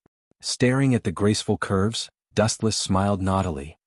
[SPEAKER 1] Staring at the graceful curves, Dustless smiled naughtily.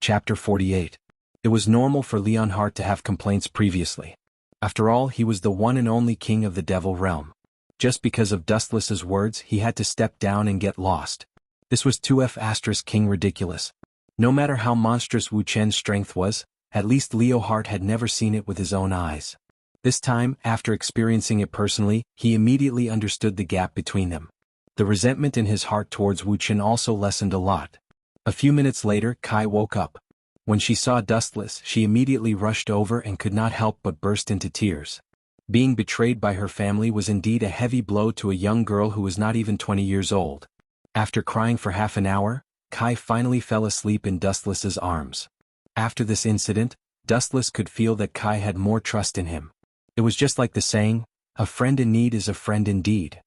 [SPEAKER 1] Chapter 48. It was normal for Leonhardt to have complaints previously. After all, he was the one and only king of the Devil Realm. Just because of Dustless's words, he had to step down and get lost. This was 2F** king ridiculous. No matter how monstrous Wu Chen's strength was, at least Leonhardt had never seen it with his own eyes. This time, after experiencing it personally, he immediately understood the gap between them. The resentment in his heart towards Wu Chen also lessened a lot. A few minutes later, Kai woke up. When she saw Dustless, she immediately rushed over and could not help but burst into tears. Being betrayed by her family was indeed a heavy blow to a young girl who was not even 20 years old. After crying for half an hour, Kai finally fell asleep in Dustless's arms. After this incident, Dustless could feel that Kai had more trust in him. It was just like the saying, a friend in need is a friend indeed.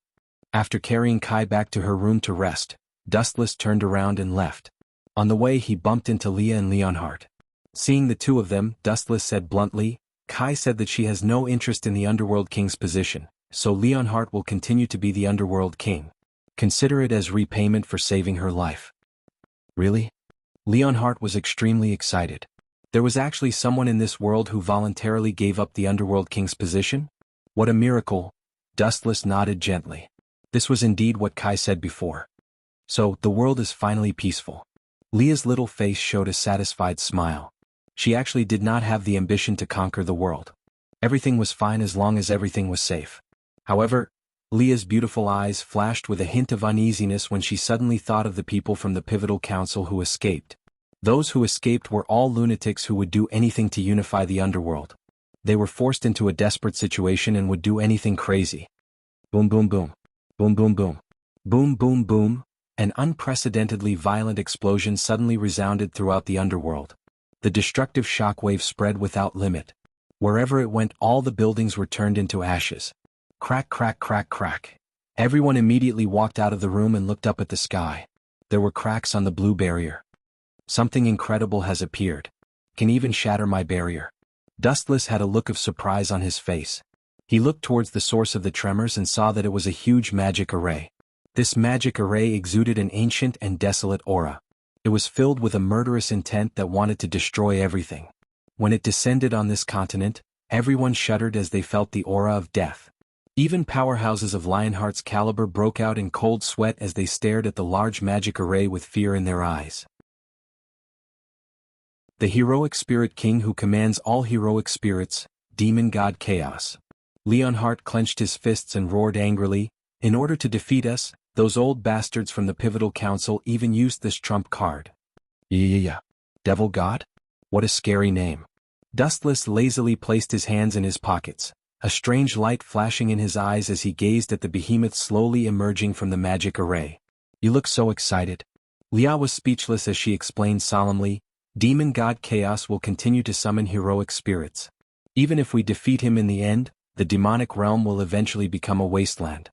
[SPEAKER 1] After carrying Kai back to her room to rest, Dustless turned around and left. On the way he bumped into Leah and Leonhardt. Seeing the two of them, Dustless said bluntly, Kai said that she has no interest in the Underworld King's position, so Leonhardt will continue to be the Underworld King. Consider it as repayment for saving her life. Really? Leonhardt was extremely excited. There was actually someone in this world who voluntarily gave up the Underworld King's position? What a miracle! Dustless nodded gently. This was indeed what Kai said before. So, the world is finally peaceful. Leah's little face showed a satisfied smile. She actually did not have the ambition to conquer the world. Everything was fine as long as everything was safe. However, Leah's beautiful eyes flashed with a hint of uneasiness when she suddenly thought of the people from the Pivotal Council who escaped. Those who escaped were all lunatics who would do anything to unify the underworld. They were forced into a desperate situation and would do anything crazy. Boom boom boom. Boom boom boom. Boom boom boom. An unprecedentedly violent explosion suddenly resounded throughout the underworld. The destructive shockwave spread without limit. Wherever it went, all the buildings were turned into ashes. Crack crack crack crack. Everyone immediately walked out of the room and looked up at the sky. There were cracks on the blue barrier. Something incredible has appeared. Can even shatter my barrier. Dustless had a look of surprise on his face. He looked towards the source of the tremors and saw that it was a huge magic array. This magic array exuded an ancient and desolate aura. It was filled with a murderous intent that wanted to destroy everything. When it descended on this continent, everyone shuddered as they felt the aura of death. Even powerhouses of Lionheart's caliber broke out in cold sweat as they stared at the large magic array with fear in their eyes. The heroic spirit king who commands all heroic spirits, demon god Chaos. Leonhardt clenched his fists and roared angrily, in order to defeat us, those old bastards from the Pivotal Council even used this trump card. Yeah. Devil God? What a scary name. Dustless lazily placed his hands in his pockets, a strange light flashing in his eyes as he gazed at the behemoth slowly emerging from the magic array. You look so excited. Leah was speechless as she explained solemnly, Demon God Chaos will continue to summon heroic spirits. Even if we defeat him in the end, the demonic realm will eventually become a wasteland.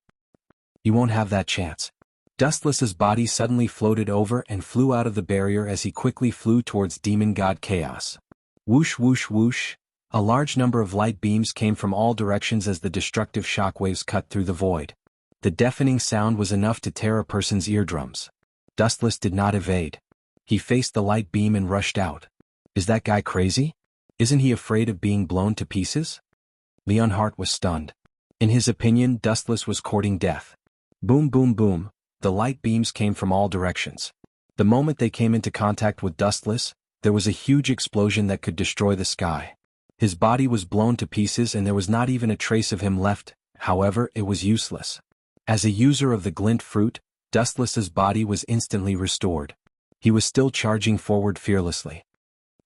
[SPEAKER 1] You won't have that chance. Dustless's body suddenly floated over and flew out of the barrier as he quickly flew towards Demon God Chaos. Whoosh whoosh whoosh, a large number of light beams came from all directions as the destructive shockwaves cut through the void. The deafening sound was enough to tear a person's eardrums. Dustless did not evade. He faced the light beam and rushed out. Is that guy crazy? Isn't he afraid of being blown to pieces? Leonhardt was stunned. In his opinion, Dustless was courting death. Boom boom boom, the light beams came from all directions. The moment they came into contact with Dustless, there was a huge explosion that could destroy the sky. His body was blown to pieces and there was not even a trace of him left, however, it was useless. As a user of the glint fruit, Dustless's body was instantly restored. He was still charging forward fearlessly.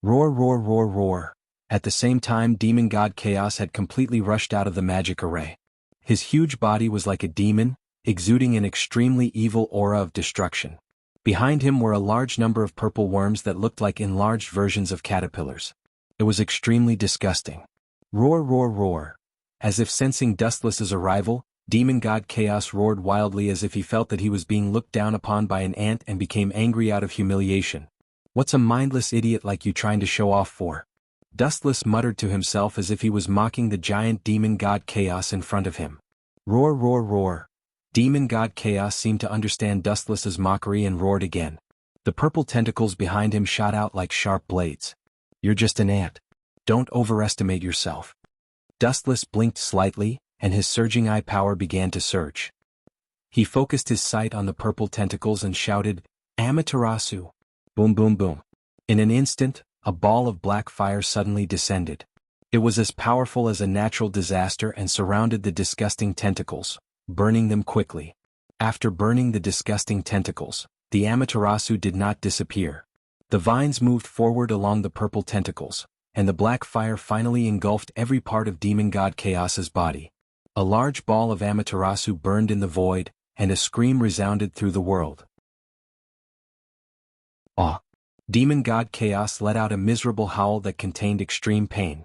[SPEAKER 1] Roar roar roar roar. At the same time, demon god Chaos had completely rushed out of the magic array. His huge body was like a demon, exuding an extremely evil aura of destruction. Behind him were a large number of purple worms that looked like enlarged versions of caterpillars. It was extremely disgusting. Roar roar roar. As if sensing Dustless's arrival, demon god Chaos roared wildly as if he felt that he was being looked down upon by an ant and became angry out of humiliation. What's a mindless idiot like you trying to show off for? Dustless muttered to himself as if he was mocking the giant demon god Chaos in front of him. Roar roar roar. Demon god Chaos seemed to understand Dustless's mockery and roared again. The purple tentacles behind him shot out like sharp blades. You're just an ant. Don't overestimate yourself. Dustless blinked slightly, and his surging eye power began to surge. He focused his sight on the purple tentacles and shouted, Amaterasu! Boom boom boom. In an instant, a ball of black fire suddenly descended. It was as powerful as a natural disaster and surrounded the disgusting tentacles, burning them quickly. After burning the disgusting tentacles, the Amaterasu did not disappear. The vines moved forward along the purple tentacles, and the black fire finally engulfed every part of demon god Chaos's body. A large ball of Amaterasu burned in the void, and a scream resounded through the world. Ah! Demon god Chaos let out a miserable howl that contained extreme pain.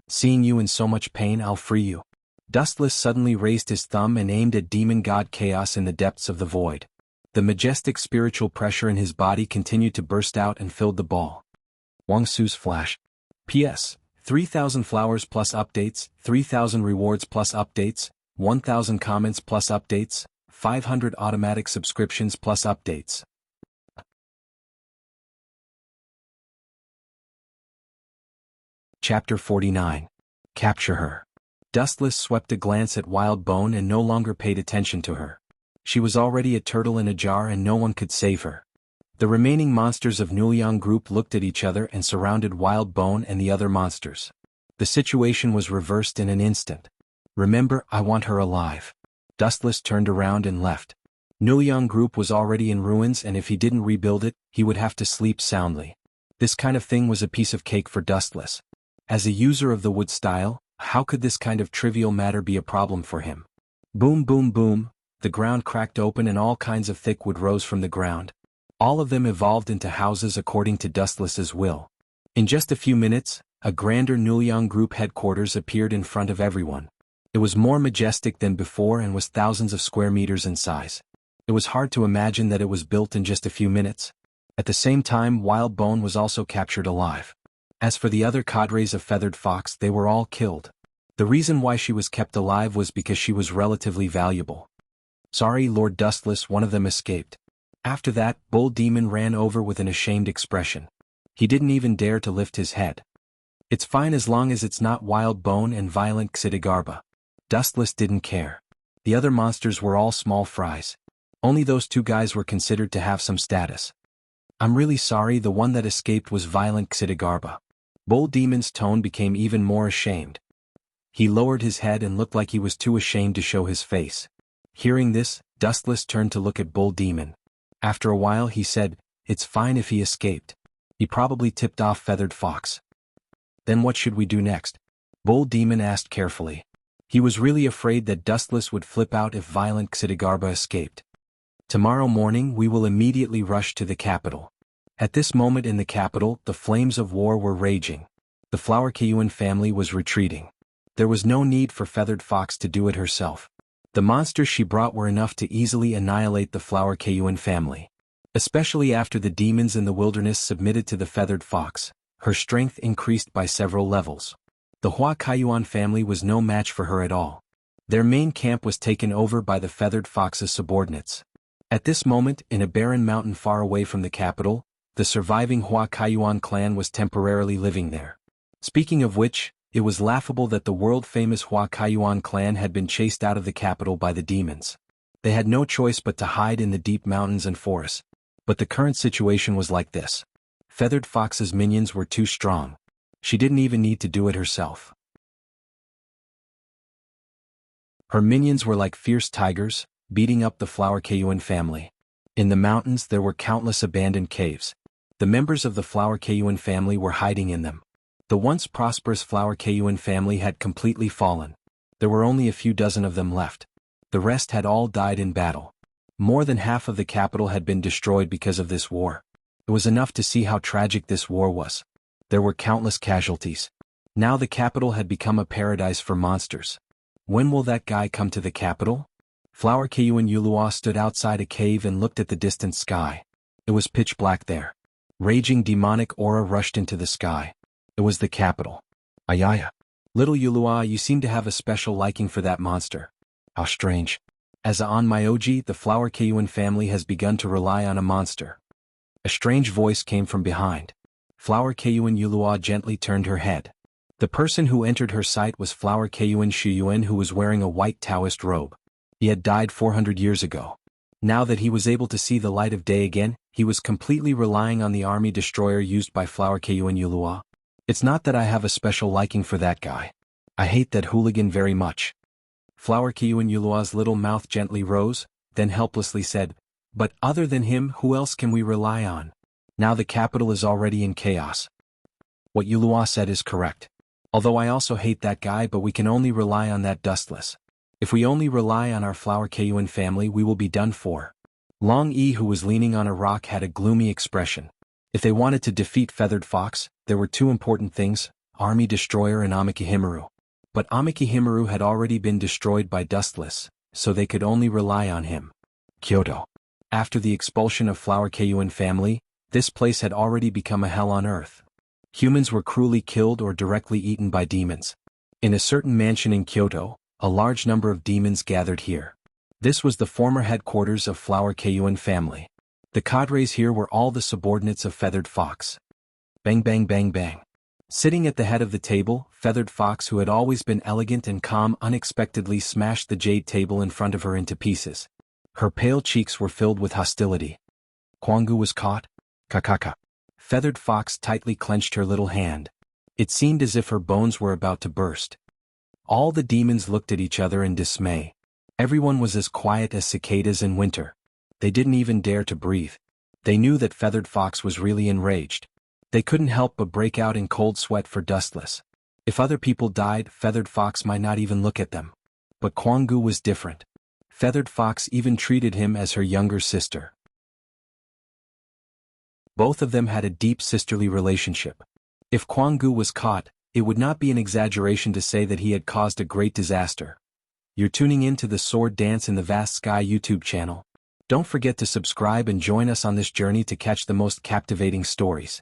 [SPEAKER 1] Seeing you in so much pain, I'll free you. Dustless suddenly raised his thumb and aimed at demon god Chaos in the depths of the void. The majestic spiritual pressure in his body continued to burst out and filled the ball. Wangsu's flash. P.S. 3,000 flowers plus updates, 3,000 rewards plus updates, 1,000 comments plus updates, 500 automatic subscriptions plus updates. Chapter 49. Capture her. Dustless swept a glance at Wild Bone and no longer paid attention to her. She was already a turtle in a jar and no one could save her. The remaining monsters of Nuliang group looked at each other and surrounded Wild Bone and the other monsters. The situation was reversed in an instant. Remember, I want her alive. Dustless turned around and left. Nuliang group was already in ruins and if he didn't rebuild it, he would have to sleep soundly. This kind of thing was a piece of cake for Dustless. As a user of the wood style, how could this kind of trivial matter be a problem for him? Boom boom boom, the ground cracked open and all kinds of thick wood rose from the ground. All of them evolved into houses according to Dustless's will. In just a few minutes, a grander Nuliang group headquarters appeared in front of everyone. It was more majestic than before and was thousands of square meters in size. It was hard to imagine that it was built in just a few minutes. At the same time, Wild Bone was also captured alive. As for the other cadres of Feathered Fox, they were all killed. The reason why she was kept alive was because she was relatively valuable. Sorry, Lord Dustless, one of them escaped. After that, Bull Demon ran over with an ashamed expression. He didn't even dare to lift his head. It's fine as long as it's not Wild Bone and Violent Xidigarba. Dustless didn't care. The other monsters were all small fries. Only those two guys were considered to have some status. I'm really sorry, the one that escaped was Violent Xidigarba. Bull Demon's tone became even more ashamed. He lowered his head and looked like he was too ashamed to show his face. Hearing this, Dustless turned to look at Bull Demon. After a while he said, it's fine if he escaped. He probably tipped off Feathered Fox. Then what should we do next? Bull Demon asked carefully. He was really afraid that Dustless would flip out if Violent Xidigarba escaped. Tomorrow morning we will immediately rush to the capital. At this moment in the capital, the flames of war were raging. The Flower Xuanhuan family was retreating. There was no need for Feathered Fox to do it herself. The monsters she brought were enough to easily annihilate the Flower Xuanhuan family. Especially after the demons in the wilderness submitted to the Feathered Fox, her strength increased by several levels. The Xuanhuan family was no match for her at all. Their main camp was taken over by the Feathered Fox's subordinates. At this moment, in a barren mountain far away from the capital, the surviving Xuanhuan clan was temporarily living there. Speaking of which, It was laughable that the world-famous Xuanhuan clan had been chased out of the capital by the demons. They had no choice but to hide in the deep mountains and forests. But the current situation was like this. Feathered Fox's minions were too strong. She didn't even need to do it herself. Her minions were like fierce tigers, beating up the Xianxia family. In the mountains there were countless abandoned caves. The members of the Xianxia family were hiding in them. The once prosperous Xianxia family had completely fallen. There were only a few dozen of them left. The rest had all died in battle. More than half of the capital had been destroyed because of this war. It was enough to see how tragic this war was. There were countless casualties. Now the capital had become a paradise for monsters. When will that guy come to the capital? Xuanhuan stood outside a cave and looked at the distant sky. It was pitch black there. Raging demonic aura rushed into the sky. It was the capital. Ayaya. Little Yulua, you seem to have a special liking for that monster. How strange. As on Myoji, the Xianxia family has begun to rely on a monster. A strange voice came from behind. Xianxia gently turned her head. The person who entered her sight was Xianxia Shuyuan, who was wearing a white Taoist robe. He had died 400 years ago. Now that he was able to see the light of day again, he was completely relying on the army destroyer used by Xianxia. It's not that I have a special liking for that guy. I hate that hooligan very much. Xianxua's little mouth gently rose, then helplessly said, "But other than him, who else can we rely on? Now the capital is already in chaos." What Yulua said is correct. Although I also hate that guy, but we can only rely on that dustless. If we only rely on our Xianxia family, we will be done for. Long Yi, who was leaning on a rock, had a gloomy expression. If they wanted to defeat Feathered Fox, there were two important things, Army Destroyer and Amikihimaru. But Amikihimaru had already been destroyed by Dustless, so they could only rely on him. Kyoto. After the expulsion of Xianxia family, this place had already become a hell on earth. Humans were cruelly killed or directly eaten by demons. In a certain mansion in Kyoto, a large number of demons gathered here. This was the former headquarters of Xianxia family. The cadres here were all the subordinates of Feathered Fox. Bang bang bang bang. Sitting at the head of the table, Feathered Fox, who had always been elegant and calm, unexpectedly smashed the jade table in front of her into pieces. Her pale cheeks were filled with hostility. Xuanhu was caught? Kakaka. Feathered Fox tightly clenched her little hand. It seemed as if her bones were about to burst. All the demons looked at each other in dismay. Everyone was as quiet as cicadas in winter. They didn't even dare to breathe. They knew that Feathered Fox was really enraged. They couldn't help but break out in cold sweat for Dustless. If other people died, Feathered Fox might not even look at them. But Xuanhu was different. Feathered Fox even treated him as her younger sister. Both of them had a deep sisterly relationship. If Xuanhu was caught, it would not be an exaggeration to say that he had caused a great disaster. You're tuning in to the Sword Dance in the Vast Sky YouTube channel. Don't forget to subscribe and join us on this journey to catch the most captivating stories.